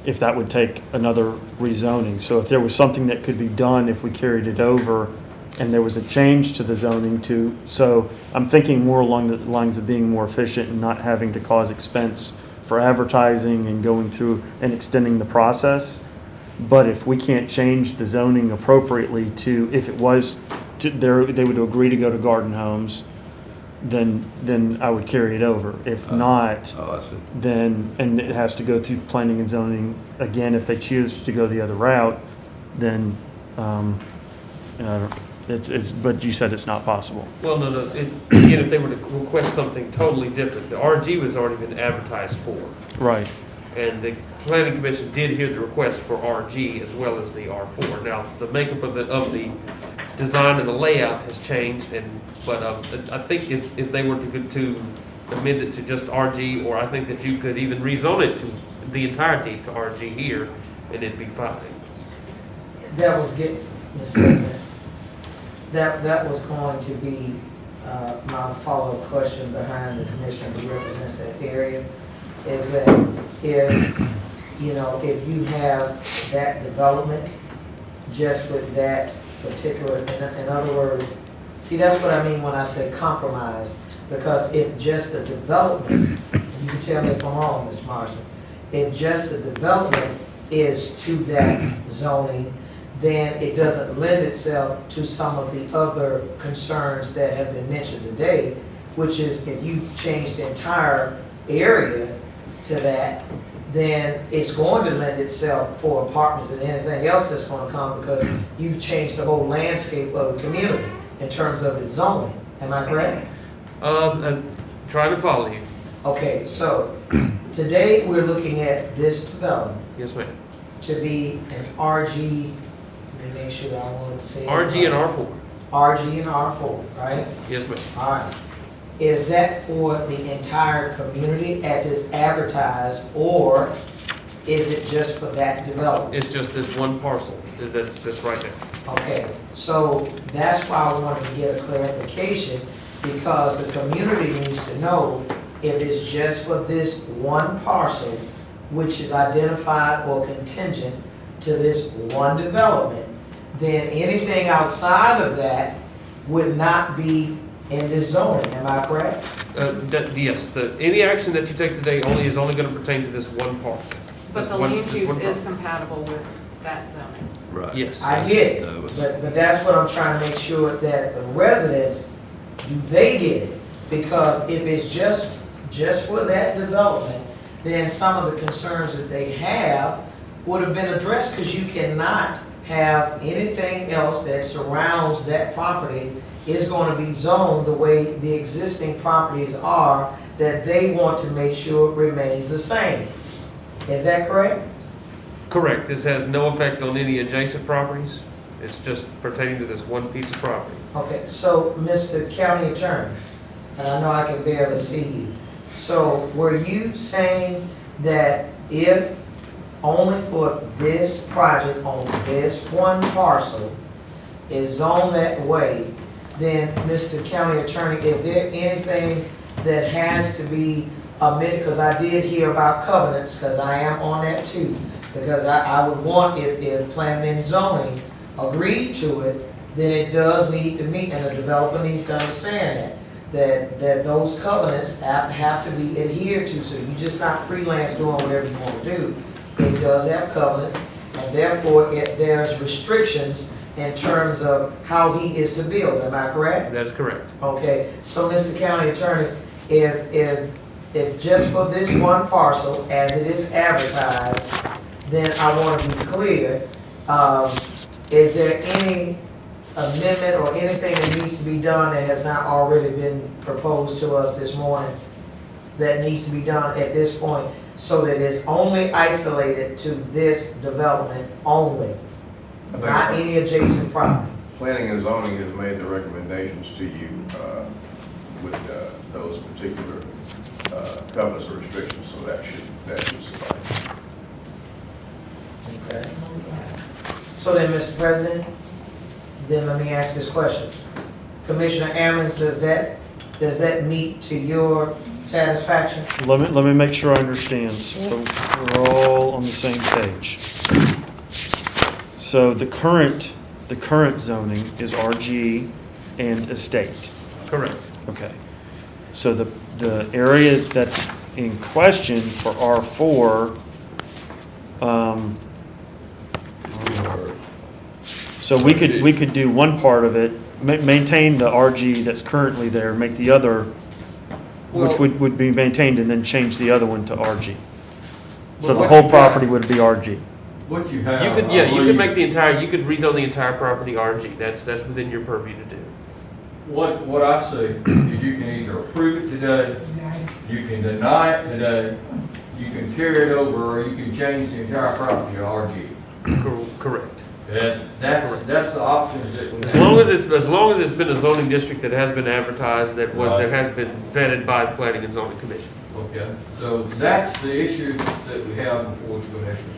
if that would take another rezoning. So if there was something that could be done if we carried it over and there was a change to the zoning so I'm thinking more along the lines of being more efficient and not having to cause expense for advertising and going through and extending the process. But if we can't change the zoning appropriately if it was, they would agree to go to garden homes, then I would carry it over. If not, then, and it has to go through planning and zoning again, if they choose to go the other route, then, but you said it's not possible. Well, no. Again, if they were to request something totally different, the RG has already been advertised for. Right. And the planning commission did hear the request for RG as well as the R4. Now, the makeup of the design and the layout has changed, but I think if they were to amend it to just RG, or I think that you could even rezone it to the entirety to RG here, and it'd be fine. That was Mr. President, that was going to be my follow-up question behind the commissioner who represents that area, is that if you have that development just with that particular, in other words, see, that's what I mean when I say compromise, because if just the development, you can tell me if I'm wrong, Mr. Morrison, if just the development is to that zoning, then it doesn't lend itself to some of the other concerns that have been mentioned today, which is if you change the entire area to that, then it's going to lend itself for apartments and anything else that's going to come, because you've changed the whole landscape of the community in terms of its zoning. Am I correct? I'm trying to follow you. Okay, so today we're looking at this development. Yes, ma'am. To be an RG, let me make sure I want to say RG and R4. RG and R4, right? Yes, ma'am. All right. is that for the entire community as it's advertised, or is it just for that development? It's just this one parcel that's right there. Okay, so that's why I wanted to get a clarification, because the community needs to know if it's just for this one parcel, which is identified or contingent to this one development, then anything outside of that would not be in this zoning, am I correct? Yes, any action that you take today is only gonna pertain to this one parcel. But This the one- land this use one is parcel. compatible with that zoning. Right. Yes. I get it, but that's what I'm trying to make sure that the residents, do they get it? Because if it's just for that development, then some of the concerns that they have would have been addressed, because you cannot have anything else that surrounds that property is going to be zoned the way the existing properties are, that they want to make sure it remains the same. Is that correct? Correct, this has no effect on any adjacent properties, it's just pertaining to this one piece of property. Okay, so, Mr. County Attorney, and I know I can barely see you, so were you saying that if only for this project on this one parcel is zoned that way, then, Mr. County Attorney, is there anything that has to be amended? Because I did hear about covenants, because I am on that too. Because I would want, if planning and zoning agreed to it, then it does need to meet, and the developer needs to understand that those covenants have to be adhered to, so you're just not freelance doing whatever you want to do. It does have covenants, and therefore there's restrictions in terms of how he is to build, am I correct? That's correct. Okay, so Mr. County Attorney, if just for this one parcel, as it is advertised, then I want to be clear, is there any amendment or anything that needs to be done that has not already been proposed to us this morning that needs to be done at this point, so that it's only isolated to this development only, not any adjacent property? Planning and zoning has made the recommendations to you with those particular covenants or restrictions, so that should suffice. Okay. So then, Mr. President, then let me ask this question. Commissioner Ammons, does that meet to your satisfaction? Let me make sure I understand, so we're all on the same page. So the current zoning is RG and estate. Correct. Okay. So the area that's in question for R4, so we could do one part of it, maintain the RG that's currently there, make the other, which would be maintained, and then change the other one to RG. So the whole property would be RG. What you have. You could make you could rezone the entire property RG, that's within your purview to do. What I see is you can either approve it today, you can deny it today, you can carry it over, or you can change the entire property to RG. Correct. That's the options that we have. As long as it's been a zoning district that has been advertised, that has been vetted by the Planning and Zoning Commission. Okay, so that's the issue that we have before the commission.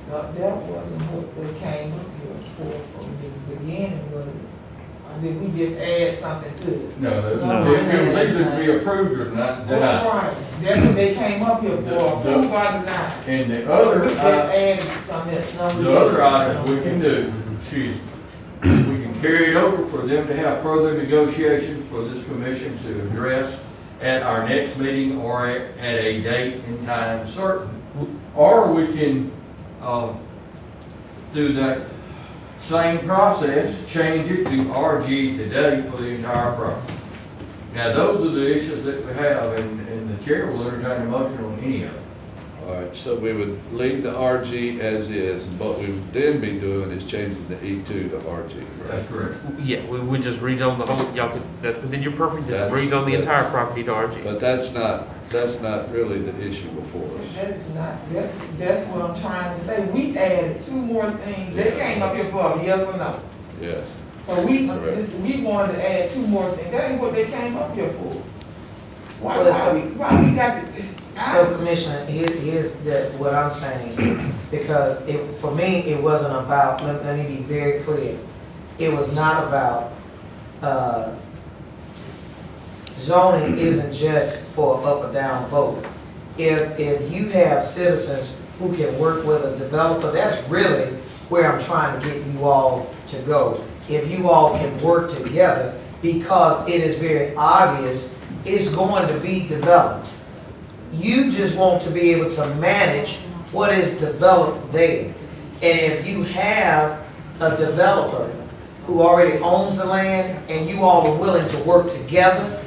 That wasn't what they came up here for from the beginning, was it? Or did we just add something to it? They be approved or not denied. Right, that's what they came up here for, approve or deny. And the So other, we just added something else. the other item we can do, we can carry it over for them to have further negotiations for this commission to address at our next meeting or at a date and time certain. Or we can, do that same process, change it to RG today for the entire property. Now, those are the issues that we have, and the chair will entertain a motion on any of them. All right, so we would leave the RG as is, and what we would then be doing is changing the E2 to RG, right? That's correct. Yeah, we would just rezone the whole, that's within your purview to rezone the entire property to RG. But that's not really the issue before us. That is not, that's what I'm trying to say. We added two more things. They came up here for a yes or no. Yes. So we wanted to add 2 more things. That ain't what they came up here for. Why we got to? So Commissioner, here's what I'm saying, because for me, it wasn't about, let me be very clear. It was not about, zoning isn't just for up or down vote. If you have citizens who can work with a developer, that's really where I'm trying to get you all to go. If you all can work together, because it is very obvious it's going to be developed. You just want to be able to manage what is developed there. And if you have a developer who already owns the land and you all are willing to work together,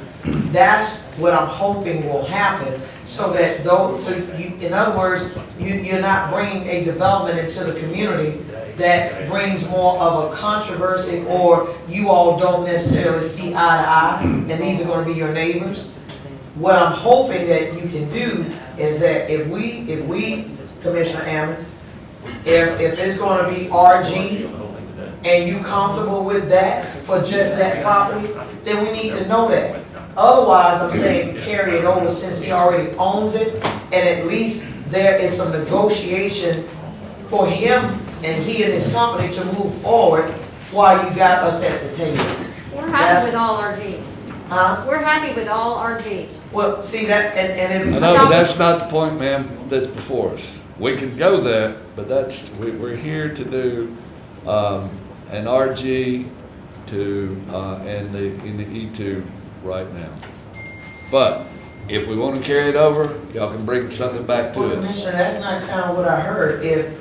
that's what I'm hoping will happen, so that in other words, you're not bringing a development into the community that brings more of a controversy, or you all don't necessarily see eye to eye, and these are going to be your neighbors. What I'm hoping that you can do is that if we, Commissioner Ammons, if it's going to be RG, and you comfortable with that for just that property, then we need to know that. Otherwise, I'm saying carry it over since he already owns it, and at least there is some negotiation for him and he and his company to move forward while you got us at the table. We're happy with all RG. Huh? We're happy with all RG. Well, see that, and if... I know, but that's not the point, ma'am, that's before us. We can go there, but we're here to do, an RG to, and in the E2 right now. But if we want to carry it over, y'all can bring something back to Well, us. Commissioner, that's not kind of what I heard. If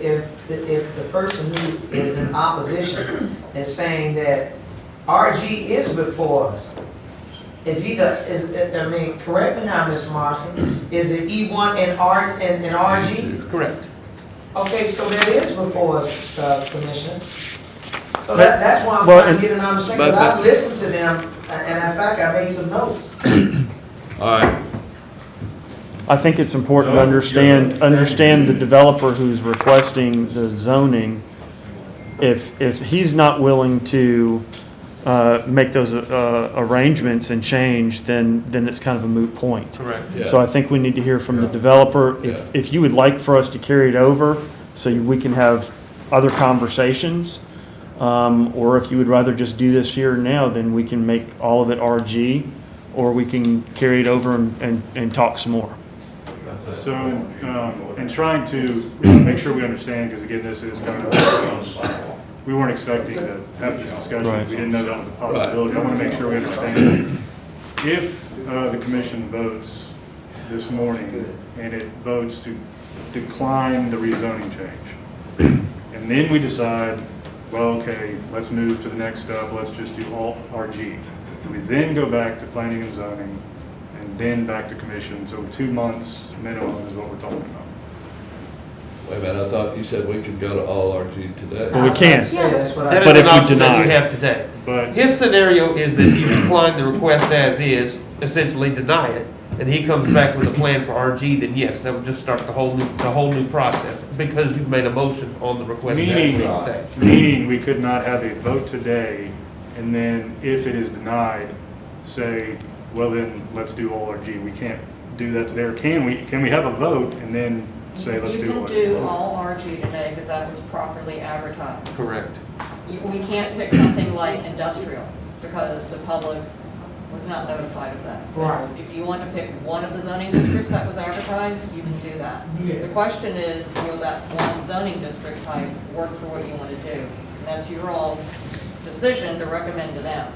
the person who is in opposition is saying that RG is before us, I mean, correct me now, Mr. Morrison, is it E1 and RG? Correct. Okay, so that is before us, Commissioner. So that's why I'm trying to get an understanding, because I've listened to them, and in fact, I made some notes. All right. I think it's important to understand the developer who's requesting the zoning. If he's not willing to make those arrangements and change, then it's kind of a moot point. Correct. Yeah. So I think we need to hear from the developer. If you would like for us to carry it over so we can have other conversations, or if you would rather just do this here and now, then we can make all of it RG, or we can carry it over and talk some more. So, in trying to make sure we understand, because again, this is kind of, we weren't expecting to have this discussion. Right. We didn't know that was a possibility. I want to make sure we understand. If the commission votes this morning and it votes to decline the rezoning change, and then we decide, well, okay, let's move to the next step, let's just do all RG. We then go back to planning and zoning, and then back to commission, so 2 months minimum is what we're talking about. Wait a minute, I thought you said we could go to all RG today. But we can't. That's what That I... is if an you option that deny. you have today. But His scenario is that you decline the request as is, essentially deny it, and he comes back with a plan for RG, then yes, that would just start the whole new process, because you've made a motion on the request as is today. meaning we could not have a vote today, and then if it is denied, say, well then, let's do all RG. We can't do that today, or can we have a vote and then say, let's do You all can RG? do all RG today because that was properly advertised. Correct. We can't pick something like industrial because the public was not notified of that. Right. If you want to pick one of the zoning districts that was advertised, you can do that. Yes. The question is, will that one zoning district type work for what you want to do? That's your all's decision to recommend to them.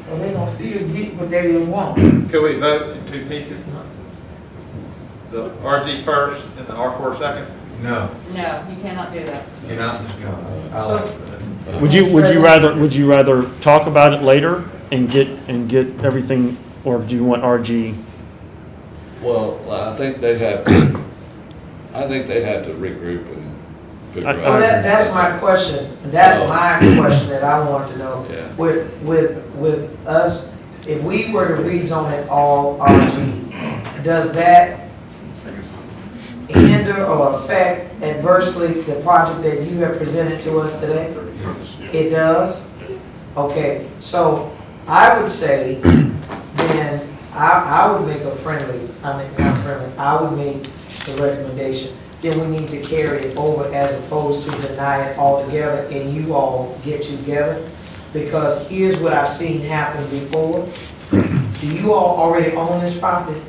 So they gonna still get what they didn't want. Could we vote in 2 pieces? The RG first and the R4 second? No, No, you cannot do that. cannot. So, Would you rather talk about it later and get everything, or do you want RG? Well, I think they'd have to regroup and figure out. well, that's my question. That's my question that I want to know. Yeah. With us, if we were to rezone it all RG, does that hinder or affect adversely the project that you have presented to us today? It does? Okay, so I would say, then, I would make a friendly, not friendly, I would make the recommendation, then we need to carry it over as opposed to deny it altogether and you all get together. Because here's what I've seen happen before. Do you all already own this property?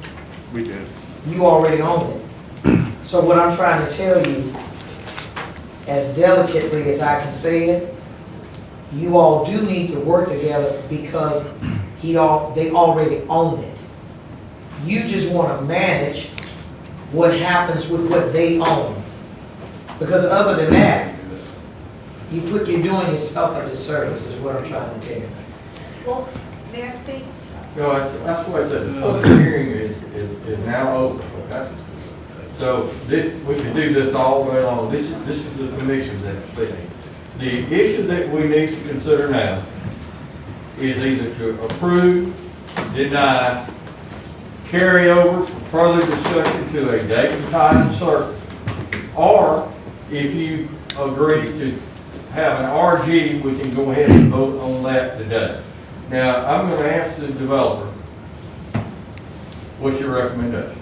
We did. You already own it. So what I'm trying to tell you, as delicately as I can say it, you all do need to work together because they already own it. You just want to manage what happens with what they own. Because other than that, you're doing yourself a disservice is what I'm trying to tell you. Well, may I speak? No, that's what I said, the public hearing is now open, okay? So we can do this all the way along. This is the commission that's speaking. The issue that we need to consider now is either to approve, deny, carry over for further discussion to a date and time certain, or if you agree to have an RG, we can go ahead and vote on that today. Now, I'm going to ask the developer, what's your recommendation?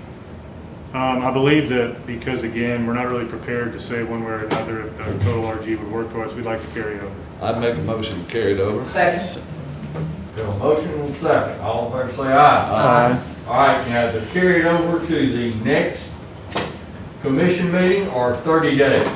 I believe that because, again, we're not really prepared to say one way or another if the total RG would work for us, we'd like to carry it over. I'd make a motion to carry it over. Second. Got a motion and a second. All in favor say aye. Aye. All right, now to carry it over to the next commission meeting or 30 days?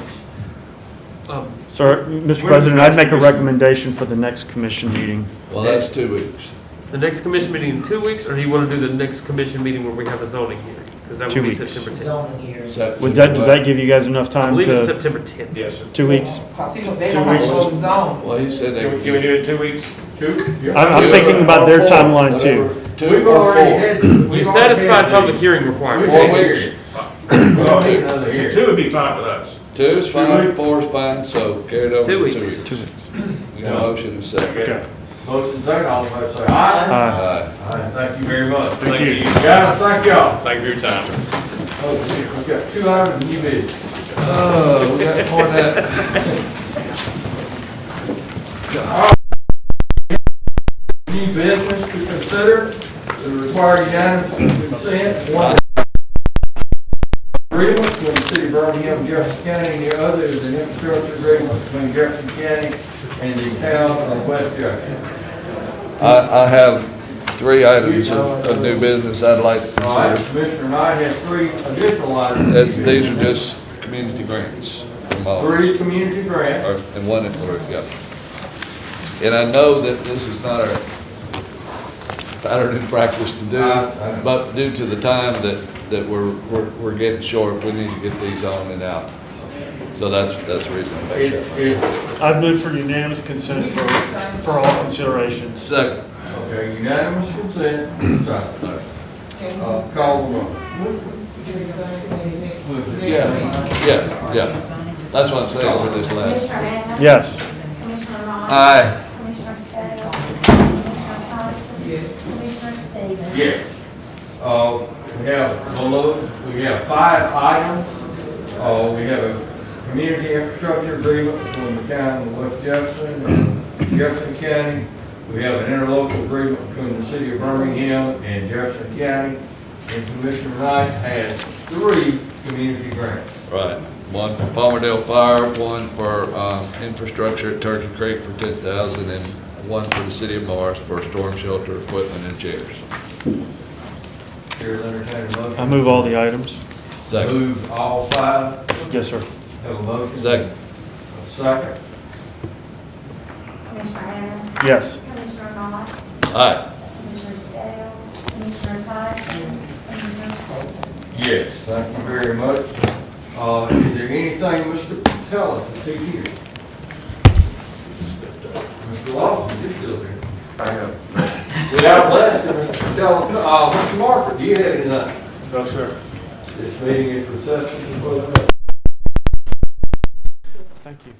Sir, Mr. President, I'd make a recommendation for the next commission meeting. Well, that's 2 weeks. The next commission meeting in 2 weeks, or do you want to do the next commission meeting where we have a zoning hearing? Because that would 2 be weeks. September 10th. Zoning hearing. Does that give you guys enough I time believe it's to, September 10th. Yes, sir. 2 weeks? Cause they don't have to go to zone. Well, he said they Can would. we do it in 2 weeks? I'm thinking about their timeline too. We've already had. You satisfied public hearing requirements. 4 weeks. We've already had another hearing. 2 would be fine with us. 2 is fine, 4 is fine, so carry it over 2 to weeks. 2 weeks. We got a motion and a second. Okay. Motion second, all in favor say aye. Aye. All right, thank you very much. Thank you. Guys, thank y'all. Thank you for your time. Oh, we've got 2 items of new business. Oh, we got more than that. New business to consider, the required unanimous consent, one agreement between the city of Birmingham and Jefferson County, and the other is an infrastructure agreement between Jefferson County and the town of West Jefferson. I have 3 items of new business I'd like to All right, consider. Commissioner Knight has 3 additional items. These are just community grants from all. 3 community grants. And one at work, yeah. And I know that this is not our pattern in practice to do, but due to the time that we're getting short, we need to get these on and out. So that's the reason. I'd move for unanimous consent for all considerations. Second. Okay, unanimous consent. Call the roll. Yeah. That's what I'm saying for this last. Yes. Commissioner Ross? Aye. Commissioner Cale? Commissioner Thomas? Commissioner Stevens? Yes. We have 5 items. We have a community infrastructure agreement between the county of West Jefferson and Jefferson County. We have an interlocal agreement between the city of Birmingham and Jefferson County. And Commissioner Knight has 3 community grants. Right. One for Palmerdale Fire, one for infrastructure at Turkey Creek for $10,000, and one for the city of Morris for storm shelter equipment and chairs. Chair's entertaining a motion. I move all the items. Second. Move all 5. Yes, sir. Have a motion. Second. A second. Commissioner Evans? Yes. Commissioner Ross? Aye. Commissioner Cale? Commissioner Tyson? Commissioner Stevens? Yes, thank you very much. Is there anything Mr. Petella to see here? Mr. Lawson, you're still here. I am. Without left, Mr. Petella, Mr. Marker, do you have anything? No, sir. This meeting is recessed. Thank you.